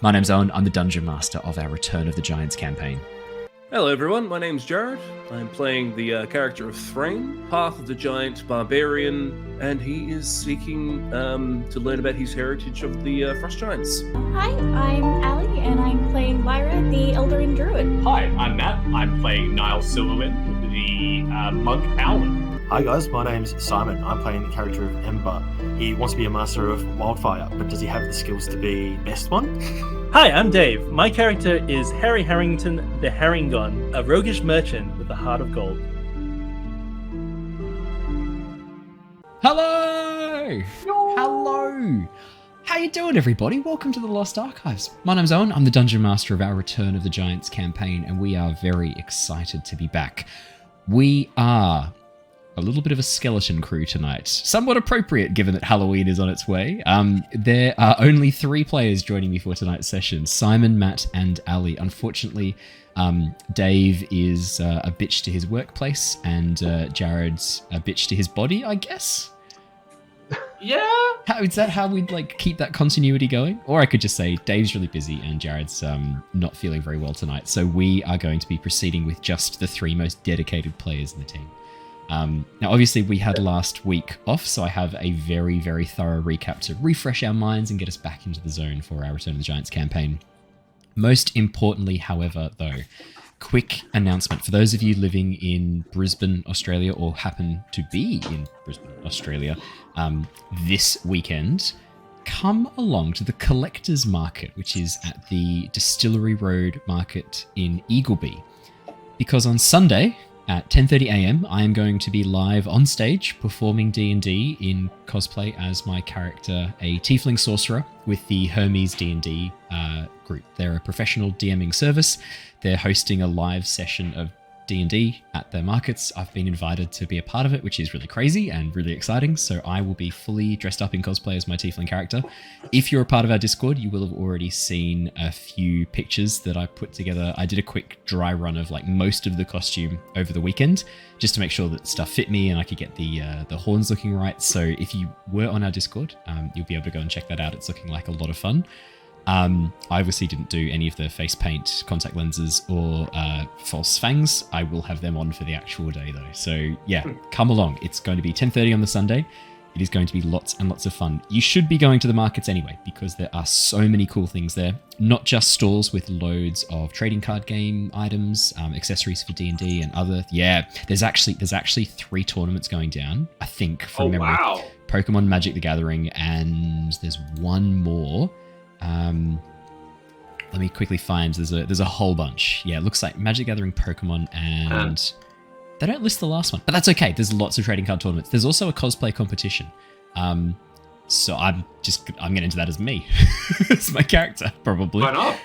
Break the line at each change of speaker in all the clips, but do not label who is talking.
My name's Owen, I'm the Dungeon Master of our Return of the Giants campaign.
Hello everyone, my name's Jared. I'm playing the character of Threign, Path of the Giant Barbarian, and he is seeking to learn about his heritage of the Frost Giants.
Hi, I'm Ali, and I'm playing Lyra, the Eladrin Druid.
Hi, I'm Matt. I'm playing Niles Silverwind, the monk Owlin.
Hi guys, my name's Simon. I'm playing the character of Ember. He wants to be a master of wildfire, but does he have the skills to be best one?
Hi, I'm Dave. My character is Harry Harrington the Harengon, a roguish merchant with a heart of gold.
Hello! Hello! How you doing, everybody? Welcome to the Lost Archives. My name's Owen. I'm the Dungeon Master of our Return of the Giants campaign, and we are very excited to be back. We are a little bit of a skeleton crew tonight. Somewhat appropriate given that Halloween is on its way. There are only 3 players joining me for tonight's session. Simon, Matt, and Ali. Unfortunately, Dave is a bitch to his workplace and Jared's a bitch to his body, I guess?
Yeah?
Is that how we'd keep that continuity going? Or I could just say Dave's really busy and Jared's not feeling very well tonight. So we are going to be proceeding with just the 3 most dedicated players in the team. Now, obviously, we had last week off, so I have a very, very thorough recap to refresh our minds and get us back into the zone for our Return of the Giants campaign. Most importantly, however, though, quick announcement. For those of you living in Brisbane, Australia, or happen to be in Brisbane, Australia, this weekend, come along to the Collectors Market, which is at the Distillery Road Market in Eagleby. Because on Sunday at 10:30am, I am going to be live on stage performing D&D in cosplay as my character, a Tiefling Sorcerer with the Hermes D&D group. They're a professional DMing service. They're hosting a live session of D&D at their markets. I've been invited to be a part of it, which is really crazy and really exciting. So I will be fully dressed up in cosplay as my Tiefling character. If you're a part of our Discord, you will have already seen a few pictures that I put together. I did a quick dry run of most of the costume over the weekend, just to make sure that stuff fit me and I could get the horns looking right. So if you were on our Discord, you'll be able to go and check that out. It's looking like a lot of fun. I obviously didn't do any of the face paint, contact lenses, or false fangs. I will have them on for the actual day, though. So, yeah, come along. It's going to be 10:30 on the Sunday. It is going to be lots and lots of fun. You should be going to the markets anyway, because there are so many cool things there. Not just stalls with loads of trading card game items, accessories for D&D and other... Yeah, there's actually 3 tournaments going down, I think, from memory.
Wow.
Pokemon Magic the Gathering, and there's one more... let me quickly find. There's a whole bunch. Yeah, it looks like Magic Gathering, Pokemon, and they don't list the last one, but that's okay. There's lots of trading card tournaments. There's also a cosplay competition. So I'm getting into that as me, as my character, probably.
Why not?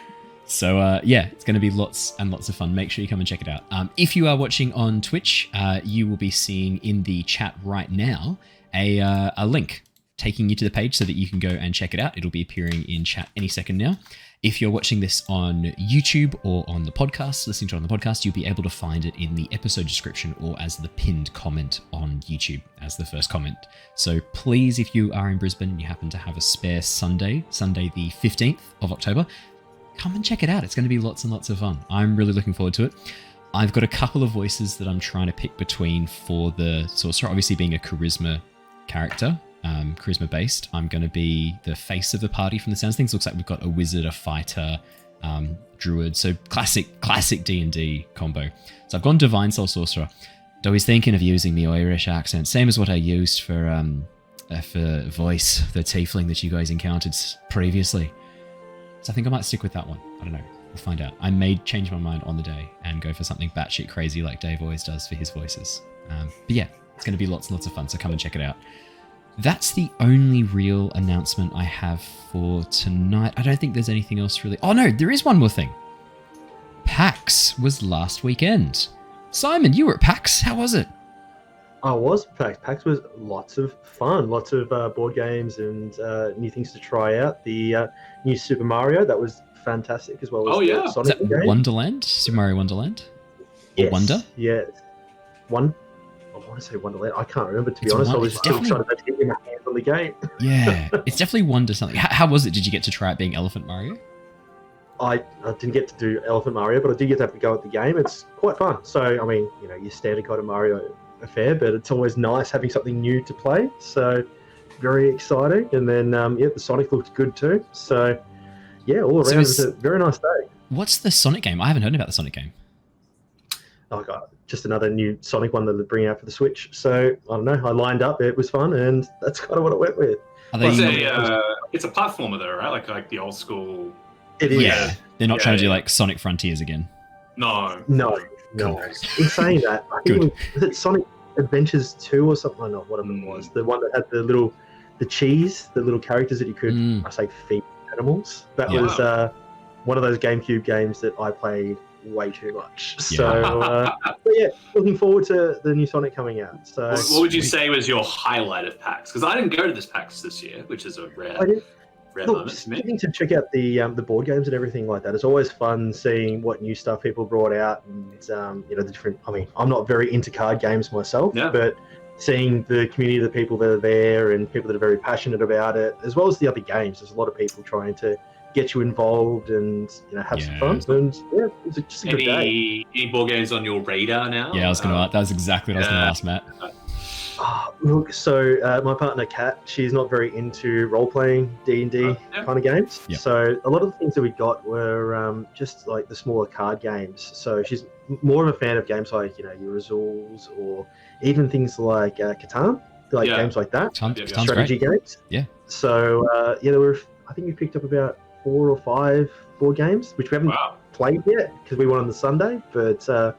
So yeah, it's going to be lots and lots of fun. Make sure you come and check it out. If you are watching on Twitch, you will be seeing in the chat right now a link taking you to the page so that you can go and check it out. It'll be appearing in chat any second now. If you're watching this on YouTube or on the podcast, listening to it on the podcast, you'll be able to find it in the episode description or as the pinned comment on YouTube as the first comment. So please, if you are in Brisbane and you happen to have a spare Sunday the 15th of October, come and check it out. It's going to be lots and lots of fun. I'm really looking forward to it. I've got a couple of voices that I'm trying to pick between for the Sorcerer, obviously being a charisma character. Charisma based. I'm going to be the face of the party from the sounds of things. Looks like we've got a wizard, a fighter, druid. So classic D&D combo. So I've gone Divine Soul Sorcerer. I was thinking of using the Irish accent, same as what I used for voice, the tiefling that you guys encountered previously. So I think I might stick with that one. I don't know. We'll find out. I may change my mind on the day and go for something batshit crazy like Dave always does for his voices. But yeah, it's going to be lots and lots of fun. So come and check it out. That's the only real announcement I have for tonight. I don't think there's anything else really. Oh no, there is one more thing. PAX was last weekend. Simon, you were at PAX. How was it?
I was at PAX. PAX was lots of fun. Lots of board games and new things to try out. The new Super Mario, that was fantastic, as well as the Sonic
game. Wonderland? Super Mario Wonderland?
Yes.
Wonder?
Yeah. I want to say Wonderland. I can't remember, to be honest. I was still excited about getting my hands on the game.
Yeah, it's definitely Wonder something. How was it? Did you get to try it being Elephant Mario?
I didn't get to do Elephant Mario, but I did get to have a go at the game. It's quite fun. So, I mean, your standard kind of Mario affair, but it's always nice having something new to play. So, very exciting. And then, the Sonic looked good too. So, yeah, all around, it was a very nice day.
What's the Sonic game? I haven't heard about the Sonic game.
Oh, God, just another new Sonic one that they're bringing out for the Switch. So, I don't know. I lined up. It was fun, and that's kind of what I went with.
It's a platformer, though, right? Like the old school...
It is.
Yeah, they're not trying to do like Sonic Frontiers again.
No.
In saying that, I think was it Sonic Adventures 2 or something? I don't know what it was. The one that had the little characters that you could, feed animals. That was one of those GameCube games that I played way too much. So, but yeah, looking forward to the new Sonic coming out. So,
what would you say was your highlight of PAX? Because I didn't go to this PAX this year, which is a rare.
Look, getting to check out the board games and everything like that, it's always fun seeing what new stuff people brought out and the different. I mean, I'm not very into card games myself, but seeing the community of the people that are there and people that are very passionate about it, as well as the other games. There's a lot of people trying to get you involved and have some fun. And it's just a good day.
Any board games on your radar now?
Yeah, I was gonna. That was exactly what I was gonna ask, Matt.
Look, so my partner Kat, she's not very into role-playing D&D kind of games.
Yep.
So a lot of the things that we got were just like the smaller card games. So she's more of a fan of games like your Azules or even things like Catan, games like that. Strategy games. Yeah. So there were. I think we picked up about 4 or 5 board games, which we haven't played yet because we won on the Sunday, but.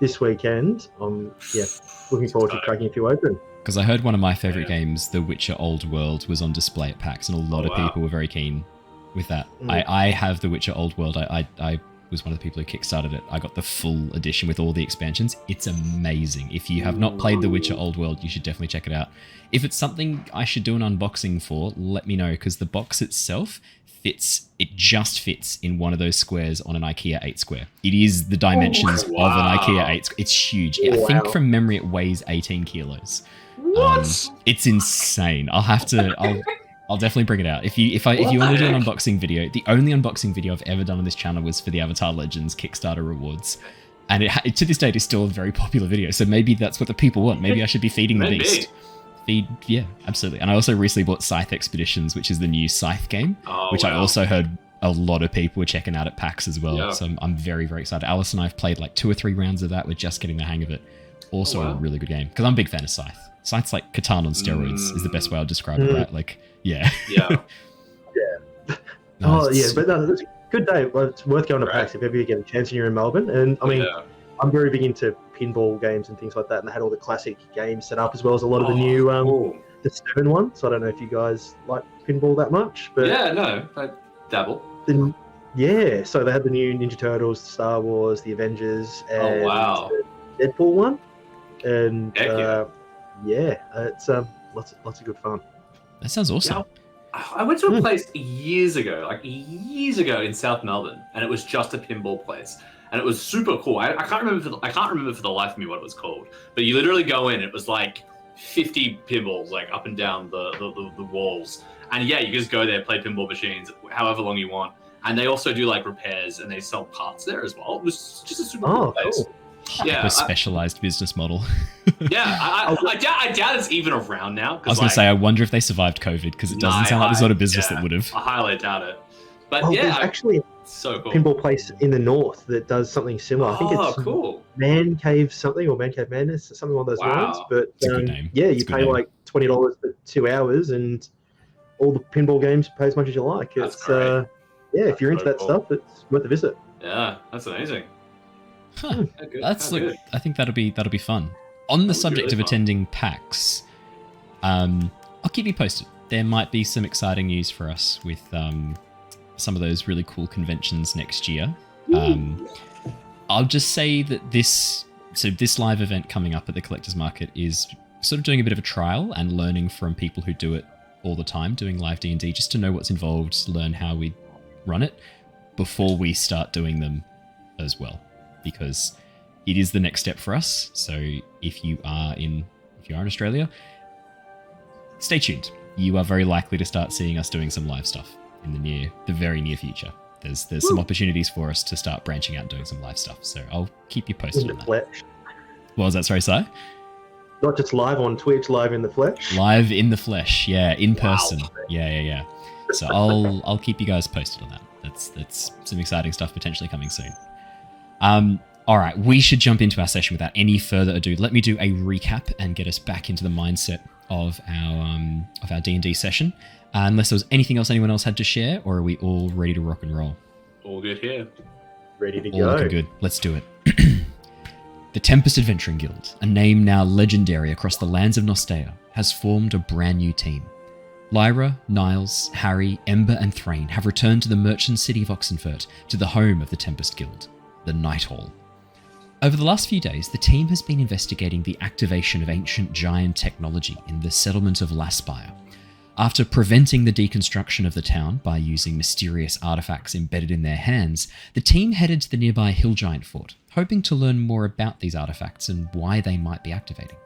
This weekend, looking forward to cracking a few open.
Because I heard one of my favourite games, The Witcher Old World, was on display at PAX, and a lot of people were very keen with that. I have The Witcher Old World. I was one of the people who kickstarted it. I got the full edition with all the expansions. It's amazing. If you have not played The Witcher Old World, you should definitely check it out. If it's something I should do an unboxing for, let me know, because the box itself just fits in one of those squares on an IKEA 8 square. It is the dimensions of an IKEA 8 square. It's huge. I think from memory it weighs 18 kilos.
What?
It's insane. I'll definitely bring it out. If you want to do an unboxing video, the only unboxing video I've ever done on this channel was for the Avatar Legends Kickstarter rewards. And it to this date is still a very popular video. So maybe that's what the people want. Maybe I should be feeding the beast. Yeah, absolutely. And I also recently bought Scythe Expeditions, which is the new Scythe game, which I also heard a lot of people were checking out at PAX as well. Yeah. So I'm very, very excited. Alice and I have played like 2 or 3 rounds of that. We're just getting the hang of it. Also a really good game, because I'm a big fan of Scythe. Scythe's like Catan on steroids is the best way I'll describe it, right? Like,
but it's a good day. Well, it's worth going to PAX if ever you get a chance and you're in Melbourne. And I mean, I'm very big into pinball games and things like that, and they had all the classic games set up as well as a lot of the new the 7 one. So I don't know if you guys like pinball that much, but
I dabble.
So they had the new Ninja Turtles, Star Wars, the Avengers, and the Deadpool one, and it's lots of good fun.
That sounds awesome.
I went to a place years ago in South Melbourne, and it was just a pinball place. And it was super cool. I can't remember for the life of me what it was called. But you literally go in. It was like 50 pinballs, like up and down the walls. And you just go there, play pinball machines, however long you want. And they also do like repairs, and they sell parts there as well. It was just a super cool place.
Cool.
Yeah, a specialized business model.
I doubt it's even around now.
I was gonna say, I wonder if they survived COVID, because it doesn't sound like the sort of business that would have.
I highly doubt it. But
there's actually
so cool.
Pinball place in the north that does something similar. I think it's
cool.
Man Cave something, or Man Cave Madness, something along those lines. But you pay like $20 for 2 hours, and all the pinball games pay as much as you like. It's if you're into that stuff, it's worth a visit.
Yeah, that's amazing.
Huh. I think that'll be fun. On the subject of attending PAX, I'll keep you posted. There might be some exciting news for us with some of those really cool conventions next year. I'll just say that this live event coming up at the Collectors Market is sort of doing a bit of a trial and learning from people who do it all the time, doing live D&D, just to know what's involved, learn how we run it before we start doing them as well, because it is the next step for us. So if you are in Australia, stay tuned. You are very likely to start seeing us doing some live stuff in the very near future. There's some opportunities for us to start branching out and doing some live stuff. So I'll keep you posted
In
on
the
that.
flesh.
What was that? Sorry, Si?
Not just live on Twitch, live in the flesh.
Live in the flesh, yeah, in person.
Wow.
Yeah. So I'll keep you guys posted on that. That's some exciting stuff potentially coming soon. All right, we should jump into our session without any further ado. Let me do a recap and get us back into the mindset of our D&D session. Unless there was anything else anyone else had to share, or are we all ready to rock and roll?
All good here.
Ready to
All
go.
looking good. Let's do it. The Tempest Adventuring Guild, a name now legendary across the lands of Nostea, has formed a brand new team. Lyra, Niles, Harry, Ember, and Threign have returned to the merchant city of Oxenfurt, to the home of the Tempest Guild, the Night Hall. Over the last few days, the team has been investigating the activation of ancient giant technology in the settlement of Laspire. After preventing the deconstruction of the town by using mysterious artifacts embedded in their hands, the team headed to the nearby Hill Giant Fort, hoping to learn more about these artifacts and why they might be activating.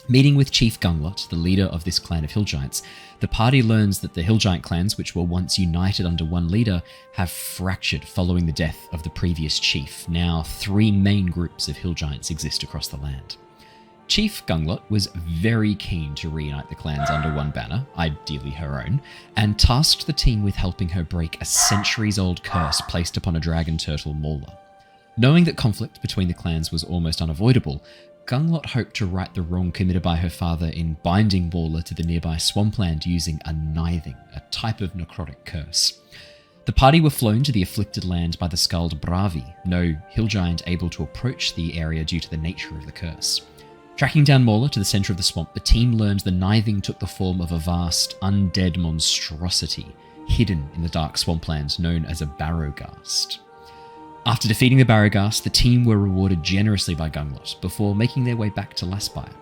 Meeting with Chief Gunglot, the leader of this clan of Hill Giants, the party learns that the Hill Giant clans, which were once united under one leader, have fractured following the death of the previous chief. Now 3 main groups of Hill Giants exist across the land. Chief Gunglot was very keen to reunite the clans under one banner, ideally her own, and tasked the team with helping her break a centuries-old curse placed upon a dragon turtle mauler. Knowing that conflict between the clans was almost unavoidable, Gunglot hoped to right the wrong committed by her father in binding Mauler to the nearby swampland using a nithing, a type of necrotic curse. The party were flown to the afflicted land by the Skald Bravi, no hill giant able to approach the area due to the nature of the curse. Tracking down Mauler to the centre of the swamp, the team learned the nithing took the form of a vast, undead monstrosity, hidden in the dark swampland known as a Barrowghast. After defeating the Barrowghast, the team were rewarded generously by Gunglot before making their way back to Laspire.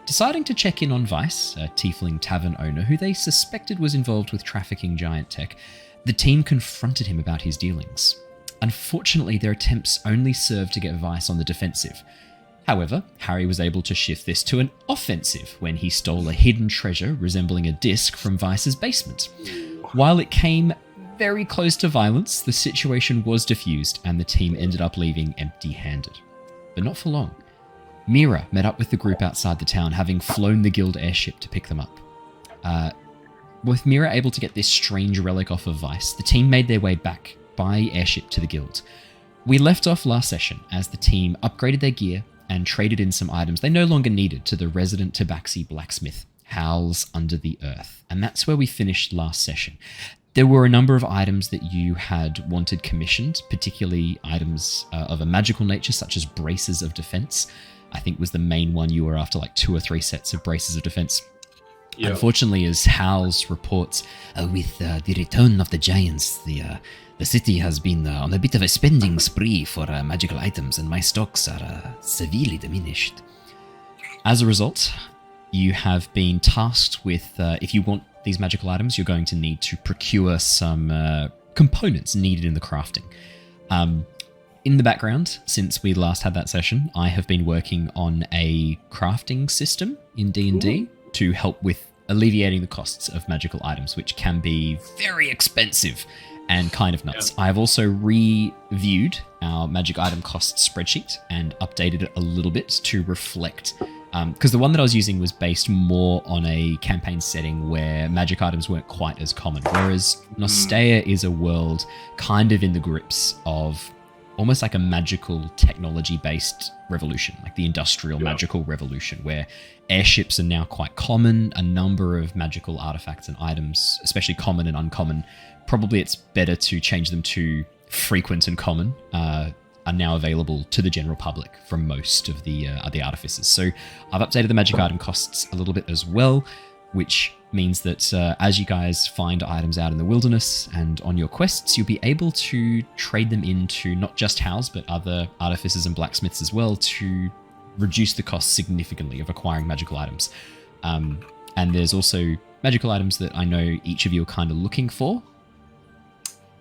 Deciding to check in on Vice, a tiefling tavern owner who they suspected was involved with trafficking giant tech, the team confronted him about his dealings. Unfortunately, their attempts only served to get Vice on the defensive. However, Harry was able to shift this to an offensive when he stole a hidden treasure resembling a disc from Vice's basement. While it came very close to violence, the situation was diffused and the team ended up leaving empty-handed. But not for long. Mira met up with the group outside the town, having flown the guild airship to pick them up. With Mira able to get this strange relic off of Vice, the team made their way back by airship to the guild. We left off last session as the team upgraded their gear and traded in some items they no longer needed to the resident Tabaxi blacksmith, Howls Under the Earth. And that's where we finished last session. There were a number of items that you had wanted commissioned, particularly items of a magical nature, such as Braces of Defense. I think was the main one you were after, like 2 or 3 sets of Braces of Defense. Yeah. Unfortunately, as Howls reports, with the return of the giants, the city has been on a bit of a spending spree for magical items, and my stocks are severely diminished. As a result, you have been tasked with, if you want these magical items, you're going to need to procure some components needed in the crafting. In the background, since we last had that session, I have been working on a crafting system in D&D to help with alleviating the costs of magical items, which can be very expensive and kind of nuts. Yeah. I've also reviewed our magic item costs spreadsheet and updated it a little bit to reflect, because the one that I was using was based more on a campaign setting where magic items weren't quite as common, whereas Nostea is a world kind of in the grips of almost like a magical technology-based revolution, like the industrial magical revolution, where airships are now quite common. A number of magical artifacts and items, especially common and uncommon, probably it's better to change them to frequent and common, are now available to the general public from most of the artificers. So I've updated the magic item costs a little bit as well, which means that as you guys find items out in the wilderness and on your quests, you'll be able to trade them into not just Howls, but other artificers and blacksmiths as well to reduce the cost significantly of acquiring magical items. And there's also magical items that I know each of you are kind of looking for.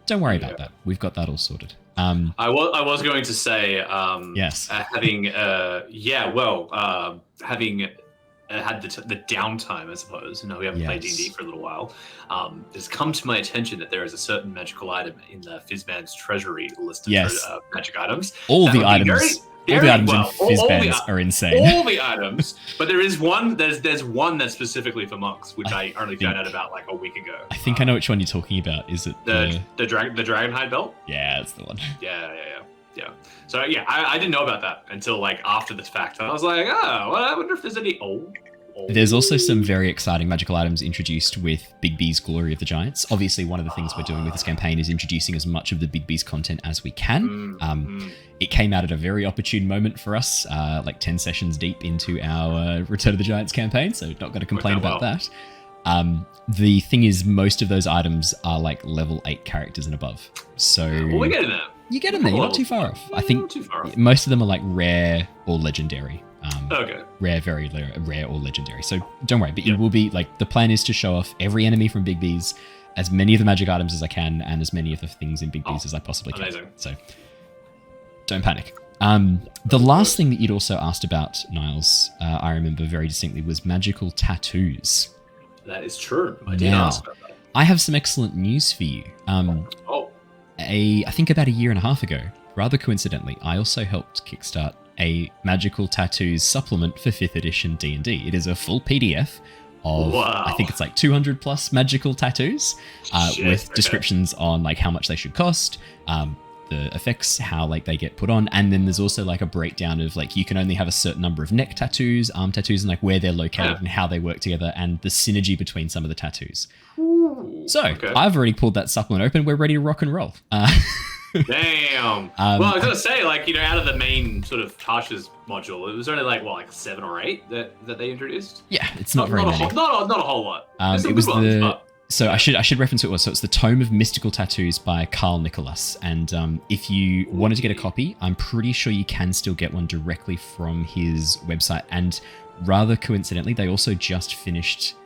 Don't worry about that. We've got that all sorted.
I was going to say,
yes,
having had the downtime, I suppose. We haven't played D&D for a little while. It's come to my attention that there is a certain magical item in the Fizzman's treasury list of magic items.
All the items in Fizzbands are insane.
All the items, but there is one. There's one that's specifically for monks, which I only found out about like a week ago.
I think I know which one you're talking about. Is it
the Dragonhide belt?
Yeah, that's the one.
Yeah. So I didn't know about that until like after the fact. I was like, well, I wonder if there's any old.
There's also some very exciting magical items introduced with Big B's Glory of the Giants. Obviously, one of the things we're doing with this campaign is introducing as much of the Big B's content as we can. It came out at a very opportune moment for us, like 10 sessions deep into our Return of the Giants campaign, so not going to complain about that. The thing is, most of those items are like level 8 characters and above. So
we get in there.
You get in there, you're not too far off. I think most of them are like rare or legendary. Rare, very rare or legendary. So don't worry, but you will be like, the plan is to show off every enemy from Big B's, as many of the magic items as I can, and as many of the things in Big B's as I possibly can.
Amazing.
So don't panic. The last thing that you'd also asked about, Niles, I remember very distinctly, was magical tattoos.
That is true. I did ask about that.
I have some excellent news for you. I think about a year and a half ago, rather coincidentally, I also helped kickstart a magical tattoos supplement for 5th edition D&D. It is a full PDF of, I think it's like 200 plus magical tattoos with descriptions on like how much they should cost, the effects, how like they get put on, and then there's also like a breakdown of like you can only have a certain number of neck tattoos, arm tattoos, and like where they're located and how they work together, and the synergy between some of the tattoos. I've already pulled that supplement open. We're ready to rock and roll.
Damn. Well, I was gonna say, like, out of the main sort of Tasha's module, it was only like 7 or 8 that they introduced.
Yeah, it's not very many.
Not a whole lot.
It was So I should reference it was. So it's the Tome of Mystical Tattoos by Carl Nicholas. And if you wanted to get a copy, I'm pretty sure you can still get one directly from his website. And rather coincidentally, they also just finished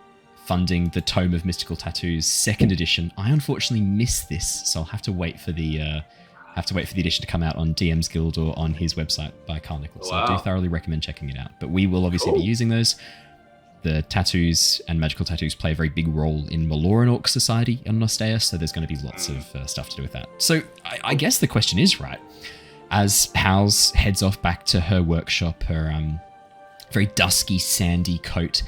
funding the Tome of Mystical Tattoos 2nd edition. I unfortunately missed this, so I'll have to wait for the edition to come out on DM's Guild or on his website by Carl Nicholas. So I do thoroughly recommend checking it out. But we will obviously be using those. The tattoos and magical tattoos play a very big role in Maloran Orc society on Nostea, so there's going to be lots of stuff to do with that. So I guess the question is, right, as Hals heads off back to her workshop, her very dusky, sandy coat,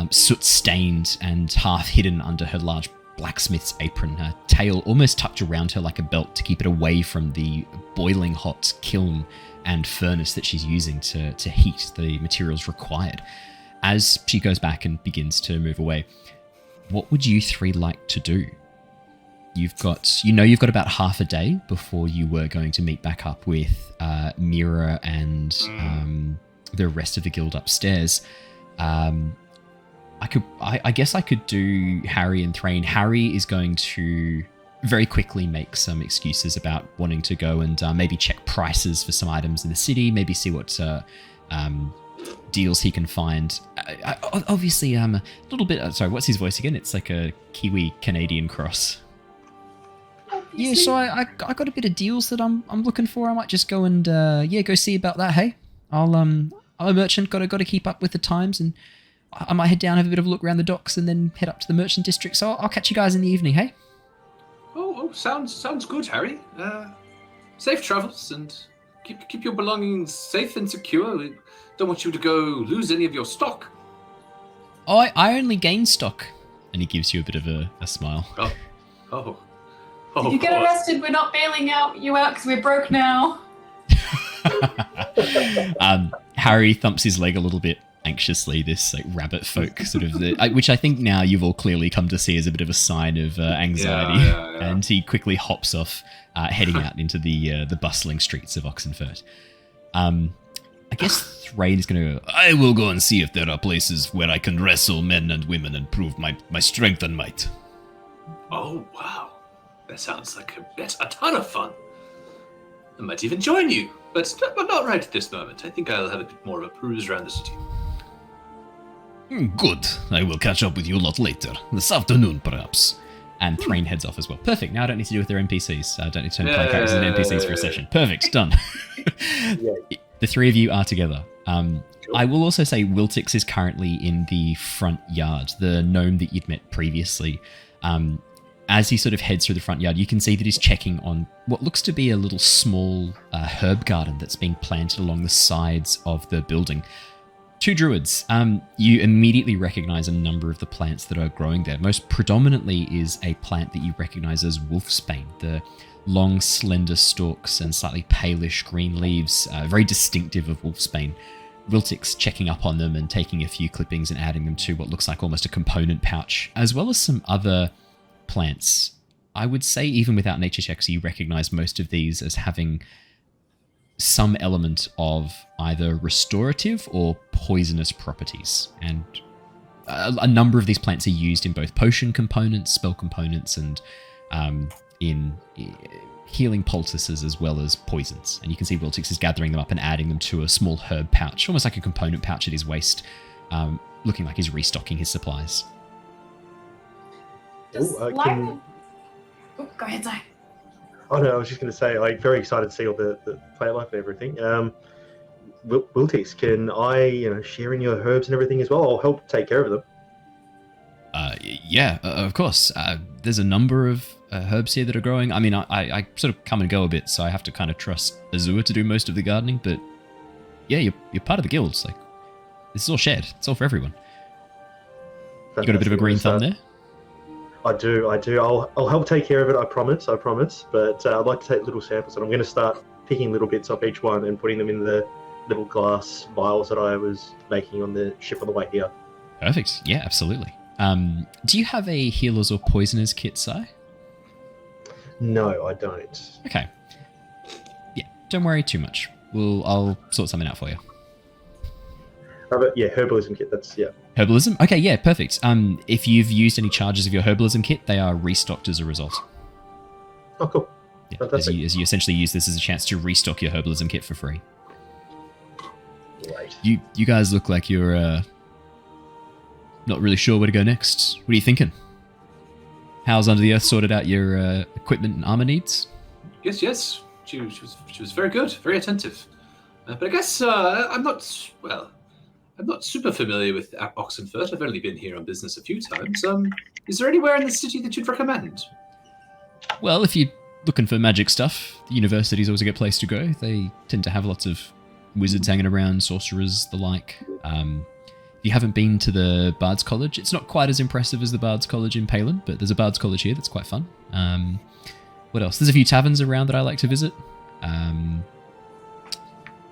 soot-stained and half hidden under her large blacksmith's apron, her tail almost tucked around her like a belt to keep it away from the boiling hot kiln and furnace that she's using to heat the materials required. As she goes back and begins to move away, what would you three like to do? You've got about half a day before you were going to meet back up with Mira and the rest of the guild upstairs. I guess I could do Harry and Threign. Harry is going to very quickly make some excuses about wanting to go and maybe check prices for some items in the city, maybe see what deals he can find. Obviously, a little bit... sorry, what's his voice again? It's like a Kiwi-Canadian cross. Yeah, so I got a bit of deals that I'm looking for. I might just go and go see about that. Hey, I'm a merchant. Got to keep up with the times, and I might head down, have a bit of a look around the docks, and then head up to the merchant district. So I'll catch you guys in the evening. Hey.
Oh, sounds good, Harry. Safe travels, and keep your belongings safe and secure. We don't want you to go lose any of your stock.
Oh, I only gain stock, and he gives you a bit of a smile.
Oh.
If you get arrested, we're not bailing you out because we're broke now.
Harry thumps his leg a little bit anxiously, this like rabbit folk sort of, which I think now you've all clearly come to see as a bit of a sign of anxiety. Yeah. And he quickly hops off, heading out into the bustling streets of Oxenfurt. I guess Threign is going to go, I will go and see if there are places where I can wrestle men and women and prove my strength and might.
Oh, wow. That sounds like a ton of fun. I might even join you, but not right at this moment. I think I'll have a bit more of a peruse around the city.
Good. I will catch up with you a lot later. This afternoon, perhaps. And Threign heads off as well. Perfect. Now I don't need to do with their NPCs. I don't need to turn play characters into NPCs for a session. Perfect. Done. The three of you are together I will also say Wiltix is currently in the front yard, the gnome that you'd met previously. As he sort of heads through the front yard, you can see that he's checking on what looks to be a little small herb garden that's being planted along the sides of the building. Two druids. You immediately recognize a number of the plants that are growing there. Most predominantly is a plant that you recognize as wolfsbane, the long, slender stalks and slightly palish green leaves, very distinctive of wolfsbane. Wiltix checking up on them and taking a few clippings and adding them to what looks like almost a component pouch, as well as some other plants. I would say even without nature checks, you recognize most of these as having some element of either restorative or poisonous properties. And a number of these plants are used in both potion components, spell components, and in healing poultices as well as poisons. And you can see Wiltix is gathering them up and adding them to a small herb pouch, almost like a component pouch at his waist, looking like he's restocking his supplies.
Lyra... Oh, go ahead, Zai.
Oh no, I was just going to say, like, very excited to see all the plant life and everything. Wiltix, can I, share in your herbs and everything as well? I'll help take care of them.
Yeah, of course. There's a number of herbs here that are growing. I mean, I sort of come and go a bit, so I have to kind of trust Azure to do most of the gardening. But yeah, you're part of the guilds. Like, this is all shared. It's all for everyone. You got a bit of a green thumb there?
I do. I'll help take care of it. I promise. But I'd like to take little samples, and I'm going to start picking little bits off each one and putting them in the little glass vials that I was making on the ship on the way here.
Perfect. Yeah, absolutely. Do you have a healers or poisoners kit, Si?
No, I don't.
Okay. Yeah, don't worry too much. I'll sort something out for you.
But yeah, herbalism kit.
Herbalism? Okay, yeah, perfect. If you've used any charges of your herbalism kit, they are restocked as a result.
Oh, cool.
Yeah, as you essentially use this as a chance to restock your herbalism kit for free.
Right.
You guys look like you're not really sure where to go next. What are you thinking? How's Under the Earth sorted out your equipment and armor needs?
Yes. She was very good, very attentive. But I guess I'm not super familiar with Oxenfurt. I've only been here on business a few times. Is there anywhere in the city that you'd recommend?
Well, if you're looking for magic stuff, the university's always a good place to go. They tend to have lots of wizards hanging around, sorcerers, the like. If you haven't been to the Bard's College, it's not quite as impressive as the Bard's College in Palin, but there's a Bard's College here that's quite fun. What else? There's a few taverns around that I like to visit.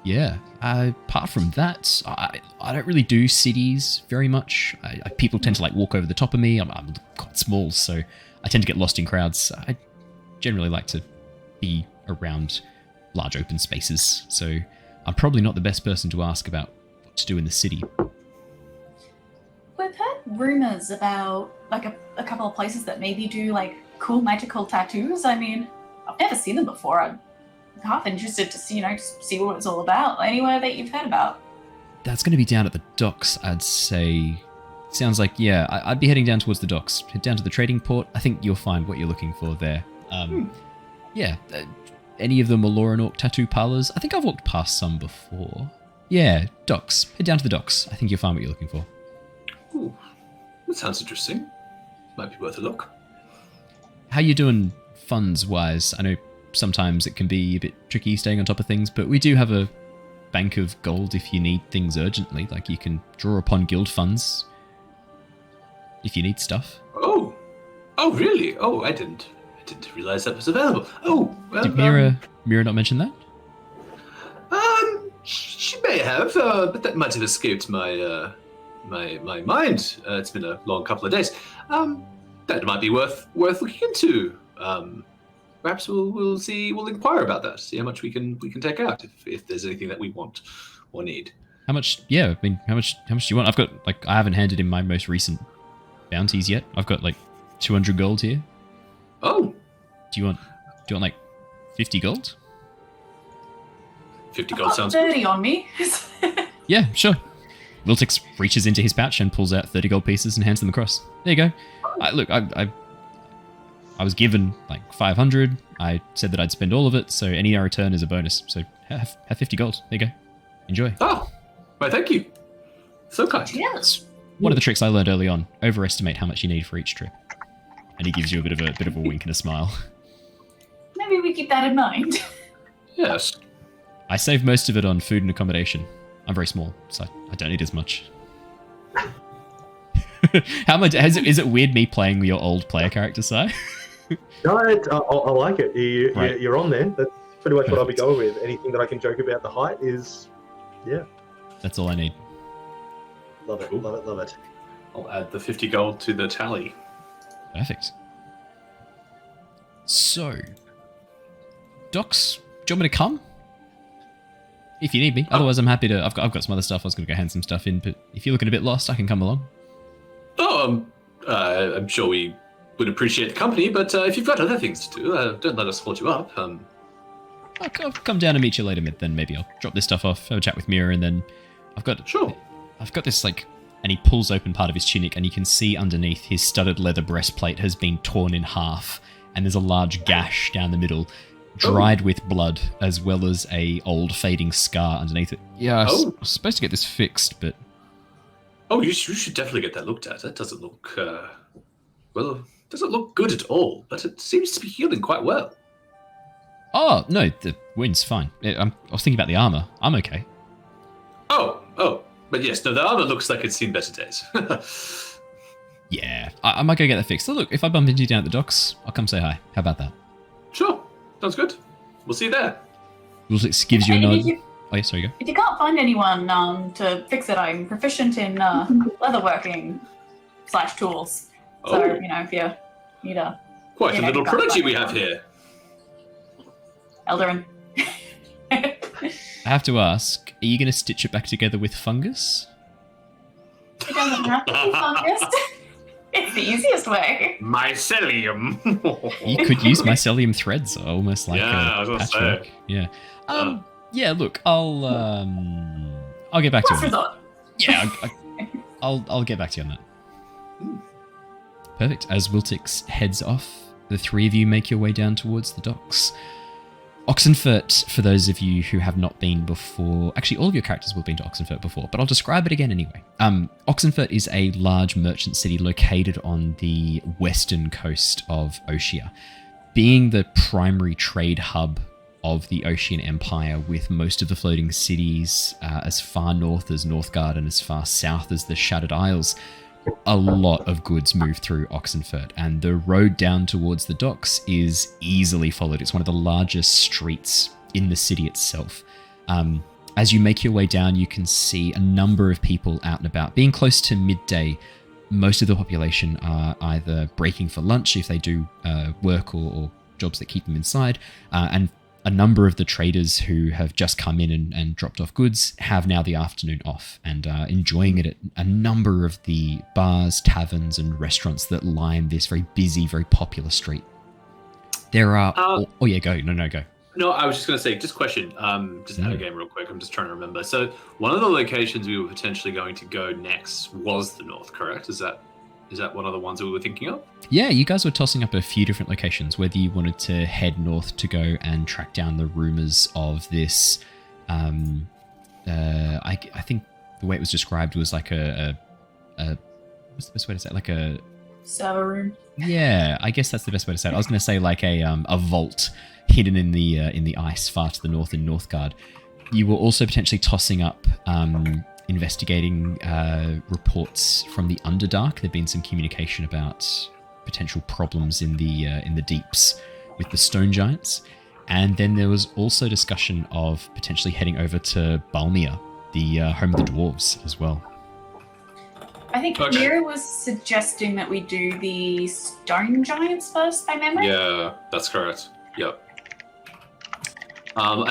Yeah. Apart from that, I don't really do cities very much. People tend to walk over the top of me. I'm quite small, so I tend to get lost in crowds. I generally like to be around large open spaces, so I'm probably not the best person to ask about what to do in the city.
We've heard rumors about a couple of places that maybe do cool magical tattoos. I mean, I've never seen them before. I'm half interested to see, just see what it's all about. Anywhere that you've heard about?
That's going to be down at the docks, I'd say. Sounds like, yeah, I'd be heading down towards the docks. Head down to the trading port. I think you'll find what you're looking for there. Yeah, any of the Maloran tattoo parlors? I think I've walked past some before. Yeah, docks. Head down to the docks. I think you'll find what you're looking for.
Ooh, that sounds interesting. Might be worth a look.
How you doing funds-wise? I know sometimes it can be a bit tricky staying on top of things, but we do have a bank of gold if you need things urgently. You can draw upon guild funds if you need stuff.
Oh, really? Oh, I didn't realize that was available. Oh, well,
did Mira not mention that?
She may have, but that might have escaped my mind. It's been a long couple of days. That might be worth looking into. Perhaps we'll see. We'll inquire about that. See how much we can take out if there's anything that we want or need.
How much? Yeah, I mean, how much do you want? I've got I haven't handed in my most recent bounties yet. I've got 200 gold here.
Oh.
Do you want 50 gold?
50 gold sounds
30 on me.
Yeah, sure. Wiltix reaches into his pouch and pulls out 30 gold pieces and hands them across. There you go. I was given 500. I said that I'd spend all of it, so any return is a bonus. So have 50 gold. There you go. Enjoy.
Oh, Why, thank you. So kind.
Yes.
One of the tricks I learned early on: overestimate how much you need for each trip. And he gives you a bit of a wink and a smile.
Maybe we keep that in mind.
Yes.
I save most of it on food and accommodation. I'm very small, so I don't need as much. How much is it weird me playing your old player character, Si?
No, I like it.
Right.
You're on there. That's pretty much what I'll be going with. Anything that I can joke about the height is, yeah.
That's all I need.
Love it,
Cool.
love it, love it.
I'll add the 50 gold to the tally.
Perfect. So, Docs, do you want me to come? If you need me. Otherwise, I'm happy to. I've got some other stuff. I was going to go hand some stuff in, but if you're looking a bit lost, I can come along.
Oh, I'm sure we would appreciate the company, but if you've got other things to do, don't let us hold you up.
I'll come down and meet you later, then maybe I'll drop this stuff off, have a chat with Mira, and then I've got this, like, and he pulls open part of his tunic, and you can see underneath his studded leather breastplate has been torn in half, and there's a large gash down the middle, dried with blood, as well as a old fading scar underneath it. Yeah, I was supposed to get this fixed, but...
Oh, you should definitely get that looked at. That doesn't look, doesn't look good at all, but it seems to be healing quite well.
Oh, no, the wound's fine. I was thinking about the armor. I'm okay.
Oh, but yes, no, the armor looks like it's seen better days.
Yeah, I might go get that fixed. So look, if I bump into you down at the docks, I'll come say hi. How about that?
Sure, sounds good. We'll see you there.
Lulix gives you a nod. Oh, yeah, sorry, go.
If you can't find anyone to fix it, I'm proficient in leatherworking / tools. So, if you need a...
Quite a little prodigy we have here.
Eladrin.
I have to ask, are you going to stitch it back together with fungus?
It doesn't have to be fungus. It's the easiest way.
Mycelium.
You could use mycelium threads, almost like
I was gonna
patchwork.
say.
Yeah. Yeah. Look, I'll get back to you. Yeah. I'll get back to you on that. Perfect. As Wiltix heads off, the three of you make your way down towards the docks. Oxenfurt, for those of you who have not been before, actually all of your characters will have been to Oxenfurt before, but I'll describe it again anyway. Oxenfurt is a large merchant city located on the western coast of Oceania, being the primary trade hub of the Ocean Empire, with most of the floating cities as far north as Northgard and as far south as the Shattered Isles. A lot of goods move through Oxenfurt, and the road down towards the docks is easily followed. It's one of the largest streets in the city itself. As you make your way down, you can see a number of people out and about. Being close to midday, most of the population are either breaking for lunch if they do work or jobs that keep them inside, and a number of the traders who have just come in and dropped off goods have now the afternoon off and are enjoying it at a number of the bars, taverns, and restaurants that line this very busy, very popular street. There are... go. No, go.
No, I was just going to say, just question, just out of game real quick. I'm just trying to remember. So one of the locations we were potentially going to go next was the north, correct? Is that one of the ones that we were thinking of?
Yeah, you guys were tossing up a few different locations, whether you wanted to head north to go and track down the rumors of this. I think the way it was described was like a what's the best way to say it? Like a
server room.
Yeah, I guess that's the best way to say it. I was going to say like a vault hidden in the ice far to the north in Northgard. You were also potentially tossing up investigating reports from the Underdark. There'd been some communication about potential problems in the deeps with the stone giants, and then there was also discussion of potentially heading over to Balmir, the home of the dwarves, as well.
I think Lyra was suggesting that we do the stone giants first, by memory.
Yeah, that's correct. Yep.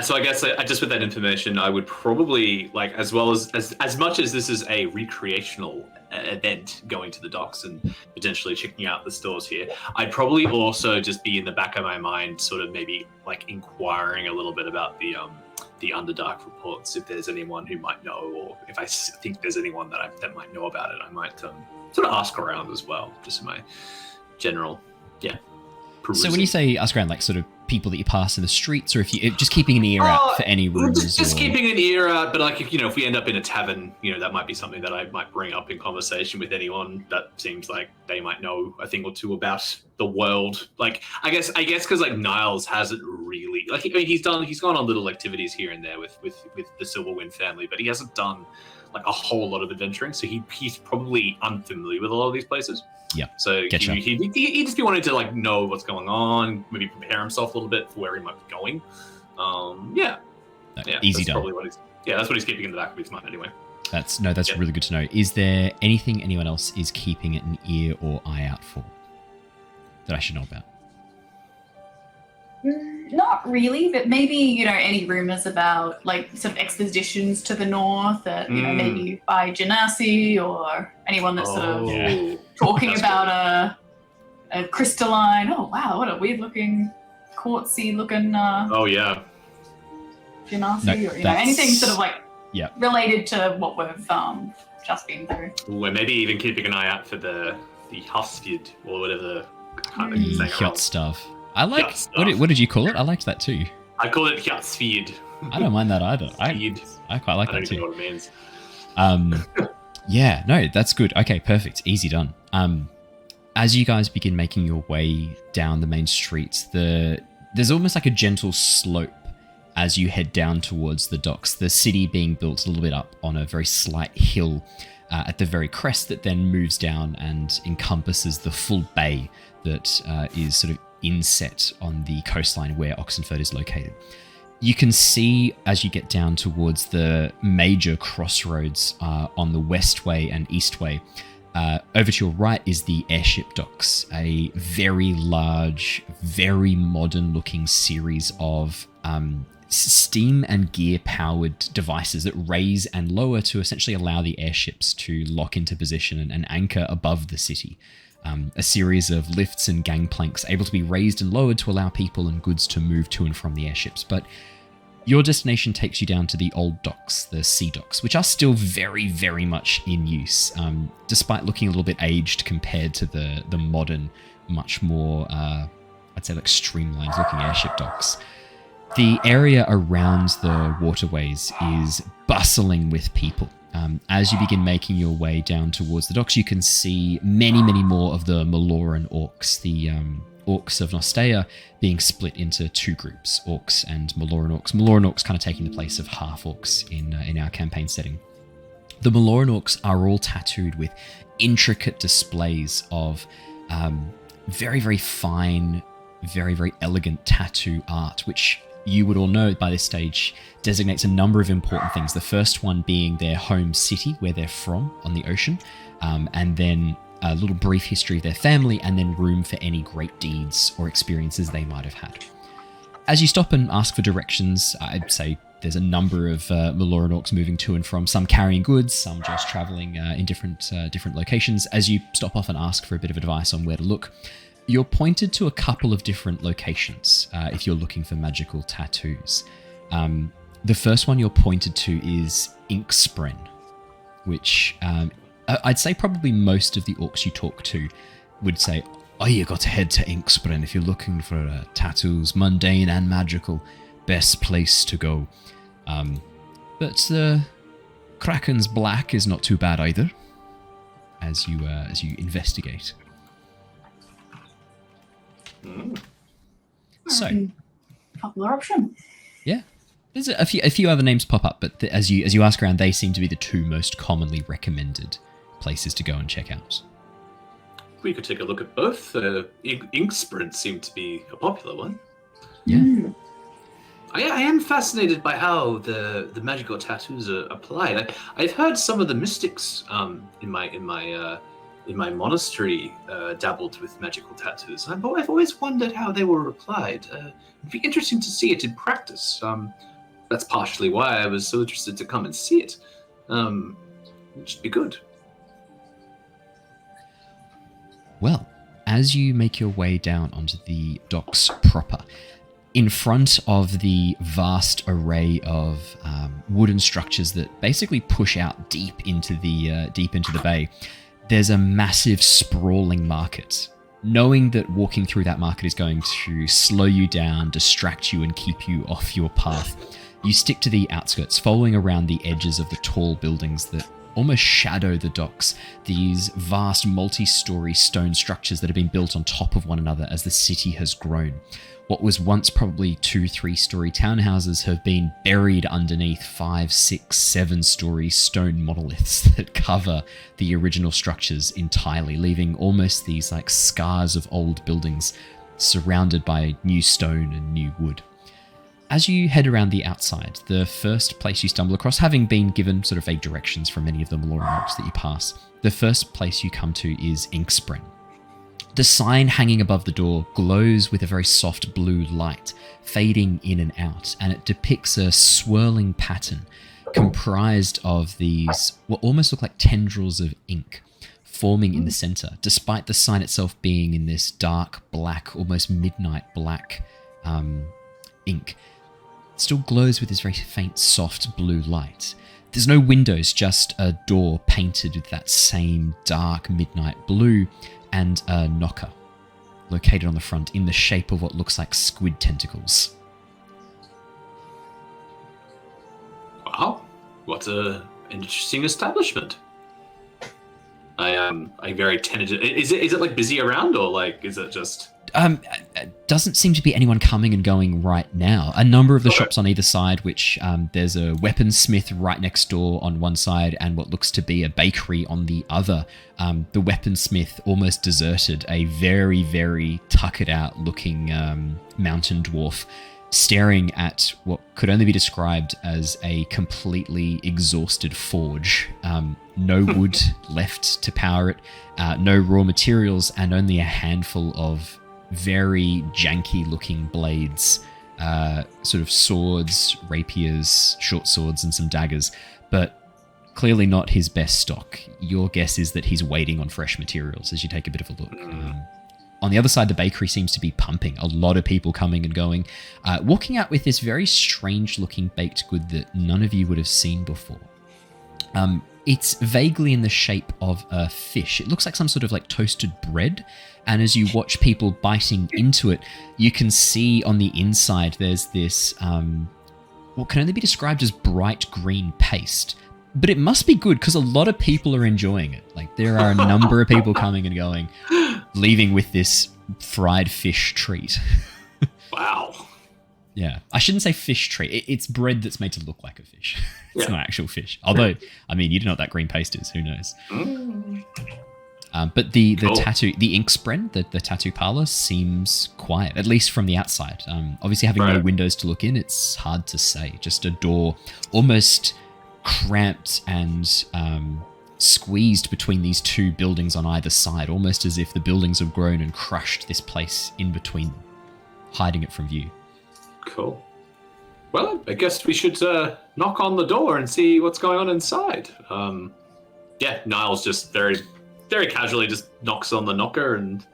So I guess just with that information, I would probably, like, as much as this is a recreational event, going to the docks and potentially checking out the stores here, I'd probably also just be in the back of my mind, sort of maybe like inquiring a little bit about the Underdark reports, if there's anyone who might know, or if I think there's anyone that might know about it, I might sort of ask around as well, just in my general, perusing.
So when you say ask around, like sort of people that you pass in the streets, or if you just keeping an ear out for any rumors?
Just keeping an ear out, but like if we end up in a tavern, that might be something that I might bring up in conversation with anyone that seems like they might know a thing or two about the world. Like I guess because like Niles hasn't really he's gone on little activities here and there with the Silverwind family, but he hasn't done like a whole lot of adventuring, so he's probably unfamiliar with a lot of these places.
Yeah.
So he'd just be wanting to like know what's going on, maybe prepare himself a little bit for where he might be going.
Easy done.
That's what he's keeping in the back of his mind anyway.
That's really good to know. Is there anything anyone else is keeping an ear or eye out for that I should know about?
Not really, but maybe, any rumors about like some expeditions to the north that, maybe by Genasi or anyone that's talking about a crystalline. Oh, wow, what a weird looking, quartzy looking Genasi or anything sort of like related to what we've just been through.
We're maybe even keeping an eye out for the Husfid or whatever.
Yacht stuff. I like. What did you call it? I liked that too.
I call it Husfid.
I don't mind that either. I quite like that too.
I don't even know what it means.
Yeah, no, that's good. Okay, perfect. Easy done. As you guys begin making your way down the main streets, there's almost like a gentle slope as you head down towards the docks. The city being built a little bit up on a very slight hill at the very crest that then moves down and encompasses the full bay that is sort of inset on the coastline where Oxenford is located. You can see as you get down towards the major crossroads on the westway and eastway. Over to your right is the airship docks, a very large, very modern looking series of steam and gear powered devices that raise and lower to essentially allow the airships to lock into position and anchor above the city. A series of lifts and gangplanks able to be raised and lowered to allow people and goods to move to and from the airships. But your destination takes you down to the old docks, the sea docks, which are still very, very much in use, despite looking a little bit aged compared to the modern, much more, I'd say like streamlined looking airship docks. The area around the waterways is bustling with people. As you begin making your way down towards the docks, you can see many, many more of the Maloran orcs, the orcs of Nostea being split into two groups, orcs and Maloran orcs. Maloran orcs kind of taking the place of half orcs in our campaign setting. The Maloran orcs are all tattooed with intricate displays of very, very fine, very, very elegant tattoo art, which you would all know by this stage designates a number of important things. The first one being their home city, where they're from on the ocean, and then a little brief history of their family, and then room for any great deeds or experiences they might have had. As you stop and ask for directions, I'd say there's a number of Maloran orcs moving to and from, some carrying goods, some just traveling in different locations. As you stop off and ask for a bit of advice on where to look, you're pointed to a couple of different locations if you're looking for magical tattoos. The first one you're pointed to is Inkspren, which I'd say probably most of the orcs you talk to would say, oh, you got to head to Inkspren if you're looking for tattoos, mundane and magical, best place to go. But Kraken's Black is not too bad either, as you investigate. So,
popular option.
Yeah, there's a few other names pop up, but as you ask around, they seem to be the two most commonly recommended places to go and check out.
We could take a look at both. Inkspren seemed to be a popular one.
Yeah.
I am fascinated by how the magical tattoos are applied. I've heard some of the mystics in my monastery dabbled with magical tattoos. I've always wondered how they were applied. It'd be interesting to see it in practice. That's partially why I was so interested to come and see it. It should be good.
Well, as you make your way down onto the docks proper, in front of the vast array of wooden structures that basically push out deep into the bay, there's a massive sprawling market knowing that walking through that market is going to slow you down, distract you, and keep you off your path, you stick to the outskirts, following around the edges of the tall buildings that almost shadow the docks, these vast multi-story stone structures that have been built on top of one another as the city has grown. What was once probably 2-3-story townhouses have been buried underneath 5, 6, 7-story stone monoliths that cover the original structures entirely, leaving almost these like scars of old buildings surrounded by new stone and new wood. As you head around the outside, the first place you stumble across, having been given sort of vague directions from many of the Maloran orcs that you pass, the first place you come to is Inkspren. The sign hanging above the door glows with a very soft blue light, fading in and out, and it depicts a swirling pattern comprised of these, what almost look like tendrils of ink, forming in the center, despite the sign itself being in this dark black, almost midnight black ink. It still glows with this very faint, soft blue light. There's no windows, just a door painted with that same dark midnight blue, and a knocker located on the front in the shape of what looks like squid tentacles.
Wow, what an interesting establishment. I'm very tentative. Is it like busy around, or like is it just?
Doesn't seem to be anyone coming and going right now. A number of the shops on either side, which there's a weaponsmith right next door on one side and what looks to be a bakery on the other. The weaponsmith almost deserted, a very, very tuckered out looking mountain dwarf staring at what could only be described as a completely exhausted forge. No wood left to power it, no raw materials, and only a handful of very janky looking blades, sort of swords, rapiers, short swords, and some daggers, but clearly not his best stock. Your guess is that he's waiting on fresh materials as you take a bit of a look. On the other side, the bakery seems to be pumping. A lot of people coming and going, walking out with this very strange looking baked good that none of you would have seen before. It's vaguely in the shape of a fish. It looks like some sort of like toasted bread. And as you watch people biting into it, you can see on the inside there's this, what can only be described as bright green paste. But it must be good because a lot of people are enjoying it. Like there are a number of people coming and going, leaving with this fried fish treat.
Wow.
Yeah, I shouldn't say fish treat. It's bread that's made to look like a fish. It's not actual fish. Although, I mean, you don't know what that green paste is. Who knows? But the tattoo, the Inkspren, the tattoo parlor seems quiet, at least from the outside. Obviously, having no windows to look in, it's hard to say. Just a door, almost cramped and squeezed between these two buildings on either side, almost as if the buildings have grown and crushed this place in between them, hiding it from view.
Cool. Well, I guess we should knock on the door and see what's going on inside. Niles just very, very casually just knocks on the knocker and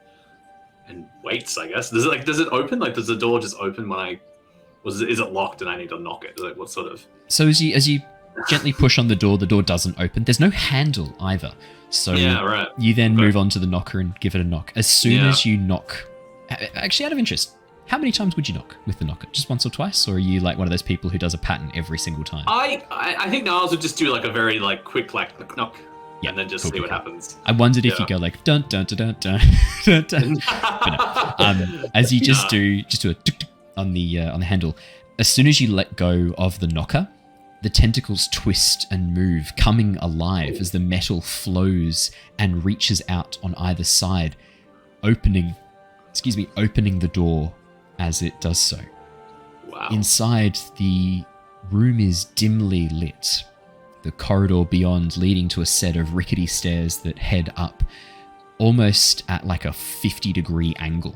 waits, I guess. Does it open? Like, does the door just open when is it locked and I need to knock it? Like, what sort of?
So as you gently push on the door doesn't open. There's no handle either. So you then move on to the knocker and give it a knock. As soon as you knock, actually out of interest, how many times would you knock with the knocker? Just once or twice? Or are you like one of those people who does a pattern every single time?
I think Niles would just do like a very like quick like knock. Yeah, and then just see what happens.
I wondered if you go like dun dun dun dun dun dun dun. But no. As you just do a tuk tuk on the handle. As soon as you let go of the knocker, the tentacles twist and move, coming alive as the metal flows and reaches out on either side, opening the door as it does so.
Wow.
Inside, the room is dimly lit. The corridor beyond leading to a set of rickety stairs that head up almost at like a 50-degree angle,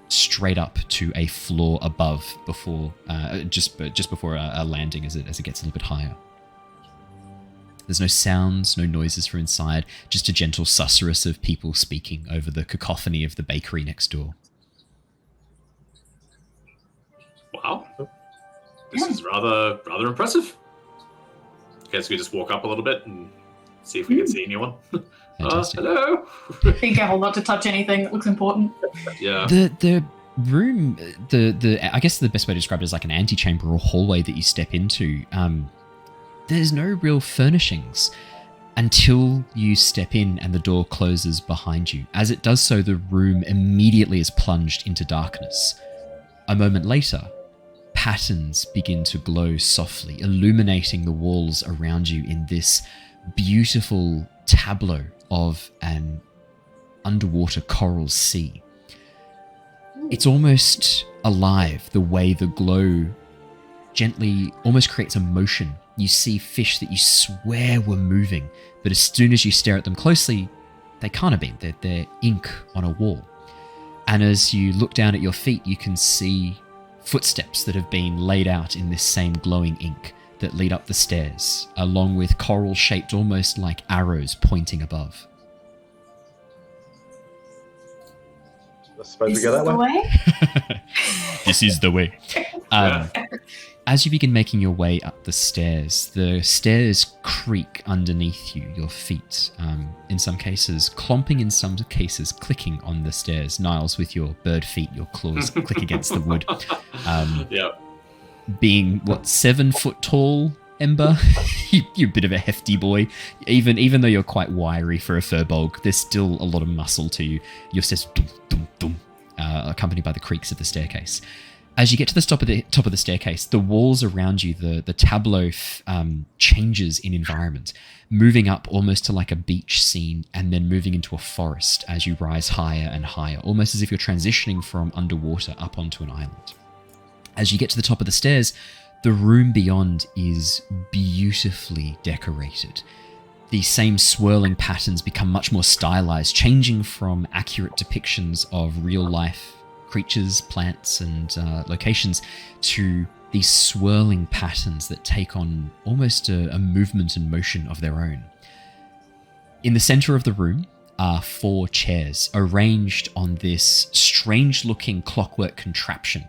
straight up to a floor above before just before a landing as it gets a little bit higher. There's no sounds, no noises from inside, just a gentle susurrus of people speaking over the cacophony of the bakery next door.
Wow. This is rather impressive. Guess we just walk up a little bit and see if we can see anyone.
Fantastic.
Hello.
Be careful not to touch anything that looks important.
Yeah.
The room, I guess the best way to describe it is like an antechamber or hallway that you step into. There's no real furnishings until you step in and the door closes behind you. As it does so, the room immediately is plunged into darkness. A moment later, patterns begin to glow softly, illuminating the walls around you in this beautiful tableau of an underwater coral sea. It's almost alive, the way the glow gently almost creates a motion. You see fish that you swear were moving, but as soon as you stare at them closely, they can't have been. They're ink on a wall. And as you look down at your feet, you can see footsteps that have been laid out in this same glowing ink that lead up the stairs, along with coral shaped almost like arrows pointing above.
I suppose we go that way.
This is the way. As you begin making your way up the stairs creak underneath you, your feet. In some cases, clomping, in some cases, clicking on the stairs. Niles, with your bird feet, your claws click against the wood. Being, 7 foot tall, Ember? You're a bit of a hefty boy. Even though you're quite wiry for a Firbolg, there's still a lot of muscle to you. Your steps dum, dum, dum, accompanied by the creaks of the staircase. As you get to the top of the staircase, the walls around you, the tableau changes in environment, moving up almost to like a beach scene and then moving into a forest as you rise higher and higher, almost as if you're transitioning from underwater up onto an island. As you get to the top of the stairs, the room beyond is beautifully decorated. These same swirling patterns become much more stylized, changing from accurate depictions of real-life creatures, plants, and locations to these swirling patterns that take on almost a movement and motion of their own. In the center of the room are 4 chairs arranged on this strange-looking clockwork contraption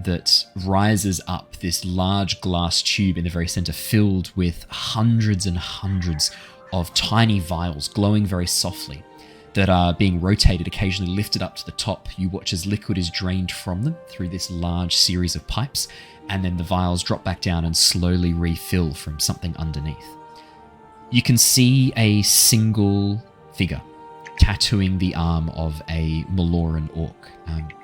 that rises up, this large glass tube in the very center filled with hundreds and hundreds of tiny vials glowing very softly that are being rotated, occasionally lifted up to the top. You watch as liquid is drained from them through this large series of pipes, and then the vials drop back down and slowly refill from something underneath. You can see a single figure tattooing the arm of a Maloran orc.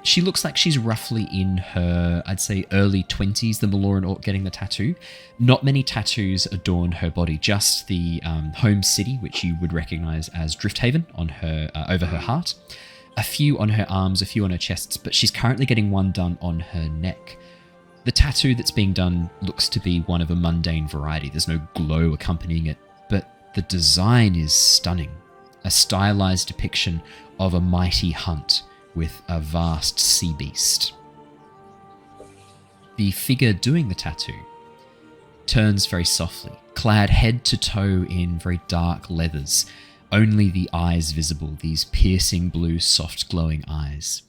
She looks like she's roughly in her, I'd say, early 20s, the Maloran orc getting the tattoo. Not many tattoos adorn her body, just the home city, which you would recognize as Drifthaven on her over her heart. A few on her arms, a few on her chests, but she's currently getting one done on her neck. The tattoo that's being done looks to be one of a mundane variety. There's no glow accompanying it, but the design is stunning. A stylized depiction of a mighty hunt with a vast sea beast. The figure doing the tattoo turns very softly, clad head to toe in very dark leathers, only the eyes visible, these piercing blue, soft glowing eyes.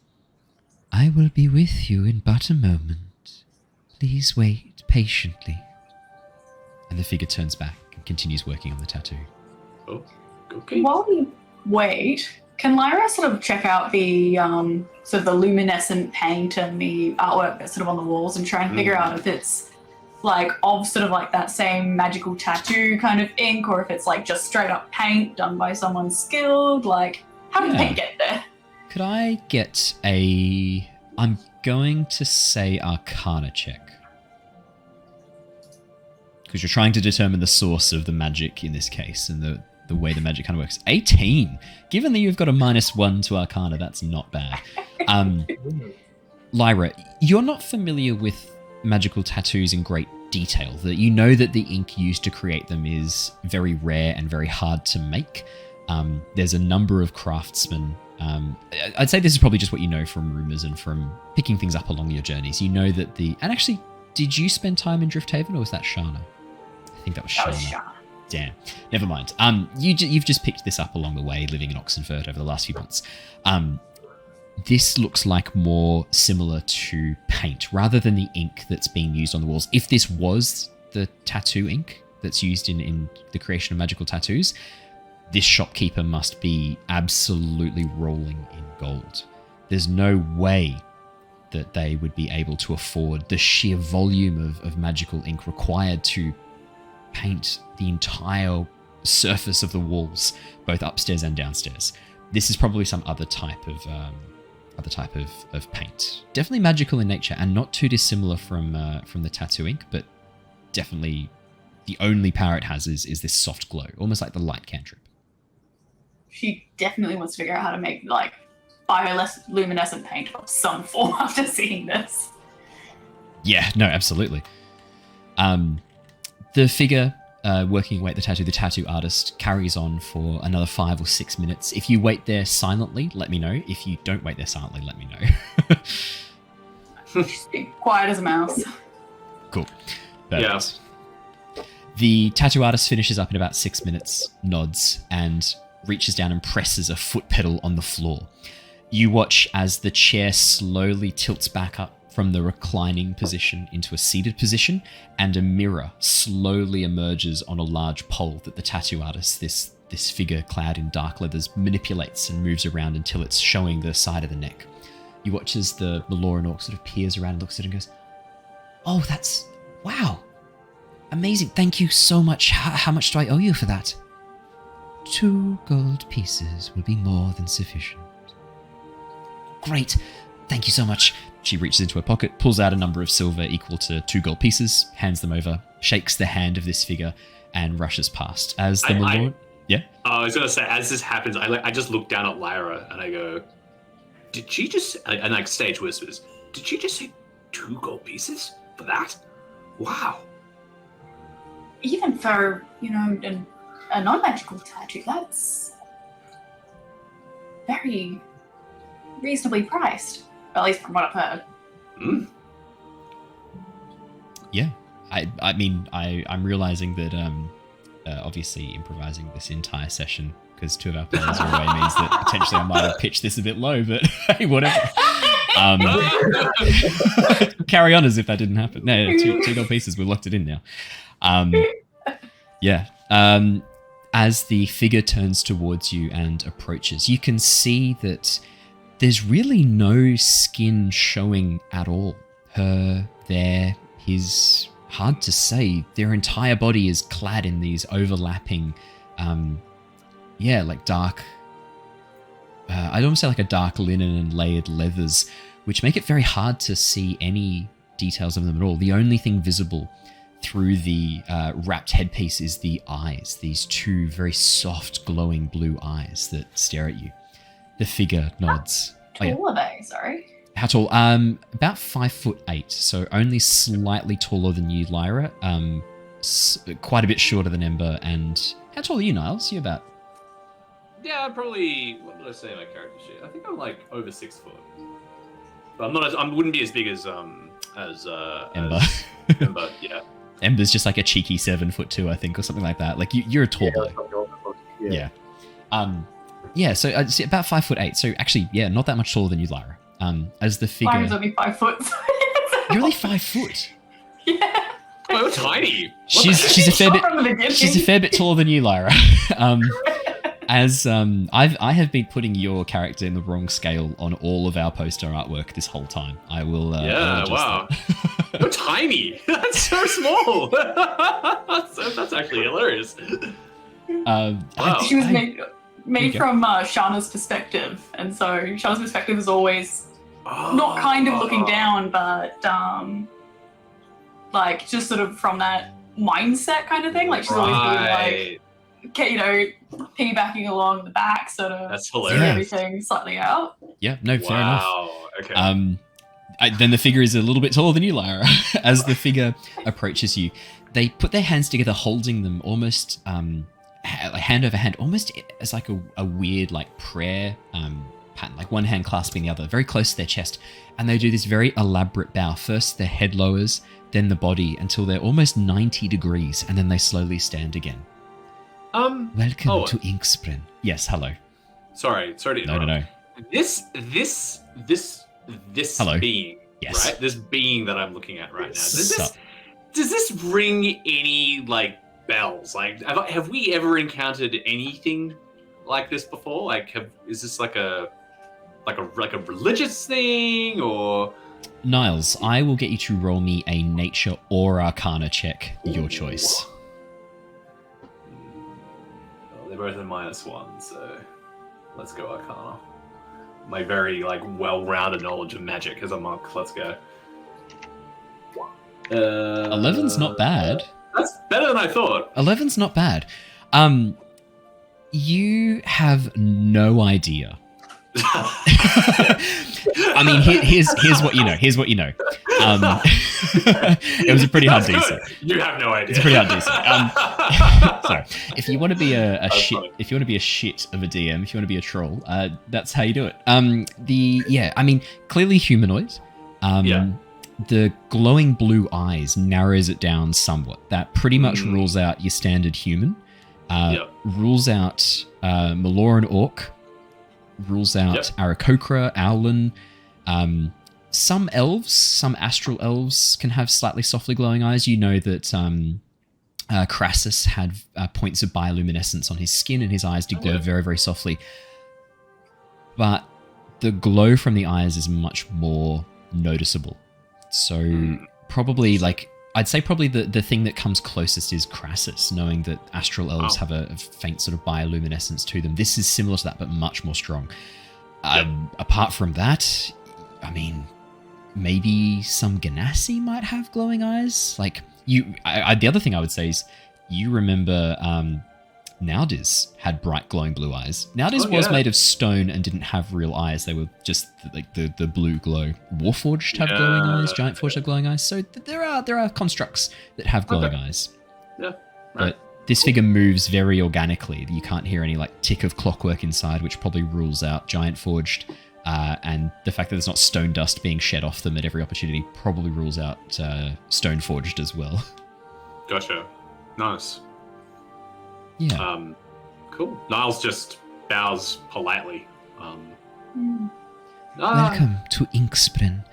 "I will be with you in but a moment. Please wait patiently." And the figure turns back and continues working on the tattoo.
Oh, okay.
While we wait, can Lyra sort of check out the sort of the luminescent paint and the artwork that's sort of on the walls and try and figure out if it's like of sort of like that same magical tattoo kind of ink, or if it's like just straight up paint done by someone skilled? Like, how did paint get there?
Could I get I'm going to say Arcana check. Because you're trying to determine the source of the magic in this case, and the way the magic kind of works. 18! Given that you've got a -1 to Arcana, that's not bad. Lyra, you're not familiar with magical tattoos in great detail. That you know that the ink used to create them is very rare and very hard to make. There's a number of craftsmen. I'd say this is probably just what you know from rumors and from picking things up along your journeys. You know that and actually, did you spend time in Drifthaven, or was that Shana? I think that was Shana. Damn. Never mind. You've just picked this up along the way, living in Oxenford over the last few months. This looks like more similar to paint, rather than the ink that's being used on the walls. If this was the tattoo ink that's used in the creation of magical tattoos, this shopkeeper must be absolutely rolling in gold. There's no way that they would be able to afford the sheer volume of magical ink required to paint the entire surface of the walls, both upstairs and downstairs. This is probably some other type of paint. Definitely magical in nature, and not too dissimilar from the tattoo ink, but definitely the only power it has is this soft glow, almost like the light cantrip.
She definitely wants to figure out how to make like bioluminescent paint of some form after seeing this.
Yeah, no, absolutely. The figure working away at the tattoo artist carries on for another 5 or 6 minutes. If you wait there silently, let me know. If you don't wait there silently, let me know.
She's being quiet as a mouse.
Cool. Perfect. Yeah. The tattoo artist finishes up in about 6 minutes, nods, and reaches down and presses a foot pedal on the floor. You watch as the chair slowly tilts back up from the reclining position into a seated position, and a mirror slowly emerges on a large pole that the tattoo artist, this figure clad in dark leathers, manipulates and moves around until it's showing the side of the neck. You watch as the Maloran orc sort of peers around, looks at it and goes, "Oh, wow. Amazing. Thank you so much. How much do I owe you for that?" 2 gold pieces will be more than sufficient." "Great. Thank you so much." She reaches into her pocket, pulls out a number of silver equal to 2 gold pieces, hands them over, shakes the hand of this figure, and rushes past. As the Malord... Yeah?
I was going to say, as this happens, I just look down at Lyra and I go, "Did she just..." And like stage whispers, "Did she just say 2 gold pieces for that? Wow."
Even for, a non-magical tattoo, that's very reasonably priced. At least from what I've heard.
Mm.
Yeah. I mean, I'm realizing that obviously improvising this entire session, because 2 of our players are away, means that potentially I might have pitched this a bit low, but hey, whatever. Carry on as if that didn't happen. No, 2 gold pieces, we've locked it in now. Yeah. As the figure turns towards you and approaches, you can see that there's really no skin showing at all. Her, there, his, hard to say. Their entire body is clad in these overlapping, like dark, I'd almost say like a dark linen and layered leathers, which make it very hard to see any details of them at all. The only thing visible through the wrapped headpiece is the eyes, these 2 very soft, glowing blue eyes that stare at you. The figure nods.
How tall are they? Sorry.
How tall? About 5'8", so only slightly taller than you, Lyra. Quite a bit shorter than Ember. And how tall are you, Niles? You about?
Yeah, probably. What did I say in my character sheet? I think I'm like over 6 foot. But I'm not. I wouldn't be as big as
Ember.
Ember, yeah.
Ember's just like a cheeky 7'2", I think, or something like that. Like you're a tall boy. Yeah. Yeah, so about 5'8". So actually, yeah, not that much taller than you, Lyra. As the figure,
Lyra's only 5 foot.
You're only 5 foot.
Yeah.
Oh, you're tiny.
She's a fair bit taller than you, Lyra. I have been putting your character in the wrong scale on all of our poster artwork this whole time. I will.
Wow. You're tiny. That's so small. That's actually hilarious.
Wow. She was made from Shauna's perspective, and so Shauna's perspective is always not kind of looking down, but like just sort of from that mindset kind of thing. Like she's always being like, piggybacking along the back, sort of.
That's hilarious.
Everything slightly out.
Yeah, no, fair enough.
Okay.
Then the figure is a little bit taller than you, Lyra. As the figure approaches you, they put their hands together, holding them almost hand over hand, almost as like a weird like prayer pattern, like one hand clasping the other, very close to their chest. And they do this very elaborate bow. First their head lowers, then the body, until they're almost 90 degrees, and then they slowly stand again. Welcome to Inkspren. Yes, hello.
Sorry to interrupt.
No.
This
hello.
being,
yes.
Right? This being that I'm looking at right now. Does this ring any like bells. Like, have we ever encountered anything like this before? Like, is this like a religious thing, or?
Niles, I will get you to roll me a nature or arcana check, your choice.
Well, they're both a -1, so let's go arcana. My very well-rounded knowledge of magic as a monk. Let's go.
11's not bad.
That's better than I thought.
11's not bad. You have no idea. I mean, here's what you know. Here's what you know. It was a pretty hard DC.
You have no idea.
It's a pretty hard DC. So, if you want to be a shit,
funny.
if you want to be a shit of a DM, if you want to be a troll, that's how you do it. I mean, clearly humanoid. The glowing blue eyes narrows it down somewhat. That pretty much rules out your standard human. Rules out Maloran Orc. Rules out Aarakocra, Owlin. Some elves, some astral elves can have slightly softly glowing eyes. You know that Crassus had points of bioluminescence on his skin and his eyes do glow very, very softly. But the glow from the eyes is much more noticeable. So probably I'd say probably the thing that comes closest is Crassus, knowing that astral elves have a faint sort of bioluminescence to them. This is similar to that, but much more strong. Apart from that, I mean, maybe some Ganassi might have glowing eyes. The other thing I would say is you remember Naldis had bright glowing blue eyes. Naldis was made of stone and didn't have real eyes. They were just the blue glow. Warforged have glowing eyes. Giant Forged have glowing eyes. So there are constructs that have glowing eyes.
Yeah.
But this figure moves very organically. You can't hear any tick of clockwork inside, which probably rules out Giant Forged. And the fact that there's not stone dust being shed off them at every opportunity probably rules out Stone Forged as well.
Gotcha. Nice.
Yeah.
Cool. Niles just bows politely.
Welcome to Inkspren.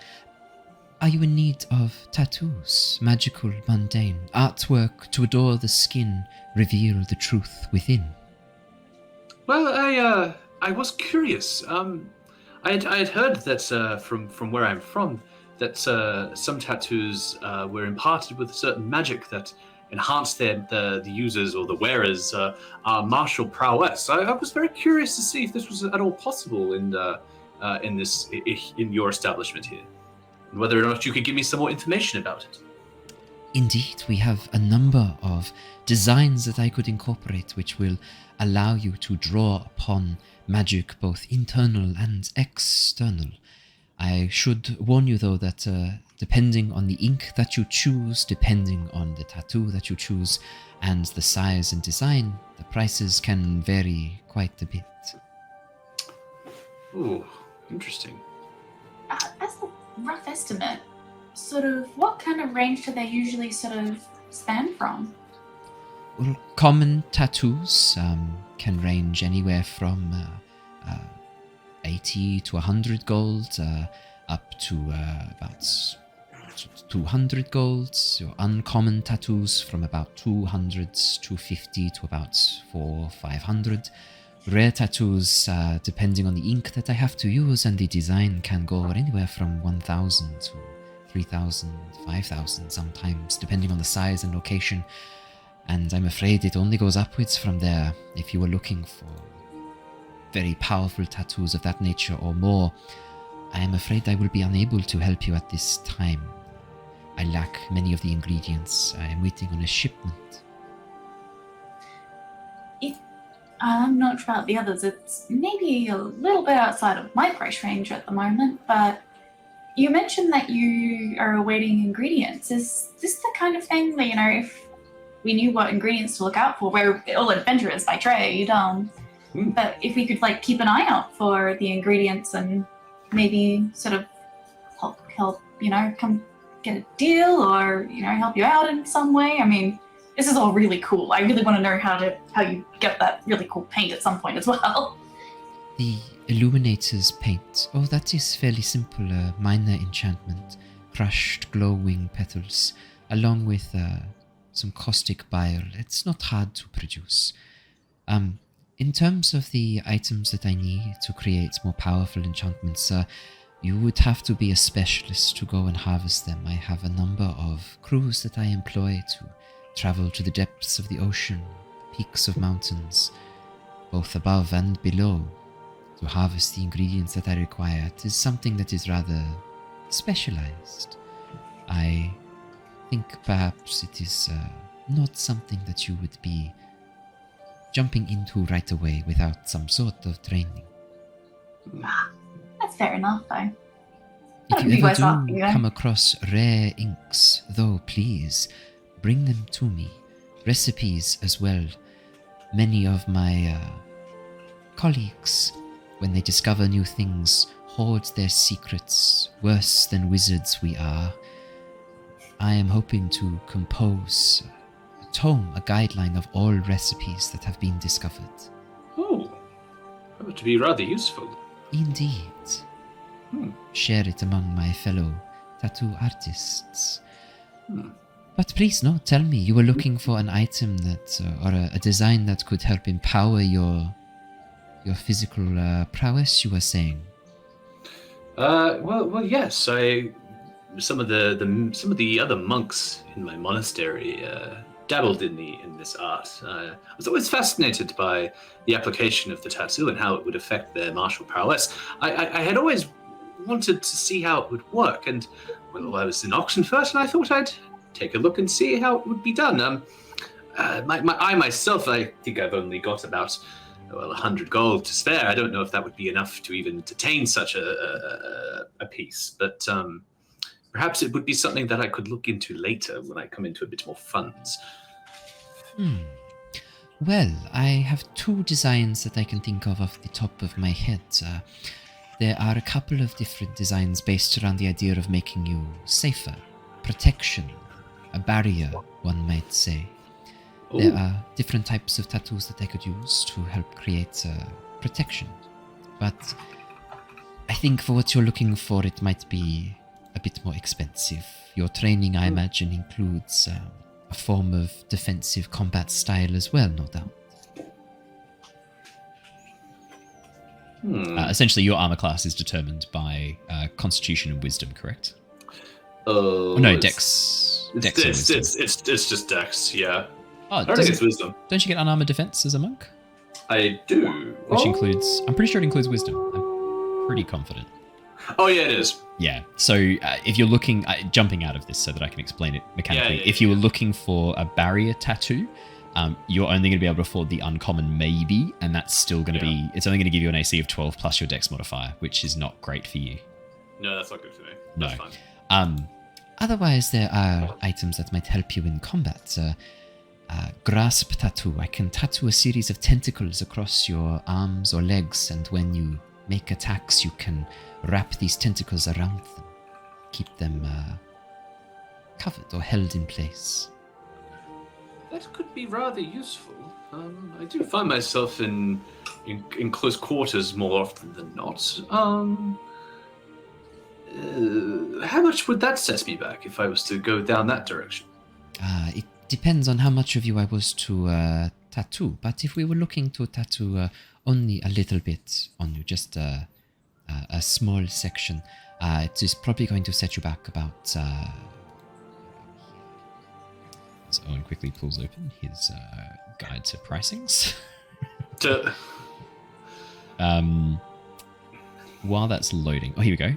Are you in need of tattoos, magical, mundane, artwork to adore the skin, reveal the truth within?
Well, I was curious. I had heard that from where I'm from that some tattoos were imparted with certain magic that enhanced the users or the wearers' martial prowess. I was very curious to see if this was at all possible in your establishment here, and whether or not you could give me some more information about it.
Indeed, we have a number of designs that I could incorporate which will allow you to draw upon magic both internal and external. I should warn you though that depending on the ink that you choose, depending on the tattoo that you choose, and the size and design, the prices can vary quite a bit.
Ooh, interesting.
As a rough estimate, sort of what kind of range do they usually sort of span from?
Well, common tattoos can range anywhere from 80 to 100 gold, up to about 200 gold. So uncommon tattoos from about 200, 250 to about 400-500. Rare tattoos, depending on the ink that I have to use and the design, can go anywhere from 1,000 to 3,000, 5,000 sometimes, depending on the size and location. And I'm afraid it only goes upwards from there. If you were looking for very powerful tattoos of that nature or more, I am afraid I will be unable to help you at this time. I lack many of the ingredients. I am waiting on a shipment.
I'm not sure about the others. It's maybe a little bit outside of my price range at the moment, but you mentioned that you are awaiting ingredients. Is this the kind of thing that, if we knew what ingredients to look out for, we're all adventurers by trade, but if we could keep an eye out for the ingredients and maybe sort of help come get a deal or help you out in some way. I mean, this is all really cool. I really want to know how you get that really cool paint at some point as well.
The Illuminator's paint. Oh, that is fairly simple. Minor enchantment. Crushed glowing petals, along with some caustic bile. It's not hard to produce. In terms of the items that I need to create more powerful enchantments, you would have to be a specialist to go and harvest them. I have a number of crews that I employ to travel to the depths of the ocean, peaks of mountains, both above and below, to harvest the ingredients that I require. It is something that is rather specialized. I think perhaps it is not something that you would be jumping into right away without some sort of training.
That's fair enough, though.
If you ever do come across rare inks, though, please bring them to me. Recipes as well. Many of my colleagues, when they discover new things, hoard their secrets. Worse than wizards we are. I am hoping to compose a tome, a guideline of all recipes that have been discovered.
Oh, that would be rather useful.
Indeed. Share it among my fellow tattoo artists. But please, no, tell me, you were looking for an item that, or a design that could help empower your physical prowess, you were saying?
Well, yes. Some of the other monks in my monastery dabbled in this art. I was always fascinated by the application of the tattoo and how it would affect their martial prowess. I had always wanted to see how it would work, and well, I was in Oxenfurt, and I thought I'd take a look and see how it would be done. I myself, I think I've only got about 100 gold to spare. I don't know if that would be enough to even entertain such a piece, but perhaps it would be something that I could look into later when I come into a bit more funds.
Well, I have two designs that I can think of off the top of my head. There are a couple of different designs based around the idea of making you safer, protection, a barrier, one might say. Ooh. There are different types of tattoos that I could use to help create protection. But I think for what you're looking for, it might be a bit more expensive. Your training, I imagine, includes a form of defensive combat style as well, no doubt. Essentially, your armor class is determined by Constitution and Wisdom, correct? No, Dex.
It's just Dex, yeah.
Oh,
I don't think it's Wisdom.
Don't you get unarmored defense as a monk?
I do.
Which includes... I'm pretty sure it includes Wisdom. I'm pretty confident.
Oh, yeah, it is.
Yeah, so if you're looking... jumping out of this so that I can explain it mechanically. If you were looking for a barrier tattoo... you're only going to be able to afford the uncommon maybe, and that's still going to be... It's only going to give you an AC of 12 plus your Dex modifier, which is not great for you.
No, that's not good for me.
No.
That's fine.
Otherwise, there are items that might help you in combat. Grasp tattoo. I can tattoo a series of tentacles across your arms or legs, and when you make attacks, you can wrap these tentacles around them. Keep them covered or held in place.
That could be rather useful. I do find myself in close quarters more often than not. How much would that set me back if I was to go down that direction?
It depends on how much of you I was to tattoo. But if we were looking to tattoo only a little bit on you, just a small section, it is probably going to set you back about... So Owen quickly pulls open his guide to pricings. While that's loading... Oh, here we go.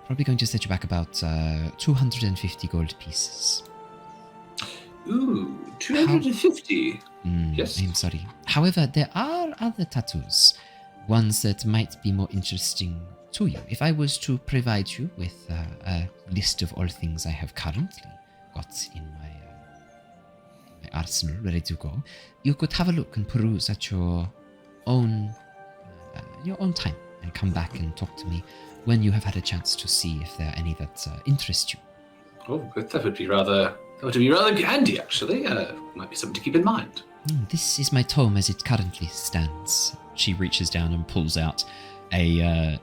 Probably going to set you back about 250 gold pieces.
Ooh, 250? Yes.
I'm sorry. However, there are other tattoos. Ones that might be more interesting to you. If I was to provide you with a list of all things I have currently got in my arsenal ready to go, you could have a look and peruse at your own time and come back and talk to me when you have had a chance to see if there are any that interest you.
Oh, that would be rather handy, actually. Might be something to keep in mind.
This is my tome as it currently stands. She reaches down and pulls out a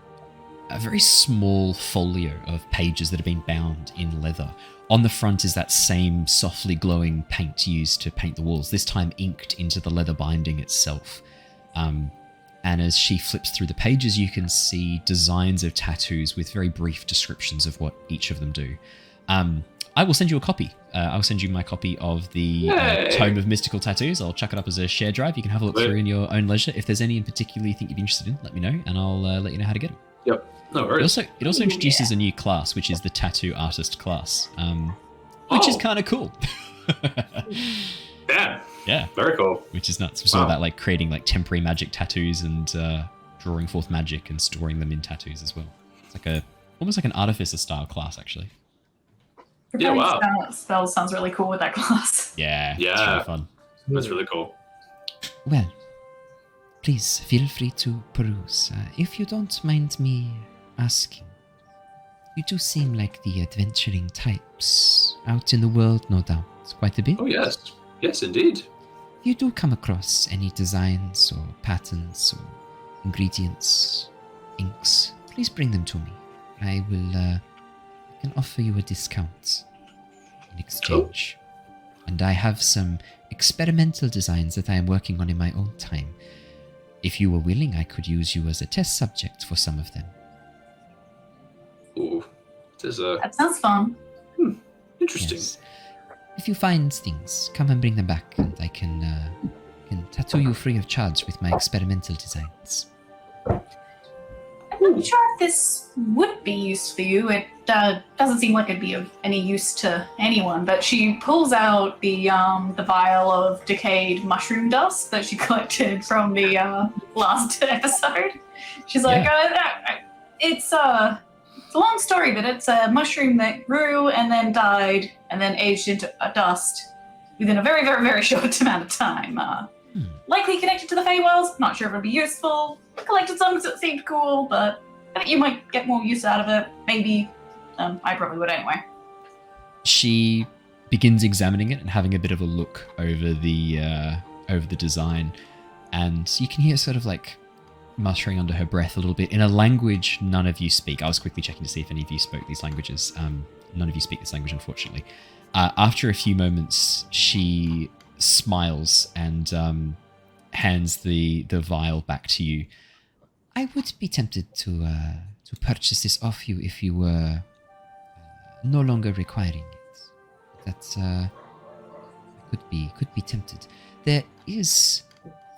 a very small folio of pages that have been bound in leather. On the front is that same softly glowing paint used to paint the walls, this time inked into the leather binding itself. And as she flips through the pages, you can see designs of tattoos with very brief descriptions of what each of them do. I will send you a copy. I'll send you my copy of the Tome of Mystical Tattoos. I'll chuck it up as a shared drive. You can have a look through in your own leisure. If there's any in particular you think you'd be interested in, let me know, and I'll let you know how to get them.
Yep. No worries.
It also introduces a new class, which is the Tattoo Artist class, which is kind of cool. Yeah. Very cool. Which is nuts. It's all about like creating like temporary magic tattoos and drawing forth magic and storing them in tattoos as well. It's like almost like an artificer style class, actually.
Yeah, wow. Spells sounds really cool with that class.
Yeah. It's really fun.
That's really cool.
Well, please feel free to peruse. If you don't mind me asking, you do seem like the adventuring types out in the world, no doubt, quite a bit.
Oh, yes. Yes, indeed.
If you do come across any designs or patterns or ingredients, inks, please bring them to me. I can offer you a discount in exchange. Cool. And I have some experimental designs that I am working on in my own time. If you were willing, I could use you as a test subject for some of them.
Ooh,
that sounds fun.
Interesting.
Yes. If you find things, come and bring them back, and I can tattoo you free of charge with my experimental designs.
I'm not sure if this would be used for you. It doesn't seem like it'd be of any use to anyone, but she pulls out the vial of decayed mushroom dust that she collected from the last episode. She's like, it's a long story, but it's a mushroom that grew and then died and then aged into a dust within a very, very, very short amount of time. Likely connected to the Feywells. Not sure if it'd be useful. Collected some because it seemed cool, but I think you might get more use out of it. Maybe. I probably would anyway.
She begins examining it and having a bit of a look over the design, and you can hear sort of like muttering under her breath a little bit in a language none of you speak. I was quickly checking to see if any of you spoke these languages. None of you speak this language, unfortunately. After a few moments, she smiles and hands the vial back to you.
I would be tempted to purchase this off you if you were no longer requiring it. That's could be tempted. It's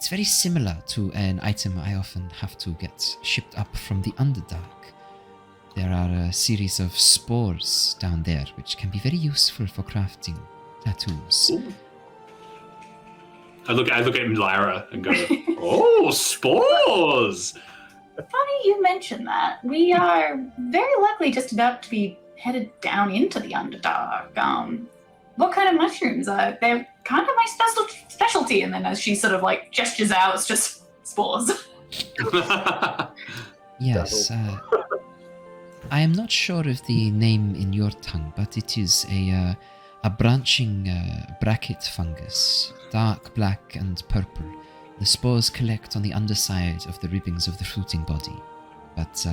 very similar to an item I often have to get shipped up from the Underdark. There are a series of spores down there which can be very useful for crafting tattoos.
Ooh. I look at Lyra and go, "Oh, spores!"
Funny you mention that. We are very likely just about to be headed down into the Underdark. What kind of mushrooms are they're kind of my specialty? And then as she sort of like gestures out, it's just spores.
Yes. I am not sure of the name in your tongue, but it is a branching bracket fungus, dark black and purple. The spores collect on the underside of the ribbings of the fruiting body, but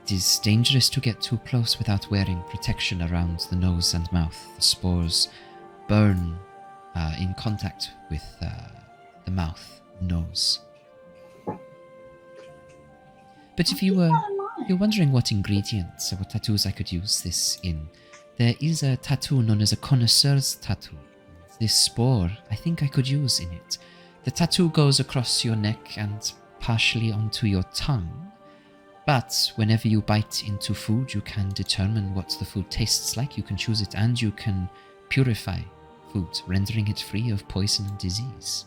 it is dangerous to get too close without wearing protection around the nose and mouth. The spores burn in contact with the mouth, nose. But if you're wondering what ingredients or what tattoos I could use this in, there is a tattoo known as a connoisseur's tattoo. This spore, I think I could use in it. The tattoo goes across your neck and partially onto your tongue. But whenever you bite into food, you can determine what the food tastes like. You can choose it, and you can purify food, rendering it free of poison and disease.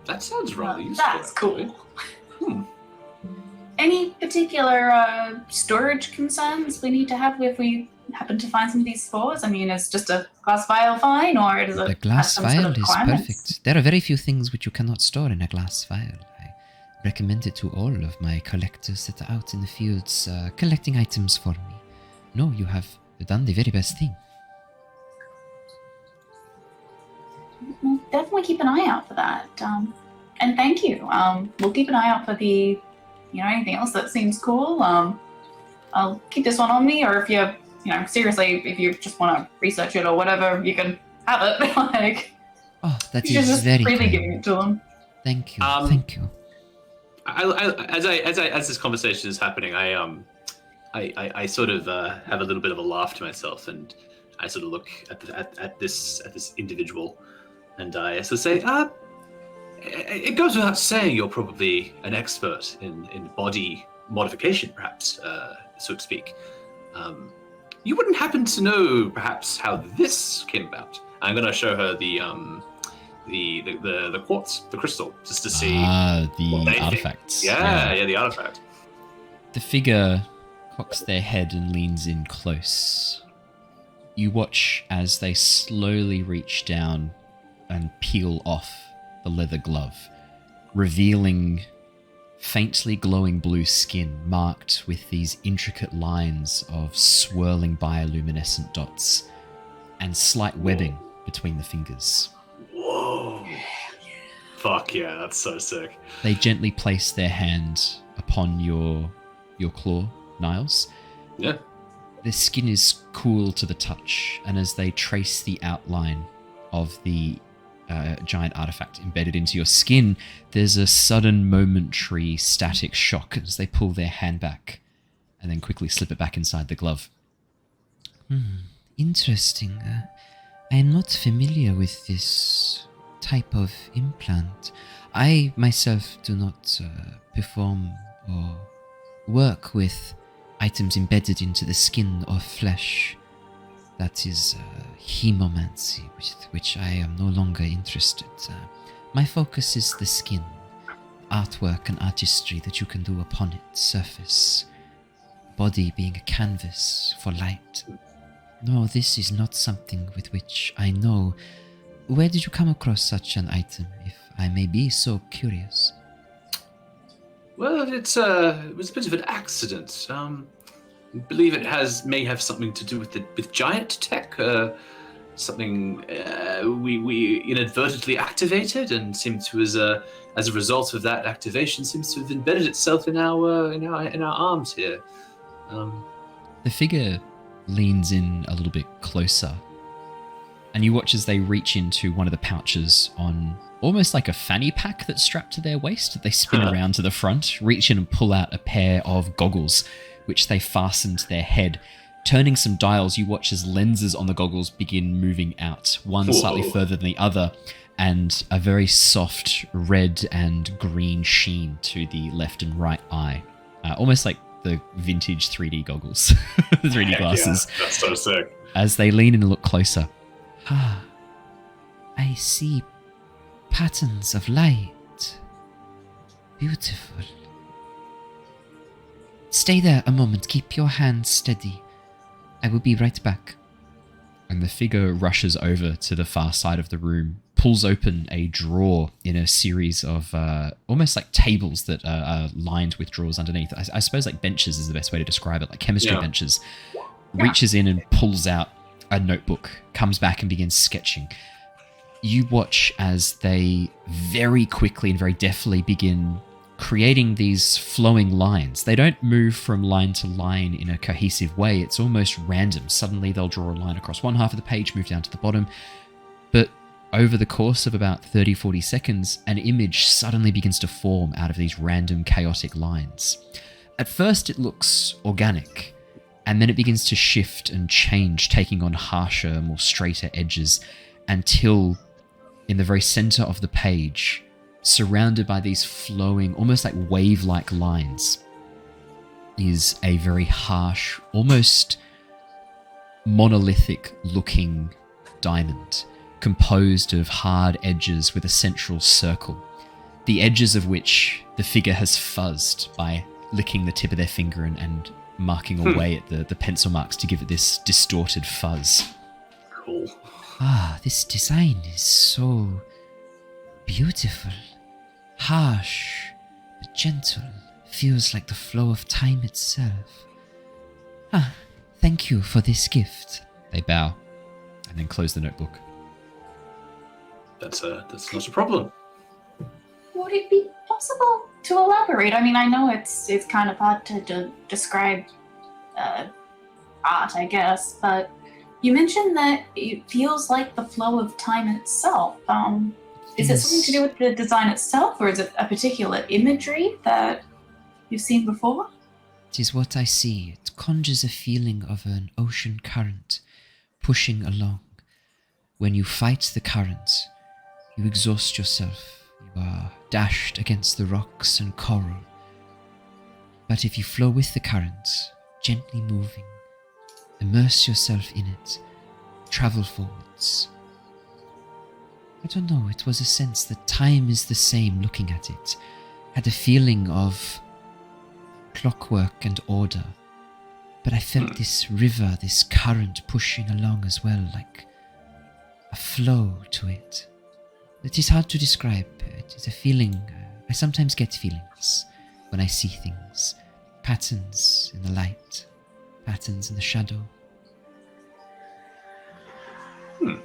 That sounds rather useful.
That's cool. Any particular storage concerns we need to have if we happen to find some of these spores? I mean, is just a glass vial fine, or does it?
The glass vial is perfect. There are very few things which you cannot store in a glass vial. I recommend it to all of my collectors that are out in the fields collecting items for me. No, you have done the very best thing.
We'll definitely keep an eye out for that. And thank you. We'll keep an eye out for the, anything else that seems cool. I'll keep this one on me, or if you seriously, if you just want to research it or whatever, you can have it. Like,
Oh, that
you should
is
just
very
freely
kind.
giving it to him.
Thank you. Thank you.
As this conversation is happening, I sort of have a little bit of a laugh to myself, and I sort of look at this individual, and I sort of say, it goes without saying you're probably an expert in body modification, perhaps, so to speak. You wouldn't happen to know, perhaps, how this came about? I'm going to show her the quartz, the crystal, just to see
the artifacts.
Yeah, the artifact.
The figure cocks their head and leans in close. You watch as they slowly reach down and peel off the leather glove, revealing faintly glowing blue skin marked with these intricate lines of swirling bioluminescent dots and slight webbing between the fingers.
Whoa. Fuck yeah, that's so sick.
They gently place their hand upon your claw, Niles.
Yeah.
The skin is cool to the touch, and as they trace the outline of the giant artifact embedded into your skin, there's a sudden momentary static shock as they pull their hand back and then quickly slip it back inside the glove.
Interesting. I am not familiar with this type of implant. I myself do not perform or work with items embedded into the skin or flesh. That is hemomancy, with which I am no longer interested. My focus is the skin, artwork and artistry that you can do upon its surface, body being a canvas for light. No, this is not something with which I know. Where did you come across such an item, if I may be so curious?
Well, it was a bit of an accident. I believe it may have something to do with giant tech. Something we inadvertently activated, and seemed to as a result of that activation seems to have embedded itself in our arms here.
The figure leans in a little bit closer, and you watch as they reach into one of the pouches on almost like a fanny pack that's strapped to their waist. They spin around to the front, reach in and pull out a pair of goggles, which they fasten to their head. Turning some dials, you watch as lenses on the goggles begin moving out, one slightly further than the other, and a very soft red and green sheen to the left and right eye. Almost like the vintage 3D goggles, 3D glasses.
Yeah, that's so sick.
As they lean in and look closer.
I see patterns of light. Beautiful. Stay there a moment. Keep your hand steady. I will be right back.
And the figure rushes over to the far side of the room, pulls open a drawer in a series of almost like tables that are lined with drawers underneath. I suppose like benches is the best way to describe it, like chemistry benches. Reaches in and pulls out a notebook, comes back and begins sketching. You watch as they very quickly and very deftly begin creating these flowing lines. They don't move from line to line in a cohesive way. It's almost random. Suddenly they'll draw a line across one half of the page, move down to the bottom. But over the course of about 30, 40 seconds, an image suddenly begins to form out of these random chaotic lines. At first it looks organic, and then it begins to shift and change, taking on harsher, more straighter edges, until in the very center of the page, surrounded by these flowing, almost like wave-like lines, is a very harsh, almost monolithic-looking diamond, composed of hard edges with a central circle, the edges of which the figure has fuzzed by licking the tip of their finger and marking away at the pencil marks to give it this distorted fuzz.
Cool.
This design is so beautiful. Harsh, but gentle. Feels like the flow of time itself. Thank you for this gift.
They bow and then close the notebook.
That's not a problem.
Would it be possible to elaborate? I mean, I know it's kind of hard to describe art, I guess, but you mentioned that it feels like the flow of time itself. Is it something to do with the design itself, or is it a particular imagery that you've seen before?
It is what I see. It conjures a feeling of an ocean current pushing along. When you fight the current, you exhaust yourself. You are dashed against the rocks and coral. But if you flow with the current, gently moving, immerse yourself in it, travel forwards. I don't know, it was a sense that time is the same looking at it. Had a feeling of clockwork and order. But I felt this river, this current pushing along as well, like a flow to it. It is hard to describe. It is a feeling. I sometimes get feelings when I see things. Patterns in the light, patterns in the shadow.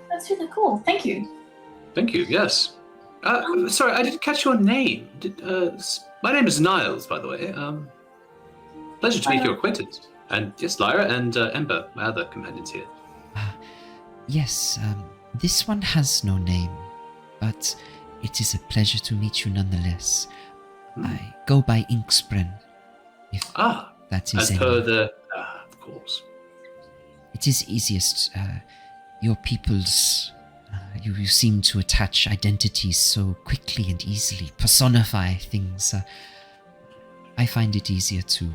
That's really cool. Thank you.
Thank you, yes. Sorry, I didn't catch your name. My name is Niles, by the way. Pleasure to make your acquaintance. And yes, Lyra and Ember, my other companions here.
Yes, this one has no name, but it is a pleasure to meet you nonetheless. I go by Inkspren, if that is
as per the... of course.
It is easiest. Your peoples, you seem to attach identities so quickly and easily, personify things. I find it easier to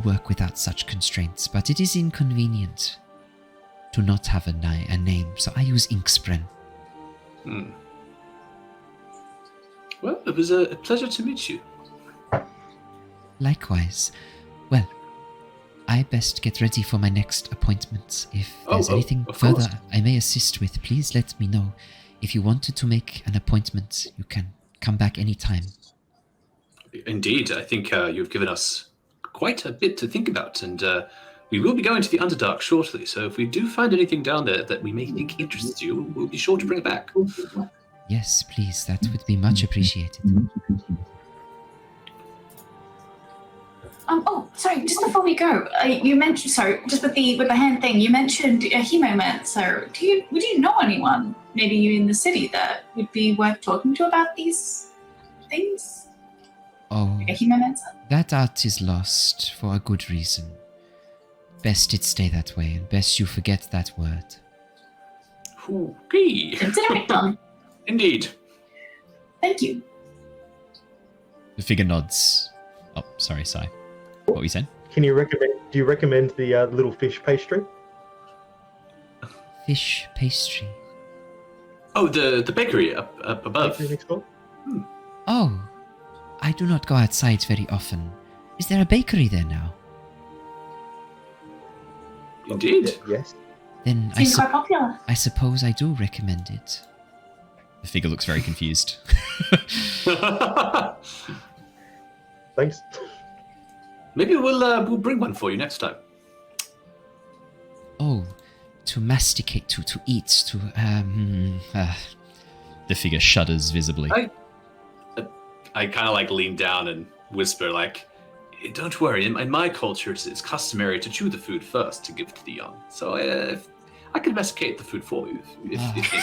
work without such constraints, but it is inconvenient to not have a name, so I use Inkspren.
Well, it was a pleasure to meet you.
Likewise. Well, I best get ready for my next appointment. If there's anything further I may assist with, please let me know. If you wanted to make an appointment, you can come back anytime.
Indeed, I think you've given us quite a bit to think about, and we will be going to the Underdark shortly, so if we do find anything down there that we may think interests you, we'll be sure to bring it back.
Yes, please, that would be much appreciated.
Sorry, just before we go, you mentioned, just with the hand thing, you mentioned a hemomancer. Would you know anyone, maybe you in the city, that would be worth talking to about these things?
Oh,
like a hemomancer?
That art is lost for a good reason. Best it stay that way, and best you forget that word.
Okay.
Consider it done.
Indeed.
Thank you.
The figure nods. Oh, sorry, Sai. What were you saying?
Do you recommend the little fish pastry?
Fish pastry?
Oh, the bakery up above.
Bakery next door?
Oh, I do not go outside very often. Is there a bakery there now?
Indeed.
Yes.
Then
Seems quite popular.
I suppose I do recommend it.
The figure looks very confused.
Thanks.
Maybe we'll bring one for you next time.
Oh, to masticate, to eat, to
The figure shudders visibly.
I kind of like lean down and whisper like, "Don't worry. In my culture, it's customary to chew the food first to give to the young. So I can masticate the food for you if need be."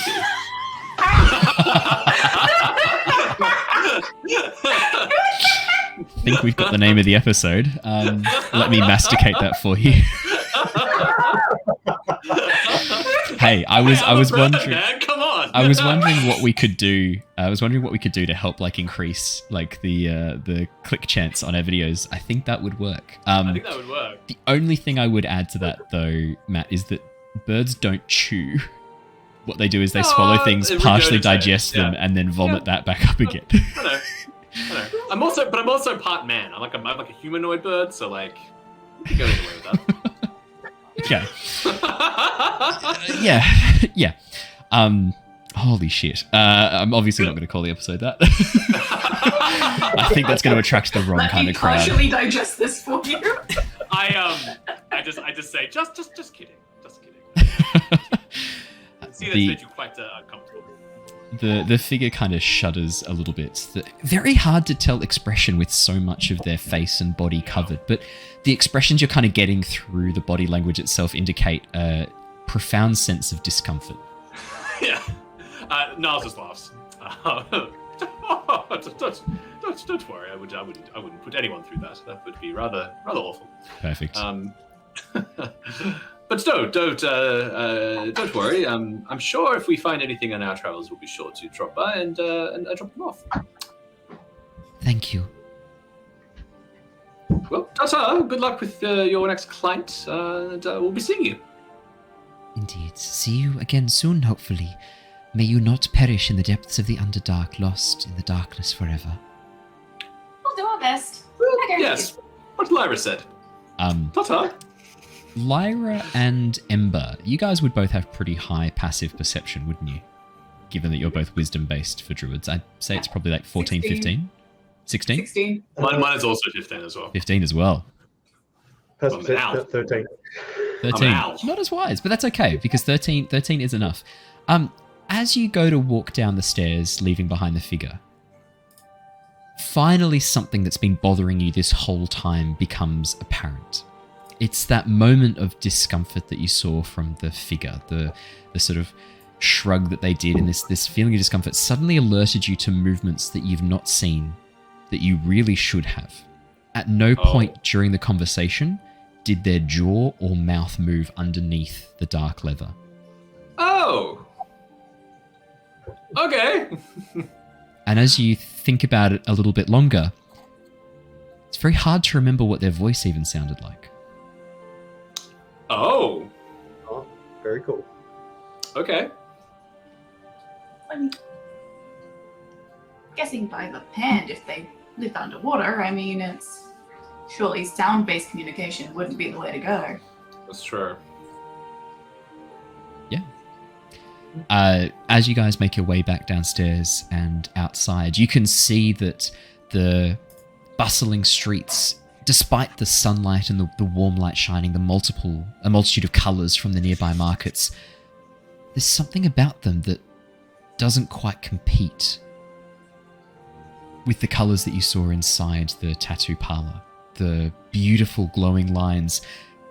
I think we've got the name of the episode. Let me masticate that for you. Hey, I was wondering.
Man, come on.
I was wondering what we could do. To help like increase like the click chance on our videos. I think that would work.
I think that would work.
The only thing I would add to that though, Matt, is that birds don't chew. What they do is they swallow things, partially digest them, and then vomit that back up again.
I know. I'm also part man. I'm like a humanoid bird, so like, you can go either way with that.
Okay. Yeah. Holy shit. I'm obviously not going to call the episode that. I think that's going to attract the wrong kind of crowd.
Let me partially digest this for you.
I just say, just kidding. See, that's made you quite uncomfortable.
The figure kind of shudders a little bit. Very hard to tell expression with so much of their face and body covered, but the expressions you're kind of getting through the body language itself indicate a profound sense of discomfort.
Yeah. Niles just laughs. Don't worry. I wouldn't put anyone through that. That would be rather awful.
Perfect.
But no, don't worry. I'm sure if we find anything on our travels, we'll be sure to drop by and drop them off.
Thank you.
Well, ta-ta. Good luck with your next client, and we'll be seeing you.
Indeed. See you again soon, hopefully. May you not perish in the depths of the Underdark, lost in the darkness forever.
We'll do our best.
Yes, what Lyra said. Ta-ta.
Lyra and Ember, you guys would both have pretty high passive perception, wouldn't you? Given that you're both wisdom-based for druids. I'd say it's probably like 14, 15? 16?
16.
Mine is also 15 as well.
15 as well.
13.
13. Not as wise, but that's okay, because 13 is enough. As you go to walk down the stairs, leaving behind the figure, finally something that's been bothering you this whole time becomes apparent. It's that moment of discomfort that you saw from the figure, the sort of shrug that they did, and this feeling of discomfort suddenly alerted you to movements that you've not seen, that you really should have. At no point during the conversation did their jaw or mouth move underneath the dark leather.
Oh! Okay.
And as you think about it a little bit longer, it's very hard to remember what their voice even sounded like.
Oh,
very cool.
Okay.
I'm guessing by the pand, if they lived underwater, I mean, it's surely sound-based communication wouldn't be the way to go.
That's true.
Yeah. As you guys make your way back downstairs and outside, you can see that the bustling streets, despite the sunlight and the warm light shining, a multitude of colours from the nearby markets, there's something about them that doesn't quite compete with the colours that you saw inside the tattoo parlour. The beautiful glowing lines,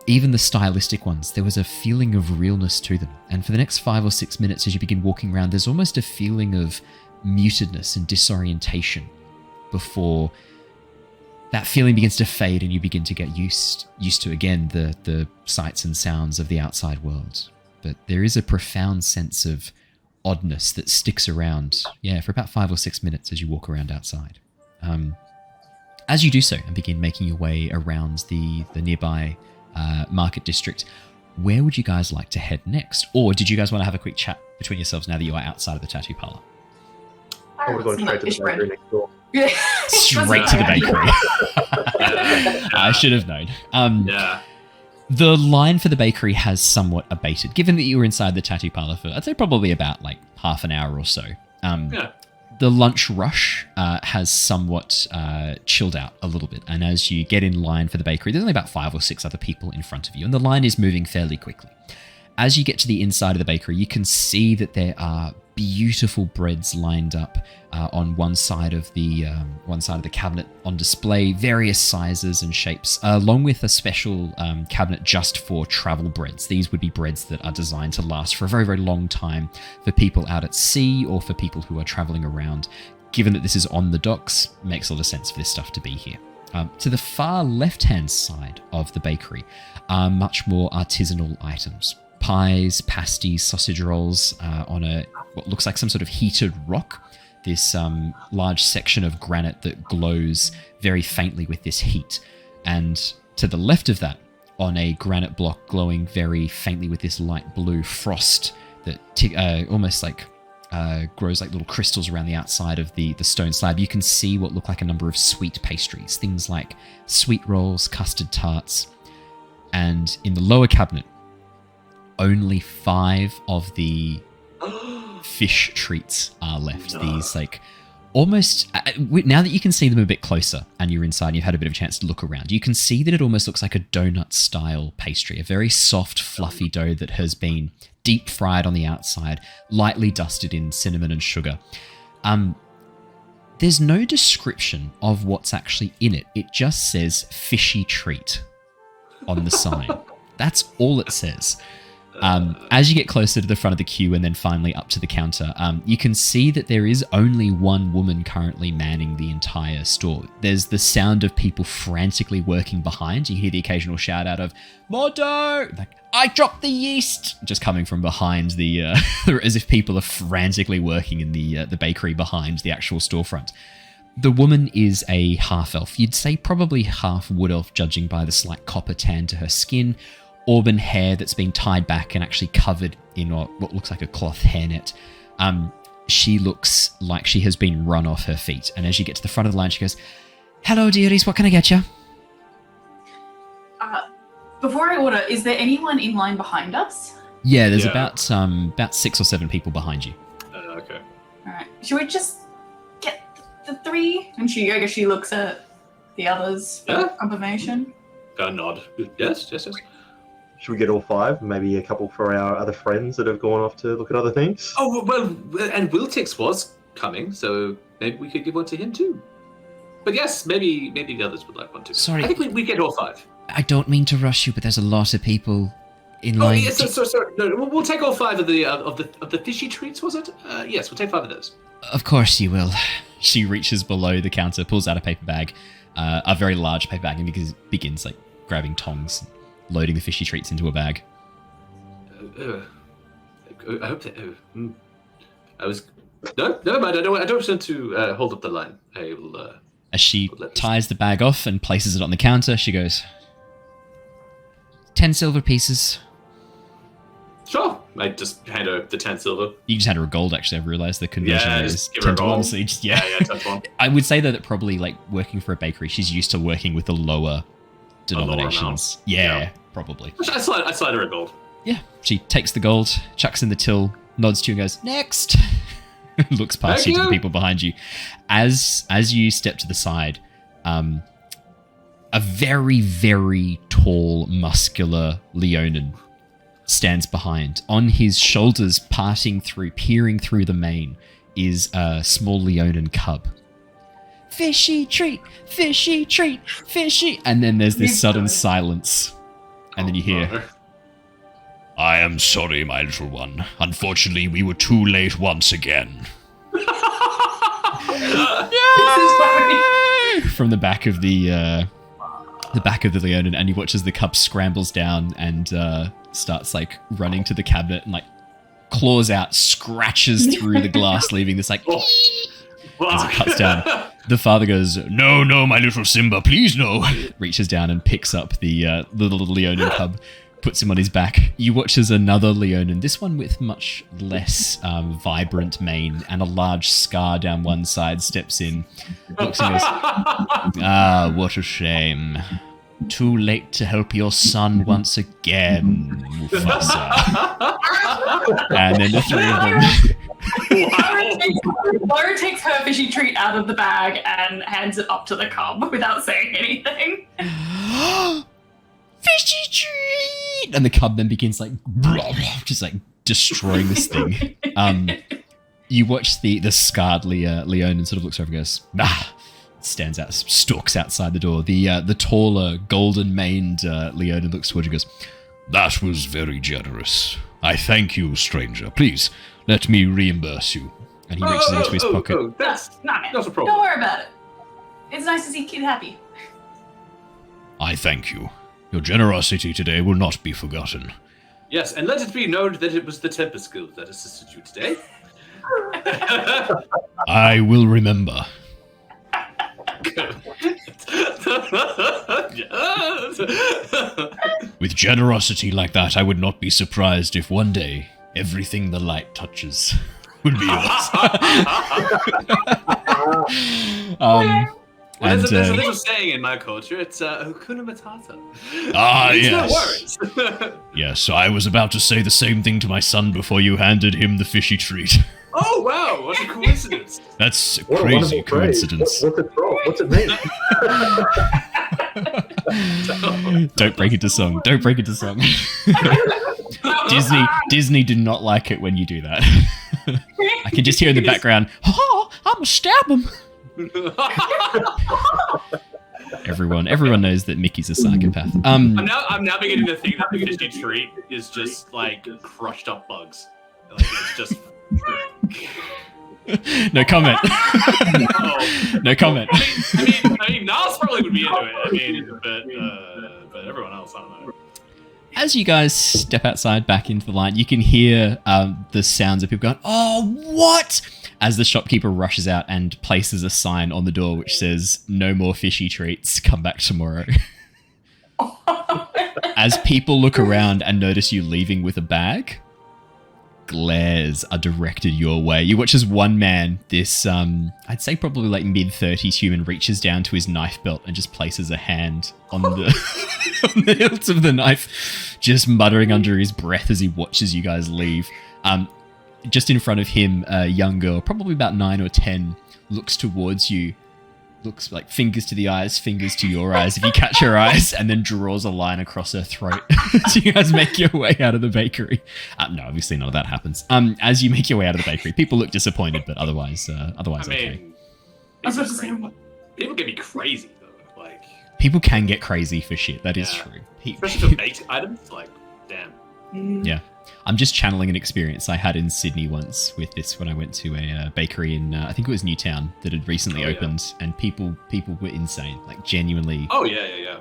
even the stylistic ones, there was a feeling of realness to them. And for the next 5 or 6 minutes as you begin walking around, there's almost a feeling of mutedness and disorientation before that feeling begins to fade and you begin to get used to, again, the sights and sounds of the outside world. But there is a profound sense of oddness that sticks around, for about 5 or 6 minutes as you walk around outside. As you do so and begin making your way around the nearby market district, where would you guys like to head next? Or did you guys want to have a quick chat between yourselves now that you are outside of the tattoo parlour?
I would have gone straight to the bakery next door.
Straight to the bakery. I should have known.
Yeah.
The line for the bakery has somewhat abated, given that you were inside the tattoo parlour for, I'd say, probably about like half an hour or so. The lunch rush has somewhat chilled out a little bit, and as you get in line for the bakery, there's only about 5 or 6 other people in front of you, and the line is moving fairly quickly. As you get to the inside of the bakery, you can see that there are beautiful breads lined up on one side of the cabinet on display, various sizes and shapes, along with a special cabinet just for travel breads. These would be breads that are designed to last for a very, very long time for people out at sea or for people who are traveling around. Given that this is on the docks, it makes a lot of sense for this stuff to be here. To the far left-hand side of the bakery are much more artisanal items. Pies, pasties, sausage rolls on what looks like some sort of heated rock. This large section of granite that glows very faintly with this heat. And to the left of that, on a granite block glowing very faintly with this light blue frost that almost like grows like little crystals around the outside of the stone slab, you can see what look like a number of sweet pastries, things like sweet rolls, custard tarts. And in the lower cabinet, only 5 of the fish treats are left. These, like, almost... now that you can see them a bit closer and you're inside and you've had a bit of a chance to look around, you can see that it almost looks like a donut-style pastry, a very soft, fluffy dough that has been deep fried on the outside, lightly dusted in cinnamon and sugar. There's no description of what's actually in it. It just says fishy treat on the sign. That's all it says. As you get closer to the front of the queue and then finally up to the counter, you can see that there is only one woman currently manning the entire store. There's the sound of people frantically working behind. You hear the occasional shout out of, "More dough!" Like, "I dropped the yeast!" Just coming from behind the, as if people are frantically working in the bakery behind the actual storefront. The woman is a half-elf. You'd say probably half wood-elf, judging by the slight copper tan to her skin, auburn hair that's been tied back and actually covered in what looks like a cloth hairnet. She looks like she has been run off her feet. And as you get to the front of the line, she goes, "Hello, dearies, what can I get you?"
Before I order, is there anyone in line behind us?
Yeah, there's about 6 or 7 people behind you.
Okay.
All right. Should we just get the 3? And she looks at the others for confirmation.
A nod. Yes.
Should we get all 5? Maybe a couple for our other friends that have gone off to look at other things?
Oh, well, and Wiltix was coming, so maybe we could give one to him too. But yes, maybe the others would like one too.
Sorry.
I think we get all 5.
I don't mean to rush you, but there's a lot of people in line.
Oh, yes, sorry. No, we'll take all 5 of the fishy treats, was it? Yes, we'll take 5 of those.
Of course you will.
She reaches below the counter, pulls out a paper bag, a very large paper bag, and begins like grabbing tongs, loading the fishy treats into a bag.
I hope that. I was. No, never mind. I don't want to hold up the line. I will.
As she ties the bag off and places it on the counter, she goes,
10 silver pieces.
Sure. I just hand her the 10 silver.
You just hand her a gold, actually. I've realised the conversion rate is 10 to 1. So yeah,
10 to 1.
I would say that probably, like, working for a bakery, she's used to working with the lower denominations. Yeah, probably.
I slide her a gold.
Yeah. She takes the gold, chucks in the till, nods to you and goes, "Next!" Looks past you to the people behind you. As you step to the side, a very, very tall, muscular Leonin stands behind. On his shoulders, peering through the mane, is a small Leonin cub. "Fishy treat, fishy treat, fishy." And then there's this sudden silence. And then you hear, "I am sorry, my little one. Unfortunately, we were too late once again." From the back of the Leonin, and you watch as the cub scrambles down and starts like running to the cabinet and like claws out, scratches through the glass, leaving this like as it cuts down. The father goes, No, my little Simba, please no." Reaches down and picks up the little Leonin cub, puts him on his back. You watch as another Leonin, this one with much less vibrant mane and a large scar down one side, steps in, looks and goes, "Ah, what a shame. Too late to help your son once again, Mufasa." And then the 3 of them...
Lyra takes her fishy treat out of the bag and hands it up to the cub without saying anything.
"Fishy treat!" And the cub then begins like just like destroying this thing. You watch the scarred Leonin sort of looks over and goes, stands out, stalks outside the door. The taller, golden-maned Leonin looks towards you and goes, "That was very generous. I thank you, stranger. Please, let me reimburse you." And he reaches into his pocket.
That's not a problem.
Don't worry about it. It's nice to see kid happy.
"I thank you. Your generosity today will not be forgotten."
Yes, and let it be known that it was the Tempest Guild that assisted you today.
I will remember. With generosity like that, I would not be surprised if one day everything the light touches would be yours.
There's a little saying in my culture. It's Hakuna Matata.
Yes.
No worries.
Yes, I was about to say the same thing to my son before you handed him the fishy treat.
Oh, wow. What a coincidence.
That's a crazy coincidence.
What's it from? What's it mean?
Don't break into song. Don't break into song. Disney do not like it when you do that. I can just hear in the background, "Oh, I'm gonna stab him." Everyone knows that Mickey's a psychopath.
I'm now beginning to think that the fishy treat is just like crushed up bugs. Like it's just.
No comment. No comment.
I mean, Niles probably would be into it. But everyone else, I don't know.
As you guys step outside back into the line, you can hear the sounds of people going, "Oh, what?" As the shopkeeper rushes out and places a sign on the door which says, "No more fishy treats, come back tomorrow." As people look around and notice you leaving with a bag, glares are directed your way. You watch as one man, this, I'd say probably like mid-30s human, reaches down to his knife belt and just places a hand on the, on the hilt of the knife, just muttering under his breath as he watches you guys leave. Just in front of him, a young girl, probably about 9 or 10, looks towards you, looks like fingers to the eyes, fingers to your eyes, if you catch her eyes, and then draws a line across her throat. So you guys make your way out of the bakery. No, obviously none of that happens. As you make your way out of the bakery, people look disappointed, but otherwise okay.
People can be crazy though. Like
people can get crazy for shit. That is true.
Especially for baked items. Like, damn.
Yeah. I'm just channeling an experience I had in Sydney once with this when I went to a bakery in, I think it was Newtown, that had recently opened, and people were insane, like genuinely.
Oh, yeah.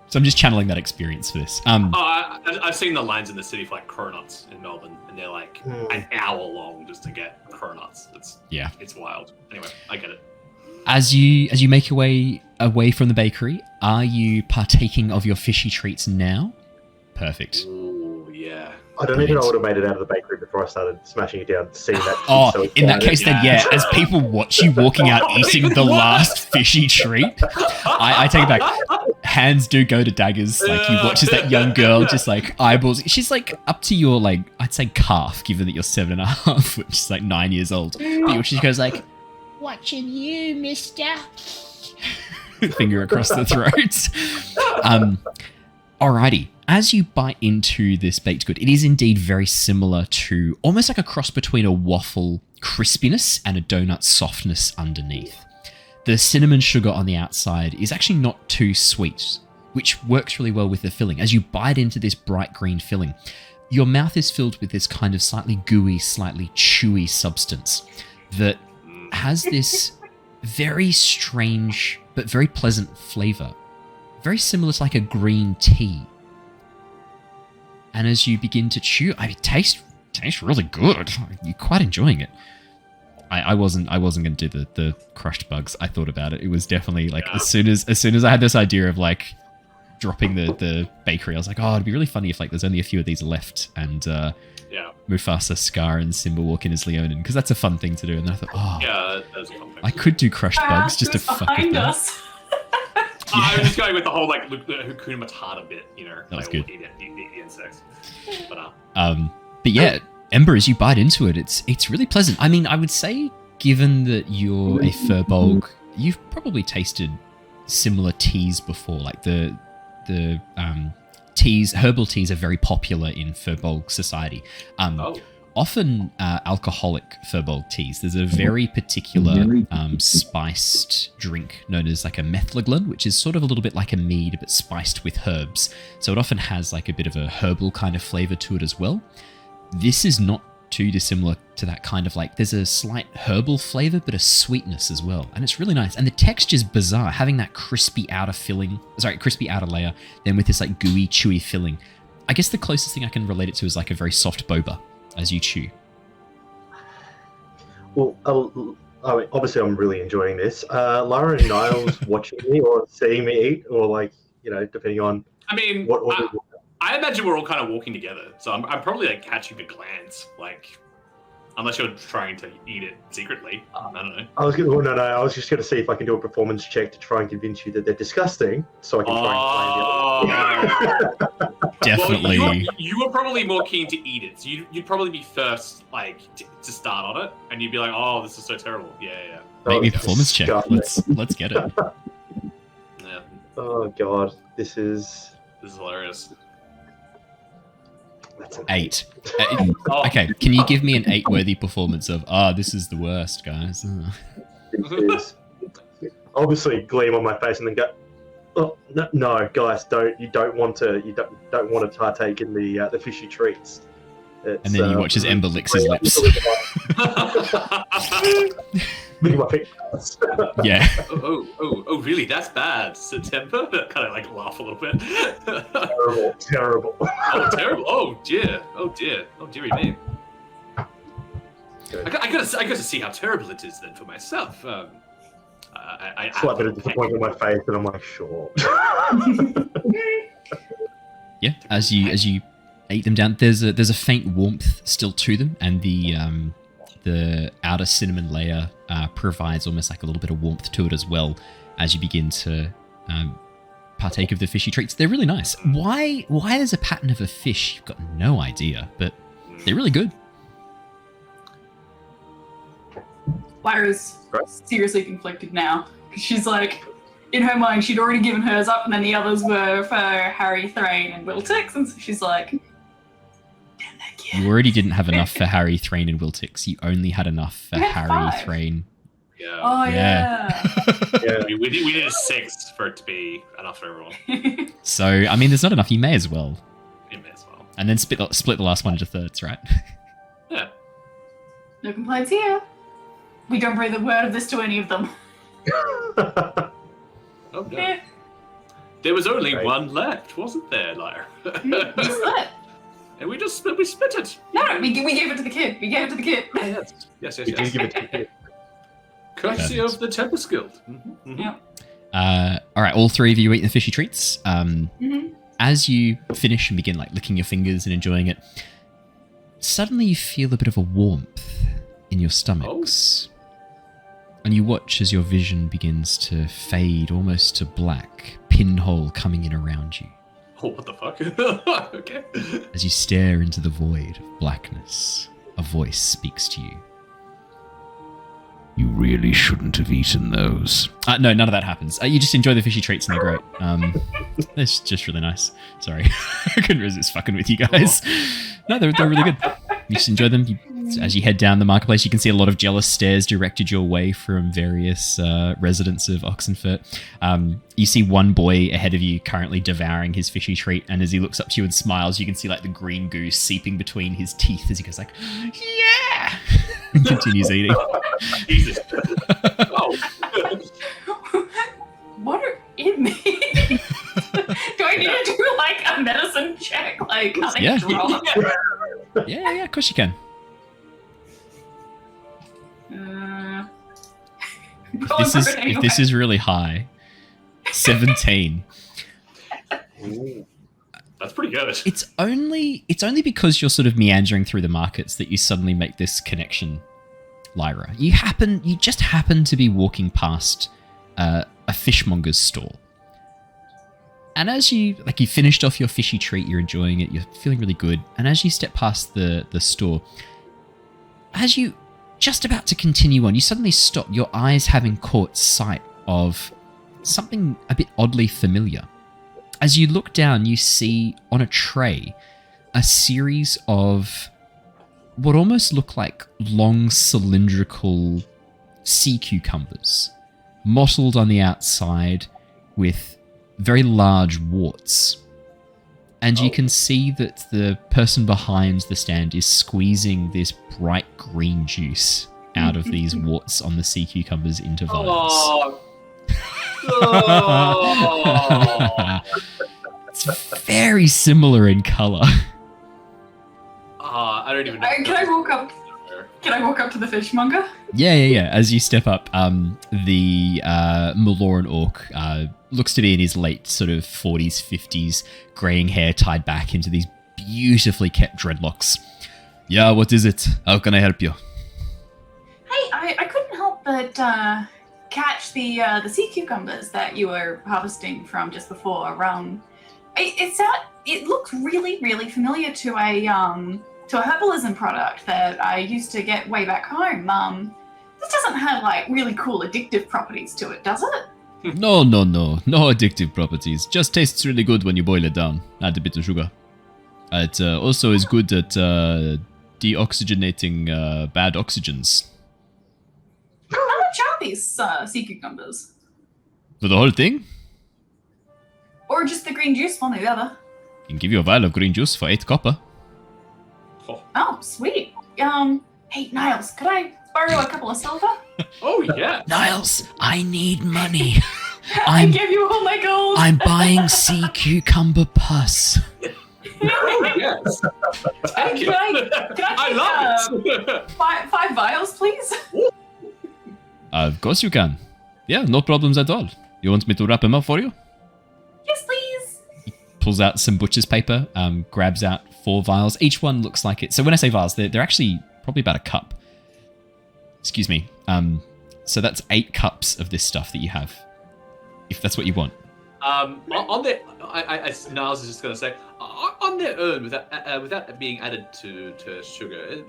So I'm just channeling that experience for this.
I've seen the lines in the city for like cronuts in Melbourne, and they're like an hour long just to get cronuts. It's wild. Anyway, I get it.
As you make your way away from the bakery, are you partaking of your fishy treats now? Perfect.
Ooh, yeah.
I don't even know I would have made it out of the bakery before I started smashing it down, seeing that.
Oh, in that case, then yeah. As people watch you walking out eating the last fishy treat, I take it back. Hands do go to daggers. Like you watch as that young girl just like eyeballs. She's like up to your like I'd say calf, given that you're 7.5, which is like 9 years old. But she goes like, "Watching you, mister." Finger across the throat. Alrighty. As you bite into this baked good, it is indeed very similar to almost like a cross between a waffle crispiness and a donut softness underneath. The cinnamon sugar on the outside is actually not too sweet, which works really well with the filling. As you bite into this bright green filling, your mouth is filled with this kind of slightly gooey, slightly chewy substance that has this very strange but very pleasant flavor. Very similar to like a green tea. And as you begin to chew, it tastes really good. You're quite enjoying it. I wasn't going to do the crushed bugs. I thought about it. It was definitely like as soon as I had this idea of like dropping the bakery, I was like, oh, it'd be really funny if like there's only a few of these left, and Mufasa, Scar, and Simba walk in as Leonin, because that's a fun thing to do. And then I thought,
that's a fun thing.
I could do crushed bugs just to fuck with that.
I was just going with the whole like Hakuna Matata bit, you know.
That was
like,
good.
Eat the insects.
But yeah, Ember, as you bite into it, it's really pleasant. I mean, I would say, given that you're a Firbolg, you've probably tasted similar teas before. Like the teas, herbal teas are very popular in Firbolg society. Often alcoholic Firbolg teas. There's a very particular spiced drink known as like a methlaglin, which is sort of a little bit like a mead but spiced with herbs. So it often has like a bit of a herbal kind of flavor to it as well. This is not too dissimilar to that kind of like, there's a slight herbal flavor but a sweetness as well. And it's really nice. And the texture's bizarre, having that crispy outer layer, then with this like gooey, chewy filling. I guess the closest thing I can relate it to is like a very soft boba as you chew.
Well, I mean, obviously I'm really enjoying this. Lyra and Niles watching me or seeing me eat, or like, you know, depending on.
I mean, what I imagine we're all kind of walking together, so I'm probably like catching a glance, like, unless you're trying to eat it secretly. I don't know.
I was just going to see if I can do a performance check to try and convince you that they're disgusting, so I can try and find it.
Definitely.
Well, you were probably more keen to eat it, so you'd probably be first, like, to start on it, and you'd be like, "Oh, this is so terrible." Yeah.
Make me a performance check. Let's get it.
Yeah.
Oh god, this is
hilarious.
That's an
8. Okay, can you give me an 8-worthy performance of, this is the worst, guys?
It is obviously gleam on my face and then go, oh no guys, don't want to partake in the fishy treats.
And then you watch as Ember licks his lips.
Look at my feet.
Yeah.
Oh, really? That's bad. September? Kind of like laugh a little bit.
Terrible.
Oh, terrible. Oh, dear. Oh, dearie me. I gotta see how terrible it is then for myself.
Slight bit of disappointment in my face, and I'm like, sure.
Yeah, as you eat them down, there's a faint warmth still to them, and the outer cinnamon layer provides almost like a little bit of warmth to it as well as you begin to partake of the fishy treats. They're really nice. Why there's a pattern of a fish, you've got no idea, but they're really good.
Lyra's seriously conflicted now, because she's like, in her mind, she'd already given hers up, and then the others were for Harry, Threign, and Wiltix, and so she's like, damn that kid.
You already didn't have enough for Harry, Threign, and Wiltix. You only had enough for Harry,
5.
Threign.
Yeah.
Oh, yeah.
Yeah.
We needed a 6 for it to be enough for everyone.
So, I mean, there's not enough. You may as well.
You may as well.
And then split the last one into thirds, right?
Yeah.
No complaints here. We don't breathe a word of this to any of them.
Oh, no.
Yeah.
There was only
Right.
one left, wasn't there, Lyra?
We split.
And we split it.
No, we gave it to the kid. We gave it to the kid.
Yes.
You did give it to me.
Courtesy
Perfect.
of the Tempest Guild.
Yep.
All right, all three of you eat the fishy treats.
Mm-hmm.
As you finish and begin like licking your fingers and enjoying it, suddenly you feel a bit of a warmth in your stomachs. And you watch as your vision begins to fade almost to black, pinhole coming in around you.
Oh, what the fuck? Okay.
As you stare into the void of blackness, a voice speaks to you. You really shouldn't have eaten those. No, none of that happens. You just enjoy the fishy treats and they're great. It's just really nice. Sorry. I couldn't resist fucking with you guys. No, they're really good. You just enjoy them. As you head down the marketplace, you can see a lot of jealous stares directed your way from various residents of Oxenfurt. You see one boy ahead of you currently devouring his fishy treat, and as he looks up to you and smiles, you can see like the green goo seeping between his teeth as he goes like, yeah! And continues eating.
Jesus. Oh.
What are it mean? Do I need to do like a medicine check? Like, I
Yeah.
draw?
Yeah, of course you can. If this is really high, 17.
Ooh. That's pretty good.
It's only because you're sort of meandering through the markets that you suddenly make this connection, Lyra. You just happen to be walking past a fishmonger's stall. And as you finished off your fishy treat, you're enjoying it, you're feeling really good. And as you step past the store, as you just about to continue on, you suddenly stop, your eyes having caught sight of something a bit oddly familiar. As you look down, you see on a tray a series of what almost look like long cylindrical sea cucumbers, mottled on the outside with very large warts. And you can see that the person behind the stand is squeezing this bright green juice out of these warts on the sea cucumbers into vials.
Oh.
It's very similar in color.
I don't even know.
Can I walk up to the fishmonger?
Yeah. As you step up, the Maloran orc looks to be in his late sort of 40s, 50s, greying hair tied back into these beautifully kept dreadlocks. Yeah, what is it? How can I help you?
Hey, I couldn't help but catch the sea cucumbers that you were harvesting from just before. It looks really, really familiar to a herbalism product that I used to get way back home. This doesn't have like really cool addictive properties to it, does it?
No addictive properties. Just tastes really good when you boil it down. Add a bit of sugar. It also is good at deoxygenating bad oxygens.
How much are these sea cucumbers?
For the whole thing?
Or just the green juice, one or the other?
I can give you a vial of green juice for 8 copper.
Oh, sweet. Hey, Niles, could I borrow a couple of silver?
Oh, yeah.
Niles, I need money.
I give you all my gold.
I'm buying sea cucumber pus.
Oh, yes. Thank you.
Can I
love it.
5 vials, please?
Of course you can. Yeah, no problems at all. You want me to wrap them up for you?
Yes, please.
Pulls out some butcher's paper, grabs out 4 vials. Each one looks like it. So when I say vials, they're actually probably about a cup. Excuse me. So that's 8 cups of this stuff that you have, if that's what you want.
On their, Niles is just going to say, on their own, without being added to sugar,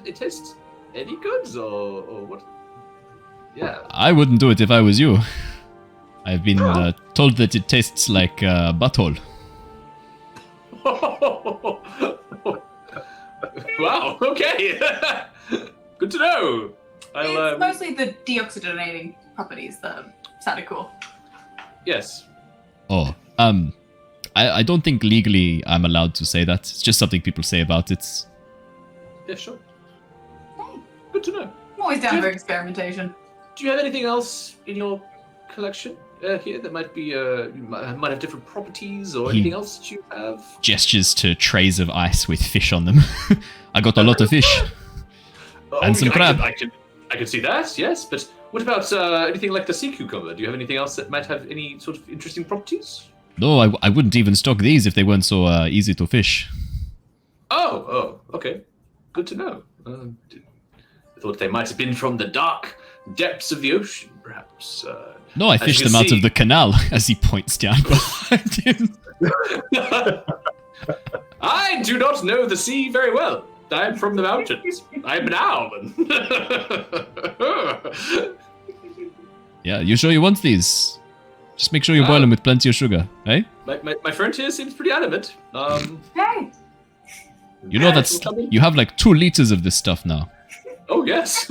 it tastes any goods or what? Yeah.
I wouldn't do it if I was you. I've been told that it tastes like butthole.
Wow. Okay. Good to know.
It's mostly the deoxygenating properties that sounded cool.
Yes.
Oh, I don't think legally I'm allowed to say that. It's just something people say about it.
Yeah, sure.
Hey,
Good to know.
I'm always down for experimentation.
Do you have anything else in your collection here that might be might have different properties or anything else that you have?
Gestures to trays of ice with fish on them. I got a lot of fish. And some crab.
I can see that, yes, but what about anything like the sea cucumber? Do you have anything else that might have any sort of interesting properties?
No, I wouldn't even stock these if they weren't so easy to fish.
Oh, okay. Good to know. I thought they might have been from the dark depths of the ocean, perhaps.
No, I fished them out of the canal, as he points down behind him.
I do not know the sea very well. I am from the mountains. I am an Owlin.
Yeah, you sure you want these? Just make sure you boil them with plenty of sugar, eh?
My friend here seems pretty adamant.
Hey.
You know you have like 2 liters of this stuff now.
Oh yes.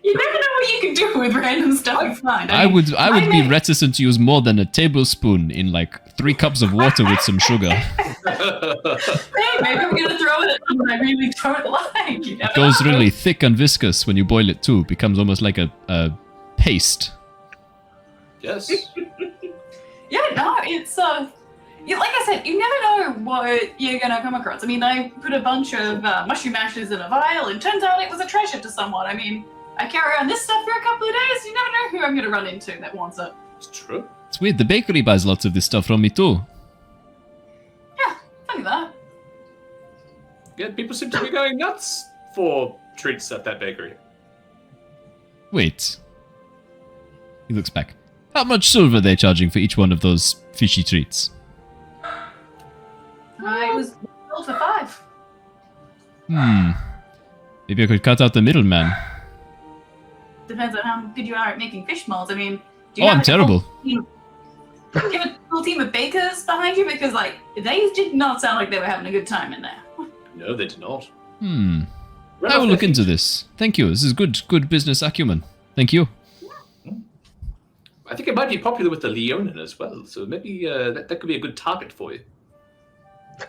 You never know what you can do with random stuff you find.
I would be reticent to use more than a tablespoon in like 3 cups of water with some sugar.
Hey, maybe I'm gonna throw it at something I really don't like.
It goes really thick and viscous when you boil it too. It becomes almost like a paste.
Yes.
Yeah, no, it's like I said, you never know what you're gonna come across. I mean, I put a bunch of mushroom ashes in a vial, and turns out it was a treasure to someone. I mean, I carry around this stuff for a couple of days. You never know who I'm gonna run into that wants it.
It's true.
It's weird. The bakery buys lots of this stuff from me too.
Yeah, funny that.
Yeah, people seem to be going nuts for treats at that bakery.
Wait. He looks back. How much silver are they charging for each one of those fishy treats?
I was sold for 5.
Maybe I could cut out the middleman.
Depends on how good you are at making fish molds. I mean, do you
I'm terrible.
Do you have a full team of bakers behind you? Because, like, they did not sound like they were having a good time in there.
No, they did not.
I will look into this. Thank you. This is good business acumen. Thank you.
I think it might be popular with the Leonin as well, so maybe that could be a good target for you.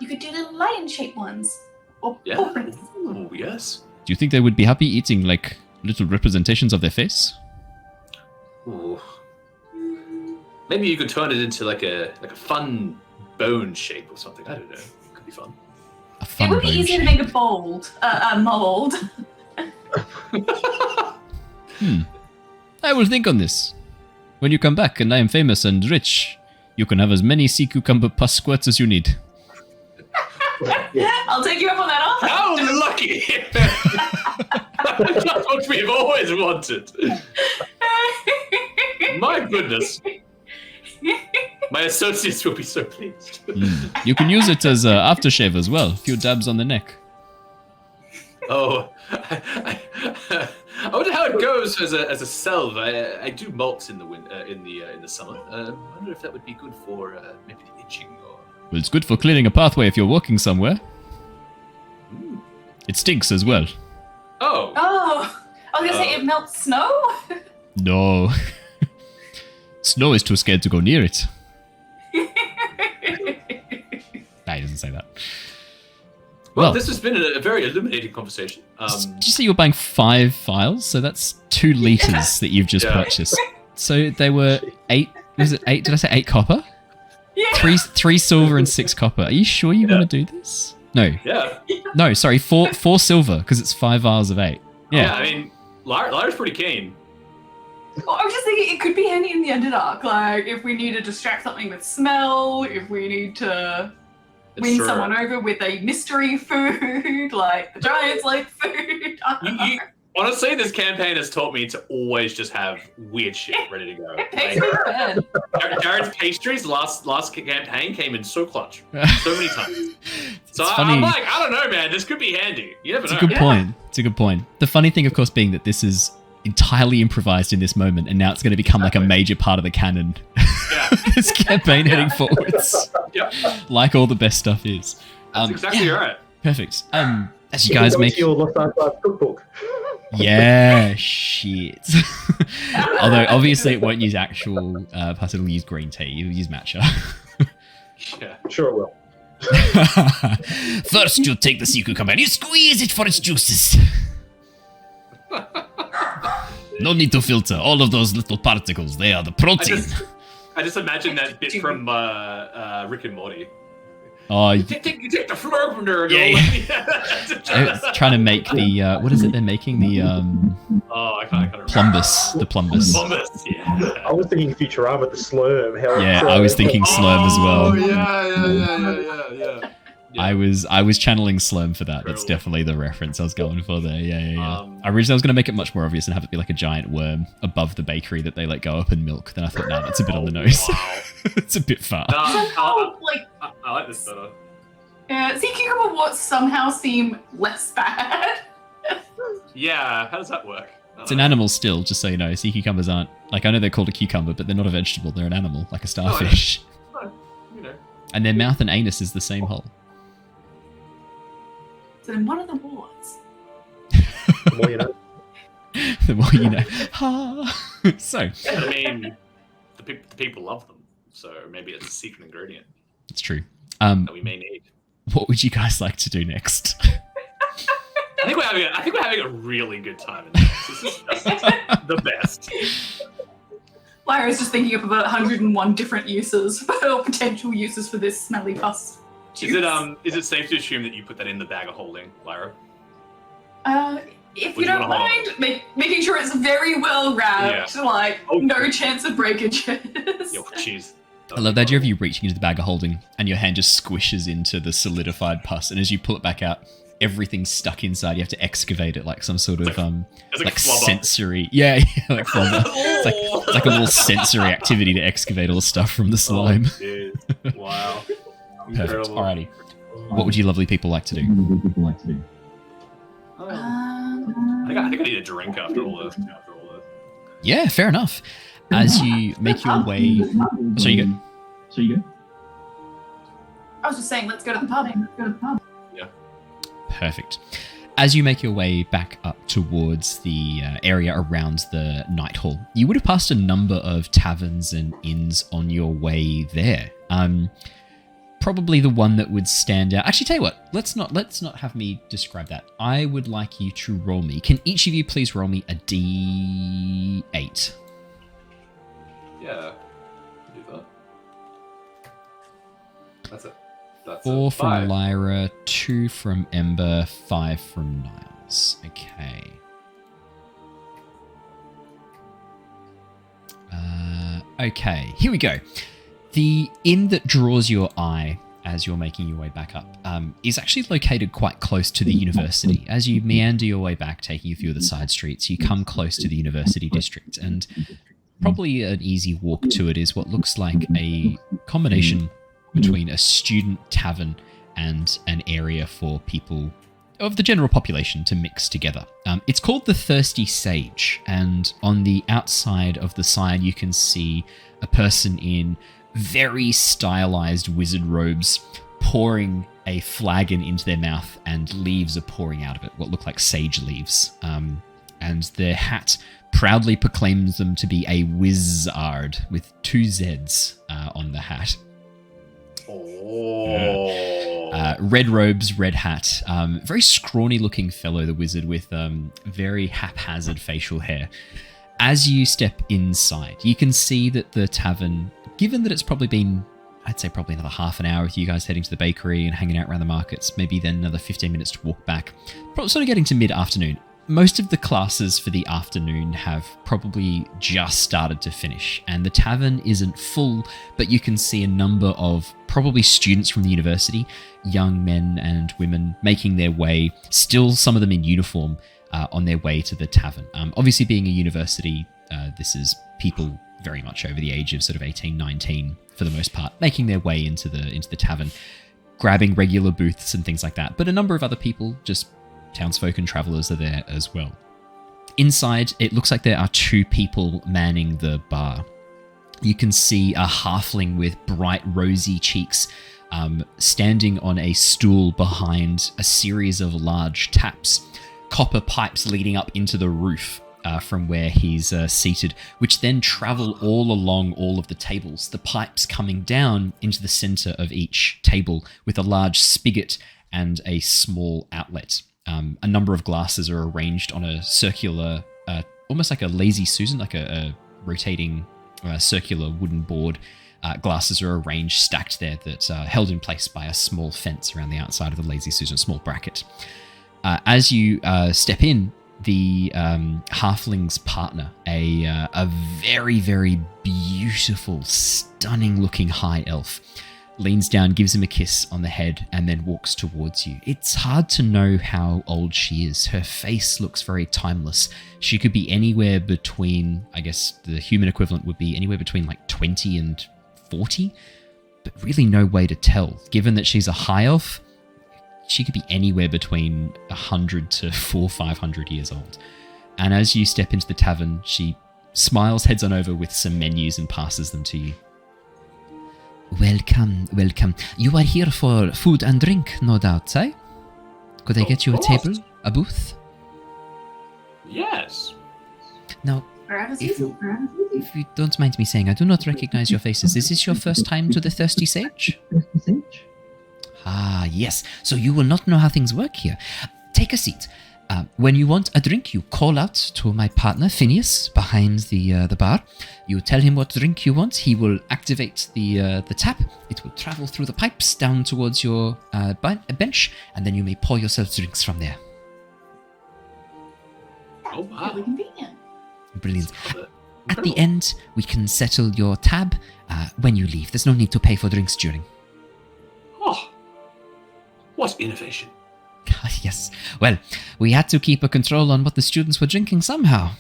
You could do little lion-shaped ones. Or
Yeah.
portraits.
Oh, yes.
Do you think they would be happy eating like little representations of their face?
Ooh. Maybe you could turn it into like a fun bone shape or something. I don't know. Could be fun.
A fun
It would be
bone
easier to
shape.
make a mold.
I will think on this. When you come back and I am famous and rich, you can have as many sea cucumber pus squirts as you need.
I'll take you up on that offer.
How lucky! That's what we've always wanted. My goodness. My associates will be so pleased.
You can use it as aftershave as well. A few dabs on the neck.
Oh, I wonder how it goes as a salve. I do malts in the summer. I wonder if that would be good for maybe the itching or
Well, it's good for clearing a pathway if you're walking somewhere. It stinks as well.
Oh.
Oh, I was gonna say it melts snow.
No. Snow is too scared to go near it. Nah, he doesn't say that.
Well, this has been a very illuminating conversation.
Did you say you were buying 5 files? So that's 2 liters that you've just purchased. So they were 8. Was it 8? Did I say 8 copper?
Yeah.
3 silver and 6 copper. Are you sure you want to do this? No.
Yeah.
No, sorry, 4 silver because it's 5 vials of 8. Yeah.
I mean, Lyra's pretty keen.
Well, I was just thinking it could be handy in the Underdark, like if we need to distract something with smell, if we need to win someone over with a mystery food, like the giants like food.
Honestly, this campaign has taught me to always just have weird shit ready to go. Jared's pastries last campaign came in so clutch, so many times. So I'm like, I don't know, man. This could be handy. You never know.
It's a good point. It's a good point. The funny thing, of course, being that this is entirely improvised in this moment, and now it's going to become like a major part of the canon. This campaign heading forwards. Like all the best stuff is.
That's exactly right.
Perfect. As you guys make
your lostarchives cookbook.
Yeah, shit. Although obviously it won't use actual pus, it'll use green tea. It'll use matcha.
Yeah,
sure it will.
First, you take the sea cucumber and you squeeze it for its juices. No need to filter. All of those little particles, they are the protein.
I just imagine that bit from Rick and Morty.
Oh,
you take the floor from there.
Trying to make the what is it they're making? The
I can't remember.
Plumbus. The plumbus.
Plumbus, yeah.
I was thinking Futurama, the slurm.
I was thinking slurm as well.
Yeah.
I was channeling Slurm for that. Incredible. That's definitely the reference I was going for there. Yeah. Originally, I was going to make it much more obvious and have it be like a giant worm above the bakery that they let go up and milk. Then I thought, that's a bit on the nose.
Wow.
It's a bit far.
I like this better.
Sea cucumber would somehow seem less bad.
Yeah, how does that work?
It's an animal still, just so you know. Sea cucumbers aren't, like, I know they're called a cucumber, but they're not a vegetable. They're an animal, like a starfish. And their mouth and anus is the same hole.
So then what are the wards?
The more you know.
The more you know. So.
I mean, the people love them, so maybe it's a secret ingredient.
It's true.
That we may need.
What would you guys like to do next?
I think we're having a really good time in this. This is just the best.
Lyra's just thinking of about 101 different uses or potential uses for this smelly pus.
Is it safe to assume that you put that in the bag of holding, Lyra?
If you don't mind, making sure it's very well wrapped, no chance of breakages.
Jeez.
I love the idea of you reaching into the bag of holding and your hand just squishes into the solidified pus, and as you pull it back out, everything's stuck inside. You have to excavate it like some sort of like sensory. Yeah, like flubber. It's like a little sensory activity to excavate all the stuff from the slime.
Wow.
Perfect. Alrighty. What would you lovely people like to do?
I think I need a drink after all this.
Yeah, fair enough. As you make your way... So you go.
I was just saying, let's go to the pub.
Yeah.
Perfect. As you make your way back up towards the area around the Night Hall, you would have passed a number of taverns and inns on your way there. Probably the one that would stand out. Actually, tell you what, let's not have me describe that. I would like you to roll me. Can each of you please roll me a D8?
Yeah, do that. That's it. That's
4 from
5.
Lyra, 2 from Ember, 5 from Niles. Okay. Okay, here we go. The inn that draws your eye as you're making your way back up is actually located quite close to the university. As you meander your way back, taking a few of the side streets, you come close to the university district, and probably an easy walk to it is what looks like a combination between a student tavern and an area for people of the general population to mix together. It's called the Thirsty Sage, and on the outside of the sign you can see a person in very stylized wizard robes, pouring a flagon into their mouth, and leaves are pouring out of it, what look like sage leaves. And their hat proudly proclaims them to be a wizard with 2 Zs on the hat. Red robes, red hat. Very scrawny looking fellow, the wizard, with very haphazard facial hair. As you step inside, you can see that the tavern, given that it's probably been, I'd say probably another half an hour with you guys heading to the bakery and hanging out around the markets, maybe then another 15 minutes to walk back, probably sort of getting to mid-afternoon. Most of the classes for the afternoon have probably just started to finish, and the tavern isn't full, but you can see a number of probably students from the university, young men and women making their way, still some of them in uniform, on their way to the tavern. Obviously, being a university, this is people very much over the age of sort of 18, 19 for the most part, making their way into the tavern, grabbing regular booths and things like that. But a number of other people, just townsfolk and travelers, are there as well. Inside, it looks like there are 2 people manning the bar. You can see a halfling with bright rosy cheeks standing on a stool behind a series of large taps, copper pipes leading up into the roof from where he's seated, which then travel all along all of the tables, the pipes coming down into the center of each table with a large spigot and a small outlet. A number of glasses are arranged on a circular, almost like a lazy Susan, like a rotating circular wooden board. Glasses are arranged, stacked there, that are held in place by a small fence around the outside of the lazy Susan, a small bracket. As you step in, the halfling's partner, a very, very beautiful, stunning-looking high elf, leans down, gives him a kiss on the head, and then walks towards you. It's hard to know how old she is. Her face looks very timeless. She could be anywhere between, I guess the human equivalent would be anywhere between like 20 and 40, but really no way to tell. Given that she's a high elf, she could be anywhere between 100 to 400 or 500 years old. And as you step into the tavern, she smiles, heads on over with some menus and passes them to you.
Welcome, welcome. You are here for food and drink, no doubt, eh? Could I get you a table, a booth?
Yes.
Now, if you don't mind me saying, I do not recognize your faces. Is this your first time to the Thirsty Sage? Ah, yes. So you will not know how things work here. Take a seat. When you want a drink, you call out to my partner, Phineas, behind the bar. You tell him what drink you want. He will activate the tap. It will travel through the pipes down towards your bench, and then you may pour yourself drinks from there.
Oh, wow.
Really convenient.
Brilliant. At the end, we can settle your tab when you leave. There's no need to pay for drinks during.
Oh, what innovation.
Yes. Well, we had to keep a control on what the students were drinking somehow.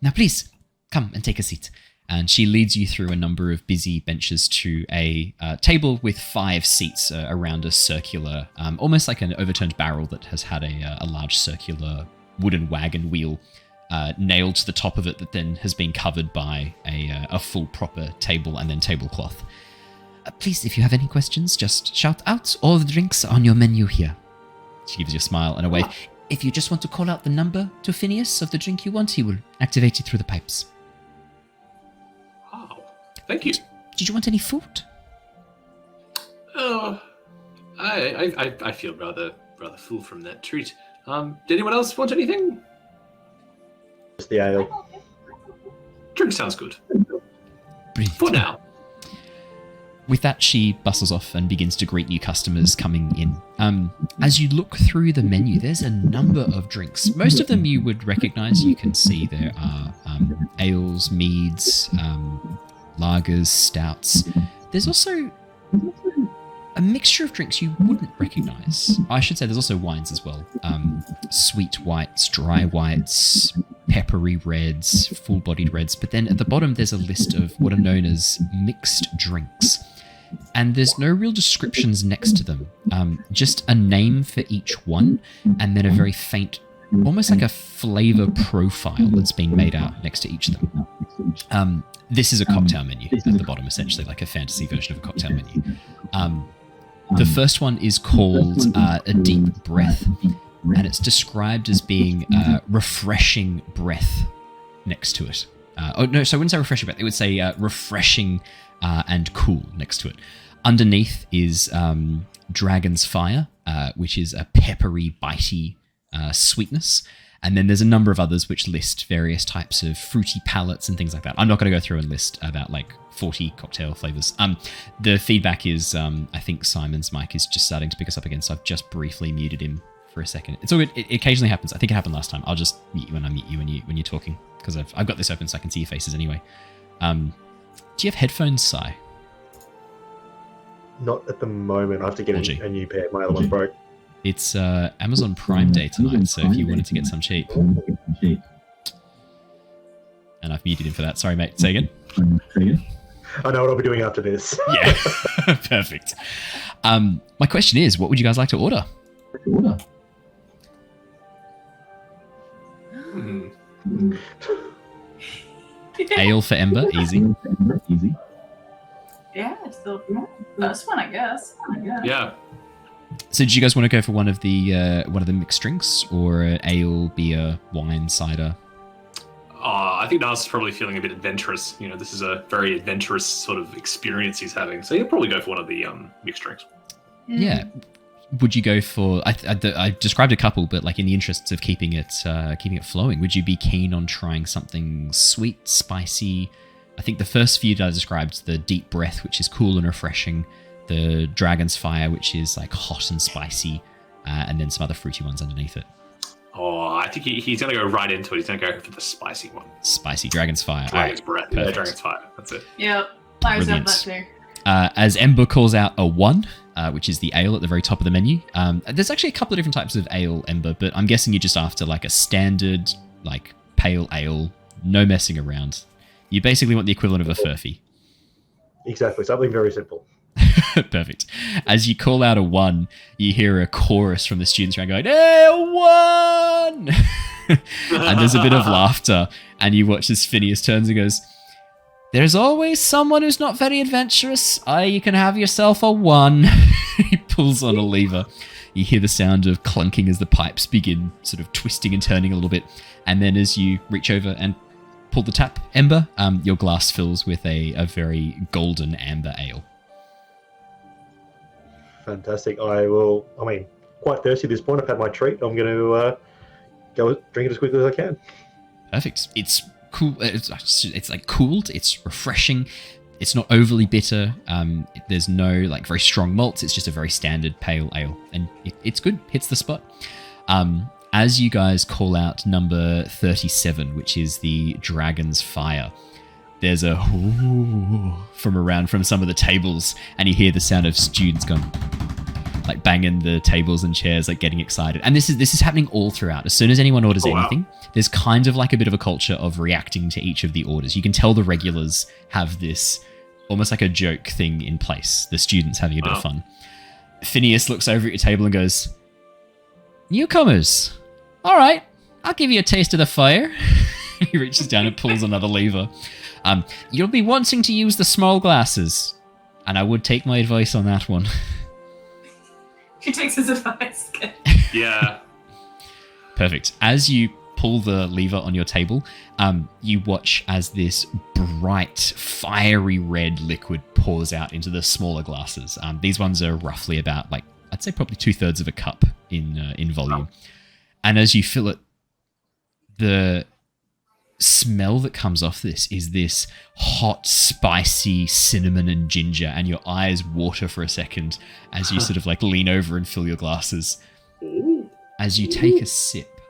Now, please, come and take a seat. And she leads you through a number of busy benches to a table with 5 seats around a circular, almost like an overturned barrel that has had a large circular wooden wagon wheel nailed to the top of it that then has been covered by a full proper table and then tablecloth. Please, if you have any questions, just shout out. All the drinks are on your menu here. She gives you a smile and a wave. If you just want to call out the number to Phineas of the drink you want, he will activate it through the pipes.
Wow. Thank you.
Did you want any food?
Oh, I feel rather full from that treat. Did anyone else want anything?
Just the ale.
Drink sounds good.
Brilliant.
For now.
With that, she bustles off and begins to greet new customers coming in. As you look through the menu, there's a number of drinks. Most of them you would recognize. You can see there are ales, meads, lagers, stouts. There's also a mixture of drinks you wouldn't recognize. I should say there's also wines as well. Sweet whites, dry whites, peppery reds, full-bodied reds. But then at the bottom, there's a list of what are known as mixed drinks. And there's no real descriptions next to them. Just a name for each one, and then a very faint, almost like a flavor profile that's been made out next to each of them. This is a cocktail menu at the bottom, essentially, like a fantasy version of a cocktail menu. The first one is called A Deep Breath, and it's described as being refreshing breath next to it. So I wouldn't say refreshing breath, it would say refreshing and cool next to it. Underneath is Dragon's Fire, which is a peppery, bitey sweetness. And then there's a number of others which list various types of fruity palettes and things like that. I'm not going to go through and list about like 40 cocktail flavors. The feedback is, I think Simon's mic is just starting to pick us up again, so I've just briefly muted him for a second. It's all good. It occasionally happens. I think it happened last time. I'll just mute you when I mute you when you're talking, because I've got this open so I can see your faces anyway. Do you have headphones, Si?
Not at the moment. I have to get a new pair. My other one broke.
It's Amazon Prime Day tonight, so if you wanted to get some cheap. And I've muted him for that. Sorry, mate. Say again.
I know what I'll be doing after this.
Yeah, perfect. My question is, what would you guys like to order? Ale for Ember, easy.
Yeah, it's the first one, I guess.
Yeah.
So, do you guys want to go for one of the mixed drinks, or ale, beer, wine, cider?
I think Niles is probably feeling a bit adventurous. You know, this is a very adventurous sort of experience he's having. So he'll probably go for one of the mixed drinks.
Yeah. Would you go for? I described a couple, but like in the interests of keeping it flowing, would you be keen on trying something sweet, spicy? I think the first few that I described, the Deep Breath, which is cool and refreshing, the Dragon's Fire, which is like hot and spicy, and then some other fruity ones underneath it.
Oh, I think he's going to go right into it. He's going to go for the spicy one.
Spicy Dragon's Fire.
Dragon's Breath. Yeah,
Perfect.
Dragon's Fire. That's it.
Yep, I was that too.
As Ember calls out a 1, which is the ale at the very top of the menu. There's actually a couple of different types of ale, Ember, but I'm guessing you're just after like a standard, like pale ale, no messing around. You basically want the equivalent of a Furphy.
Exactly, something very simple.
Perfect. As you call out a 1, you hear a chorus from the students around going, "Hey, a 1!" And there's a bit of laughter, and you watch as Phineas turns and goes, "There's always someone who's not very adventurous. You can have yourself a 1. He pulls on a lever. You hear the sound of clunking as the pipes begin sort of twisting and turning a little bit. And then as you reach over and pull the tap, Ember, your glass fills with a very golden amber ale.
Fantastic. Quite thirsty at this point. I've had my treat. I'm going to go drink it as quickly as I can.
Perfect. It's cool. It's like cooled. It's refreshing. It's not overly bitter. There's no like very strong malts. It's just a very standard pale ale, and it's good. Hits the spot. As you guys call out number 37, which is the Dragon's Fire, there's a ooh from some of the tables, and you hear the sound of students going, like banging the tables and chairs, like getting excited. And this is happening all throughout. As soon as anyone orders anything, there's kind of like a bit of a culture of reacting to each of the orders. You can tell the regulars have this almost like a joke thing in place. The students having a bit of fun. Phineas looks over at your table and goes, "Newcomers, all right, I'll give you a taste of the fire." He reaches down and pulls another lever. You'll be wanting to use the small glasses, and I would take my advice on that one.
He takes his advice.
Yeah.
Perfect. As you pull the lever on your table, you watch as this bright, fiery red liquid pours out into the smaller glasses. These ones are roughly about, like, I'd say probably 2/3 of a cup in volume. And as you fill it, the smell that comes off this is this hot, spicy cinnamon and ginger, and your eyes water for a second as you sort of like lean over and fill your glasses. As you take a sip,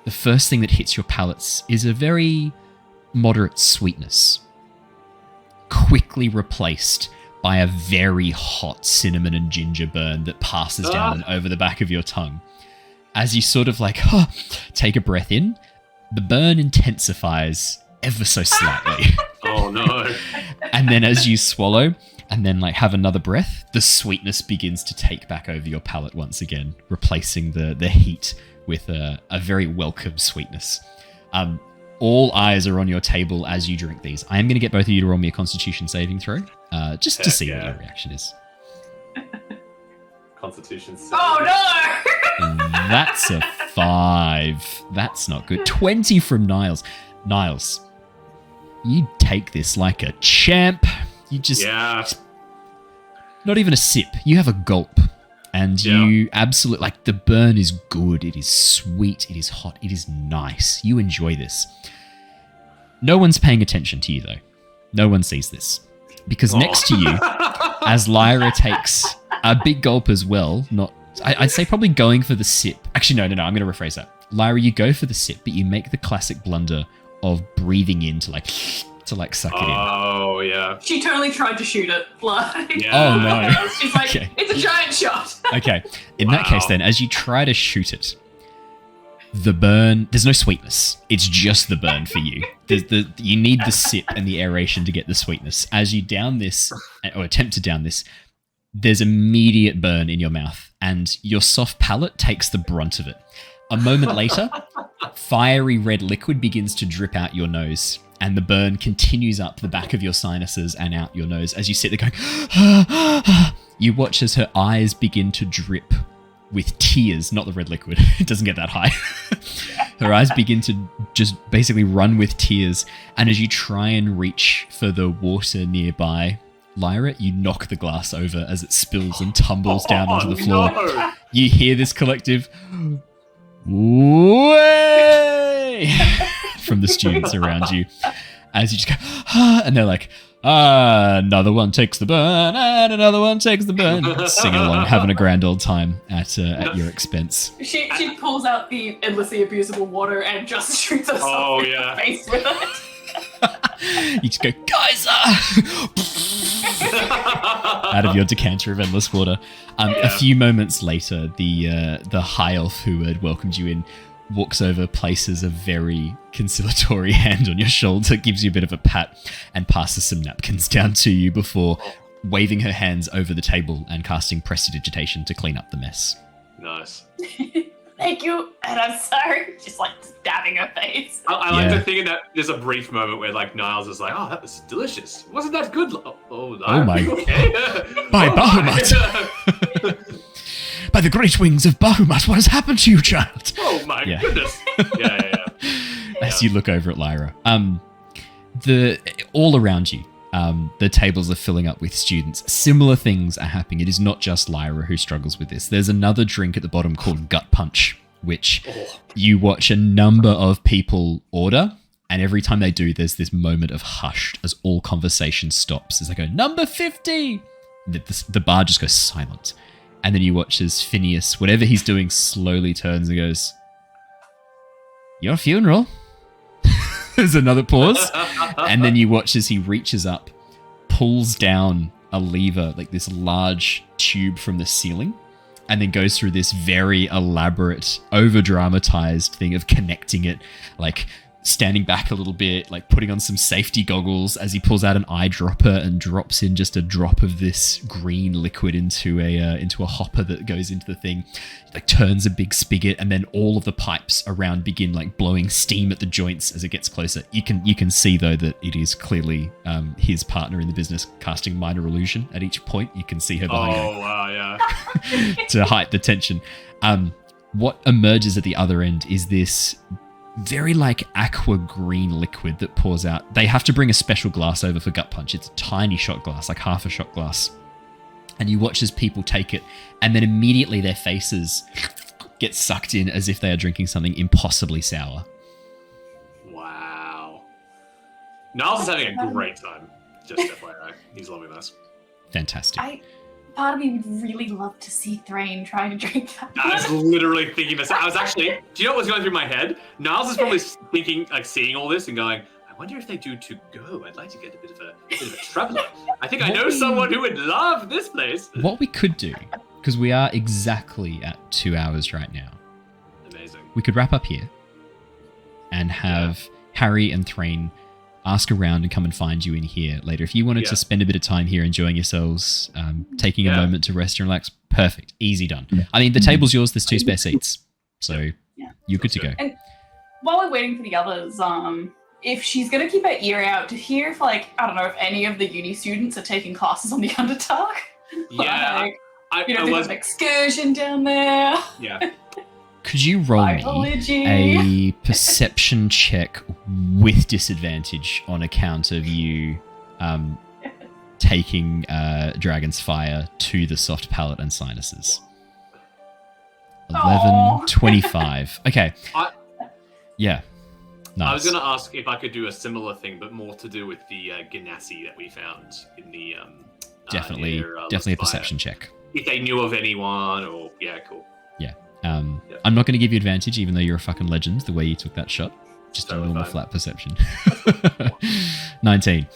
the first thing that hits your palates is a very moderate sweetness, quickly replaced by a very hot cinnamon and ginger burn that passes down and over the back of your tongue. As you sort of like take a breath in, the burn intensifies ever so slightly.
Oh no.
And then as you swallow and then like have another breath, the sweetness begins to take back over your palate once again, replacing the heat with a very welcome sweetness. all eyes are on your table as you drink these. I am going to get both of you to roll me a Constitution saving throw, just to see what your reaction is.
Constitution.
Oh no!
That's a 5. That's not good. 20 from Niles. Niles, you take this like a champ. You just...
Yeah.
Not even a sip. You have a gulp. And you absolutely... Like, the burn is good. It is sweet. It is hot. It is nice. You enjoy this. No one's paying attention to you, though. No one sees this. Because next to you, as Lyra takes a big gulp as well, I'd say probably going for the sip. Actually, no, I'm going to rephrase that. Lyra, you go for the sip, but you make the classic blunder of breathing in to suck it in.
Oh, yeah.
She totally tried to shoot it. Like,
Oh, no.
She's like,
Okay.
it's a giant shot.
Okay. In that case, then, as you try to shoot it, the burn, there's no sweetness. It's just the burn for you. You need the sip and the aeration to get the sweetness. As you down this, or attempt to down this, there's immediate burn in your mouth, and your soft palate takes the brunt of it. A moment later, fiery red liquid begins to drip out your nose, and the burn continues up the back of your sinuses and out your nose as you sit there going, You watch as her eyes begin to drip with tears, not the red liquid. It doesn't get that high. Her eyes begin to just basically run with tears, and as you try and reach for the water nearby, Lyra, you knock the glass over as it spills and tumbles down onto the floor.
No.
You hear this collective way from the students around you as you just go, and they're like, another one takes the burn, and another one takes the burn. Singing along, having a grand old time at your expense.
She pulls out the endlessly abusable water and just shoots herself in the face with it.
You just go, Geyser! Out of your decanter of endless water. A few moments later, the high elf who had welcomed you in walks over, places a very conciliatory hand on your shoulder, gives you a bit of a pat, and passes some napkins down to you before waving her hands over the table and casting prestidigitation to clean up the mess.
Nice.
Thank you, and I'm sorry. Just like stabbing her face.
I like to think that there's a brief moment where like Niles is like, "Oh, that was delicious. Wasn't that good?" Oh my! Okay.
By Bahamut! By the great wings of Bahamut, what has happened to you, child?
Oh my goodness! Yeah.
As you look over at Lyra, all around you, the tables are filling up with students. Similar things are happening. It is not just Lyra who struggles with this. There's another drink at the bottom called Gut Punch, which you watch a number of people order, and every time they do, there's this moment of hushed as all conversation stops as they go, number 50! The bar just goes silent. And then you watch as Phineas, whatever he's doing, slowly turns and goes, your funeral? There's another pause. And then you watch as he reaches up, pulls down a lever, like this large tube from the ceiling, and then goes through this very elaborate, over-dramatized thing of connecting it, like standing back a little bit, like putting on some safety goggles as he pulls out an eyedropper and drops in just a drop of this green liquid into a hopper that goes into the thing, like turns a big spigot, and then all of the pipes around begin like blowing steam at the joints as it gets closer. You can see though that it is clearly his partner in the business casting minor illusion at each point. You can see her behind him.
Oh wow, yeah.
To heighten the tension. What emerges at the other end is this very like aqua green liquid that pours out. They have to bring a special glass over for Gut Punch. It's a tiny shot glass, like half a shot glass. And you watch as people take it, and then immediately their faces get sucked in as if they are drinking something impossibly sour.
Wow. Niles is having a great time. Just FYI. He's loving this.
Fantastic.
Part of me would really love to see Threign trying to drink that.
I was literally thinking this. I was actually, do you know what was going through my head? Niles is probably thinking, like seeing all this and going, I wonder if they do to go. I'd like to get a bit of a traveler. I think I know someone who would love this place.
What we could do, because we are exactly at 2 hours right now.
Amazing.
We could wrap up here and have Harry and Threign ask around and come and find you in here later. If you wanted to spend a bit of time here enjoying yourselves, taking a moment to rest and relax, perfect. Easy done. I mean, the table's yours. There's 2 spare seats. So you're good to go.
And while we're waiting for the others, if she's gonna keep her ear out to hear if, like, I don't know, if any of the uni students are taking classes on the Underdark.
Yeah,
like,
I
there's an excursion down there.
Yeah.
Could you roll
Biology.
me a perception check with disadvantage on account of you taking Dragon's Fire to the soft palate and sinuses? 11, 25. Okay. Yeah. Nice.
I was going to ask if I could do a similar thing, but more to do with the Ganassi that we found in the...
definitely a perception check.
If they knew of anyone, or... Yeah, cool.
Yeah. I'm not going to give you advantage, even though you're a fucking legend, the way you took that shot. Just a normal flat perception. 19.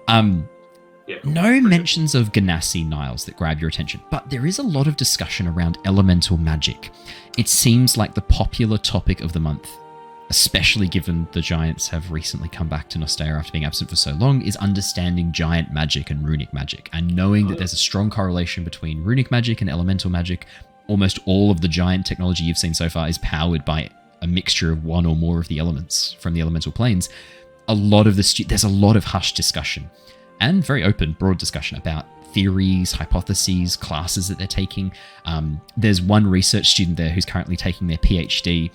Yeah, cool.
No mentions of Ganassi, Niles, that grab your attention, but there is a lot of discussion around elemental magic. It seems like the popular topic of the month, especially given the giants have recently come back to Nostea after being absent for so long, is understanding giant magic and runic magic, and knowing that there's a strong correlation between runic magic and elemental magic. Almost all of the giant technology you've seen so far is powered by a mixture of one or more of the elements from the elemental planes. There's a lot of hushed discussion and very open, broad discussion about theories, hypotheses, classes that they're taking. There's one research student there who's currently taking their PhD.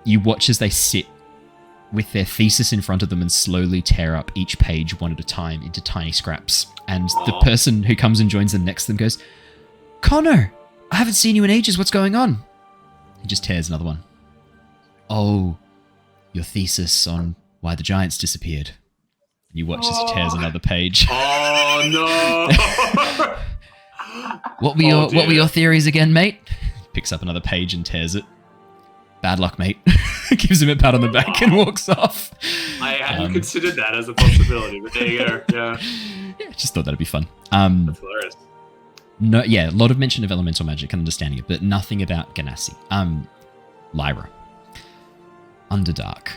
You watch as they sit with their thesis in front of them and slowly tear up each page one at a time into tiny scraps. And the person who comes and joins them next to them goes, "Connor, I haven't seen you in ages. What's going on?" He just tears another one. "Oh, your thesis on why the giants disappeared." You watch as he tears another page.
Oh no!
What were your theories again, mate? Picks up another page and tears it. "Bad luck, mate." Gives him a pat on the back and walks off.
I hadn't considered that as a possibility, but there you go. Yeah.
Just thought that'd be fun.
That's hilarious.
No, yeah, a lot of mention of elemental magic and understanding it, but nothing about Ganassi. Lyra. Underdark.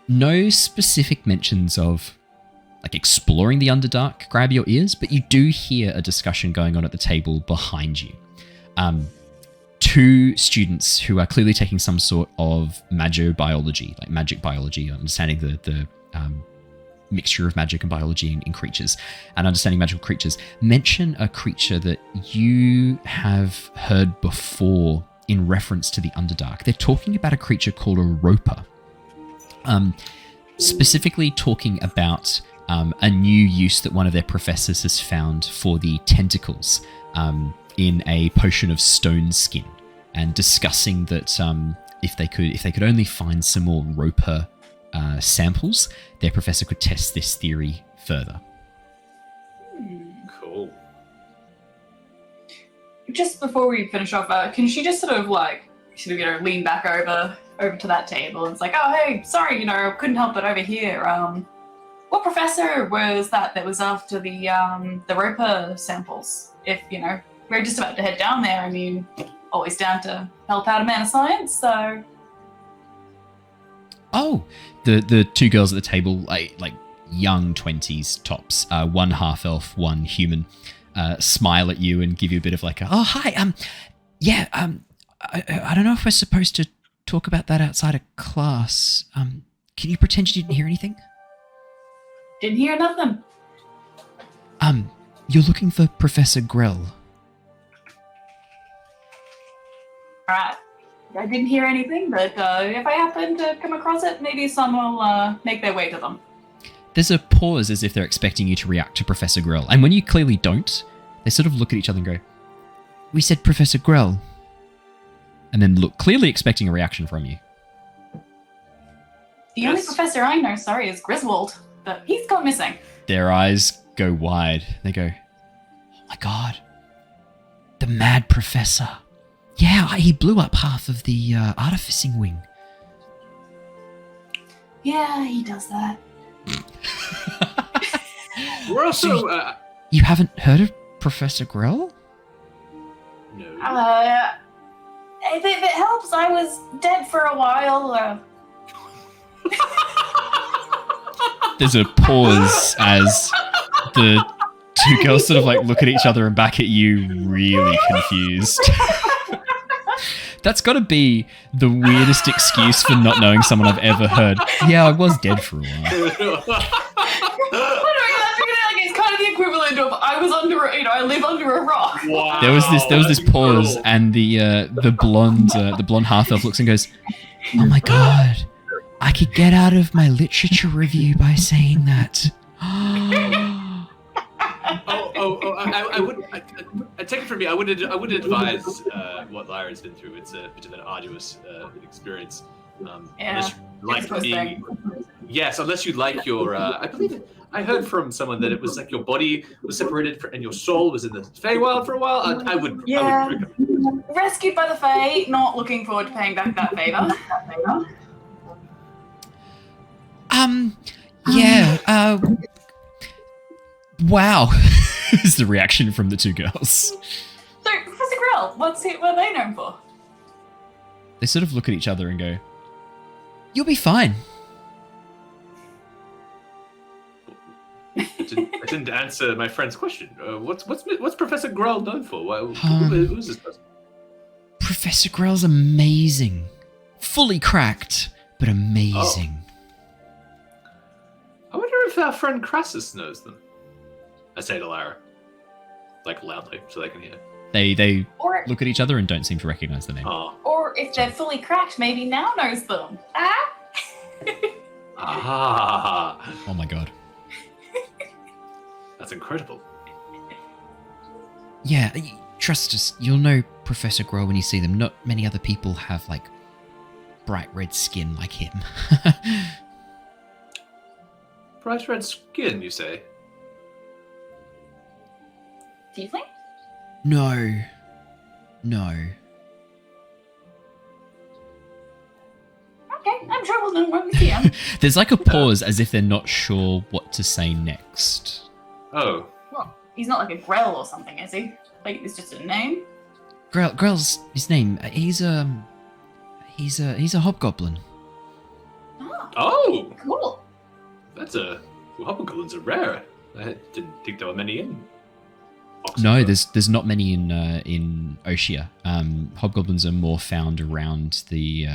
No specific mentions of like exploring the Underdark grab your ears, but you do hear a discussion going on at the table behind you. Two students who are clearly taking some sort of magiobiology, like magic biology, understanding the mixture of magic and biology in creatures, and understanding magical creatures, mention a creature that you have heard before in reference to the Underdark. They're talking about a creature called a roper. Specifically talking about a new use that one of their professors has found for the tentacles in a potion of stone skin, and discussing that if they could only find some more roper samples, their professor could test this theory further.
Cool.
Just before we finish off, can she just sort of lean back over to that table and it's like, "Oh, hey, sorry, couldn't help it over here. What professor was that was after the roper samples? If, we're just about to head down there, I mean, always down to help out a man of science, so..."
Oh, the two girls at the table, like young 20s tops, one half elf, one human, smile at you and give you a bit of like, "Oh, hi, I don't know if we're supposed to talk about that outside of class. Can you pretend you didn't hear anything?"
"Didn't hear nothing."
You're looking for Professor Grell."
Alright. I didn't hear anything, but if I happen to come across it, maybe someone will make their way to them.
There's a pause as if they're expecting you to react to Professor Grell, and when you clearly don't, they sort of look at each other and go, "We said Professor Grell," and then look, clearly expecting a reaction from you.
The only professor I know, is Griswold, but he's gone missing.
Their eyes go wide. They go, "Oh my god, the mad professor. Yeah, he blew up half of the artificing wing."
Yeah, he does that.
We're also...
So you haven't heard of Professor Grell?
No.
If it helps, I was dead for a while.
There's a pause as the two girls sort of like look at each other and back at you, really confused. That's got to be the weirdest excuse for not knowing someone I've ever heard. Yeah, I was dead for a while.
It's kind of the equivalent of I was under, I live under a rock.
Wow.
There was this pause, and the blonde half elf looks and goes, "Oh my god, I could get out of my literature review by saying that."
I take it from me. I would advise what Lyra's been through. It's a bit of an arduous experience. Unless you like your. I believe I heard from someone that it was like your body was separated and your soul was in the Feywild for a while. I would recommend.
Rescued by the Fey. Not looking forward to paying back that favor.
Wow, is the reaction from the two girls.
So, Professor Grell, what are they known for?
They sort of look at each other and go, "You'll be fine."
I didn't answer my friend's question. What's Professor Grell known for? Who is this person?
Professor Grell's amazing. Fully cracked, but amazing.
I wonder if our friend Crassus knows them. I say to Lyra, like loudly, so they can hear.
They look at each other and don't seem to recognize the name.
Or if they're fully cracked, maybe now knows them.
Oh my god.
That's incredible.
Yeah, trust us, you'll know Professor Grell when you see them. Not many other people have, like, bright red skin like him.
Bright red skin, you say?
Tiefling?
No.
Okay, I'm sure we'll know when we see him.
There's like a pause as if they're not sure what to say next.
Oh.
Well, he's not like a Grell or something, is he? Like, it's just a name?
Grell's his name. He's a hobgoblin.
Oh!
Cool.
Hobgoblins are rare. I didn't think there were many in Oxford.
No, there's not many in Oshia. Hobgoblins are more found around the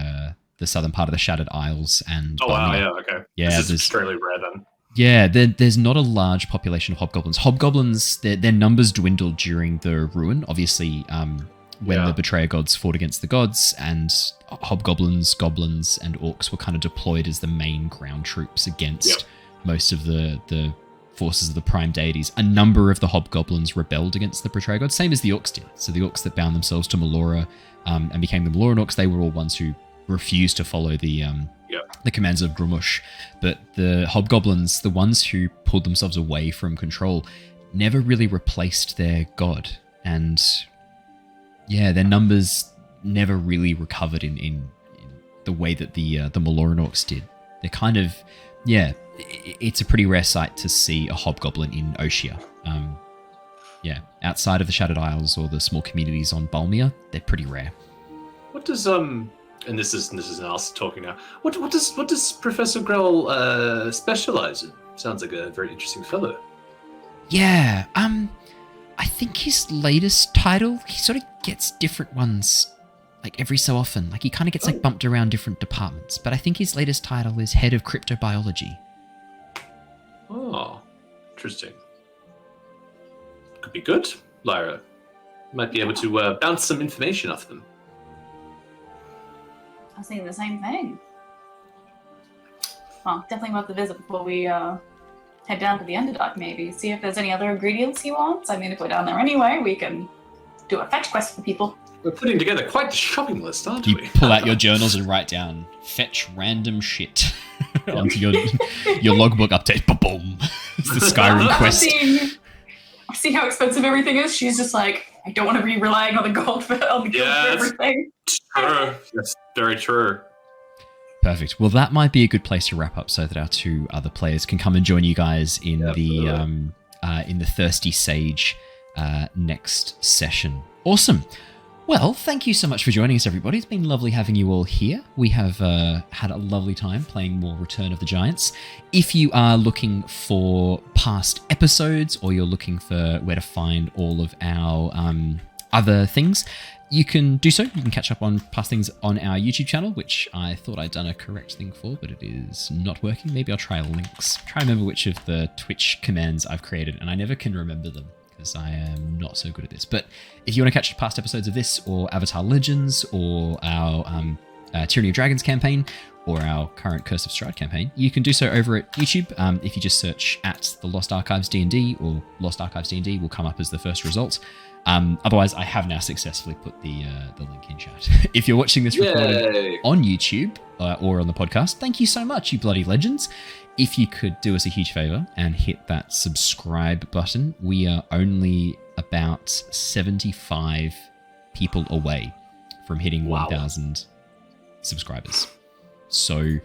southern part of the Shattered Isles and.
Oh wow! Yeah, okay.
Yeah,
this is extremely rare then.
Yeah, there's not a large population of hobgoblins. Hobgoblins, their numbers dwindled during the ruin. Obviously, when the betrayer gods fought against the gods, and hobgoblins, goblins, and orcs were kind of deployed as the main ground troops against most of the forces of the prime deities. A number of the hobgoblins rebelled against the betrayer gods, same as the orcs did. So the orcs that bound themselves to Melora and became the Meloran orcs, they were all ones who refused to follow the commands of Grumush. But the hobgoblins, the ones who pulled themselves away from control, never really replaced their god. And their numbers never really recovered in the way that the Meloran orcs did. They're kind of, it's a pretty rare sight to see a hobgoblin in Oshia. Outside of the Shattered Isles or the small communities on Balmia, they're pretty rare.
What does and this is Niles talking now. What does Professor Grell specialize in? Sounds like a very interesting fellow.
Yeah, I think his latest title, he sort of gets different ones, like every so often. Like he kind of gets like bumped around different departments. But I think his latest title is Head of Cryptobiology.
Oh, interesting. Could be good, Lyra. Might be able to bounce some information off them.
I was thinking the same thing. Well, definitely worth the visit before we head down to the Underdark, maybe. See if there's any other ingredients he wants. I mean, if we're down there anyway, we can do a fetch quest for people.
We're putting together quite the shopping list, aren't we?
You pull out your journals and write down, fetch random shit onto your logbook update. Ba-boom. It's the Skyrim quest.
See how expensive everything is? She's just like, I don't want to be relying on the gold for everything.
True. That's very true.
Perfect. Well, that might be a good place to wrap up so that our two other players can come and join you guys in the Thirsty Sage next session. Awesome. Well, thank you so much for joining us, everybody. It's been lovely having you all here. We have had a lovely time playing more Return of the Giants. If you are looking for past episodes or you're looking for where to find all of our other things, you can do so. You can catch up on past things on our YouTube channel, which I thought I'd done a correct thing for, but it is not working. Maybe I'll try links. Try to remember which of the Twitch commands I've created, and I never can remember them because I am not so good at this. But if you want to catch past episodes of this, or Avatar Legends, or our Tyranny of Dragons campaign, or our current Curse of Strahd campaign, you can do so over at YouTube. If you just search at the Lost Archives D&D, or Lost Archives D&D will come up as the first result. Otherwise, I have now successfully put the link in chat. If you're watching this recording on YouTube or on the podcast, thank you so much, you bloody legends. If you could do us a huge favor and hit that subscribe button, we are only about 75 people away from hitting 1,000 subscribers. So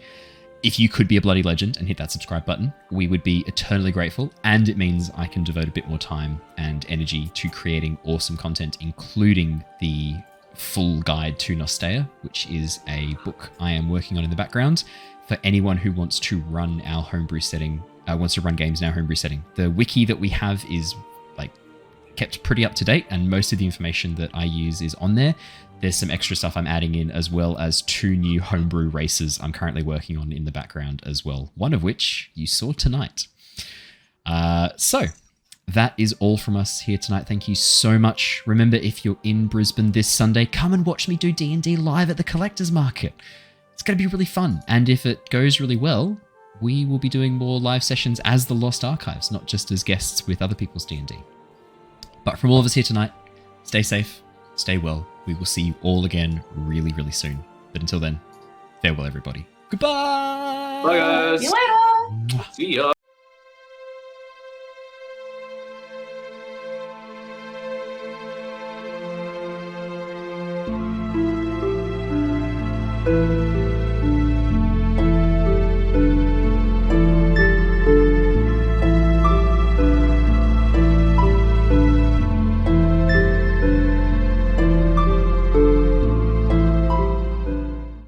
if you could be a bloody legend and hit that subscribe button, we would be eternally grateful, and it means I can devote a bit more time and energy to creating awesome content, including the full guide to Nostea, which is a book I am working on in the background for anyone who wants to run our homebrew setting, wants to run games in our homebrew setting. The wiki that we have is kept pretty up to date, and most of the information that I use is on there. There's some extra stuff I'm adding in, as well as 2 new homebrew races I'm currently working on in the background as well, one of which you saw tonight. So that is all from us here tonight. Thank you so much. Remember, if you're in Brisbane this Sunday, come and watch me do D&D live at the Collectors Market. It's going to be really fun, and if it goes really well, we will be doing more live sessions as the Lost Archives, not just as guests with other people's D&D. But from all of us here tonight, stay safe, stay well. We will see you all again really, really soon. But until then, farewell, everybody. Goodbye!
Bye, guys!
See you later!
See ya!
Thank you.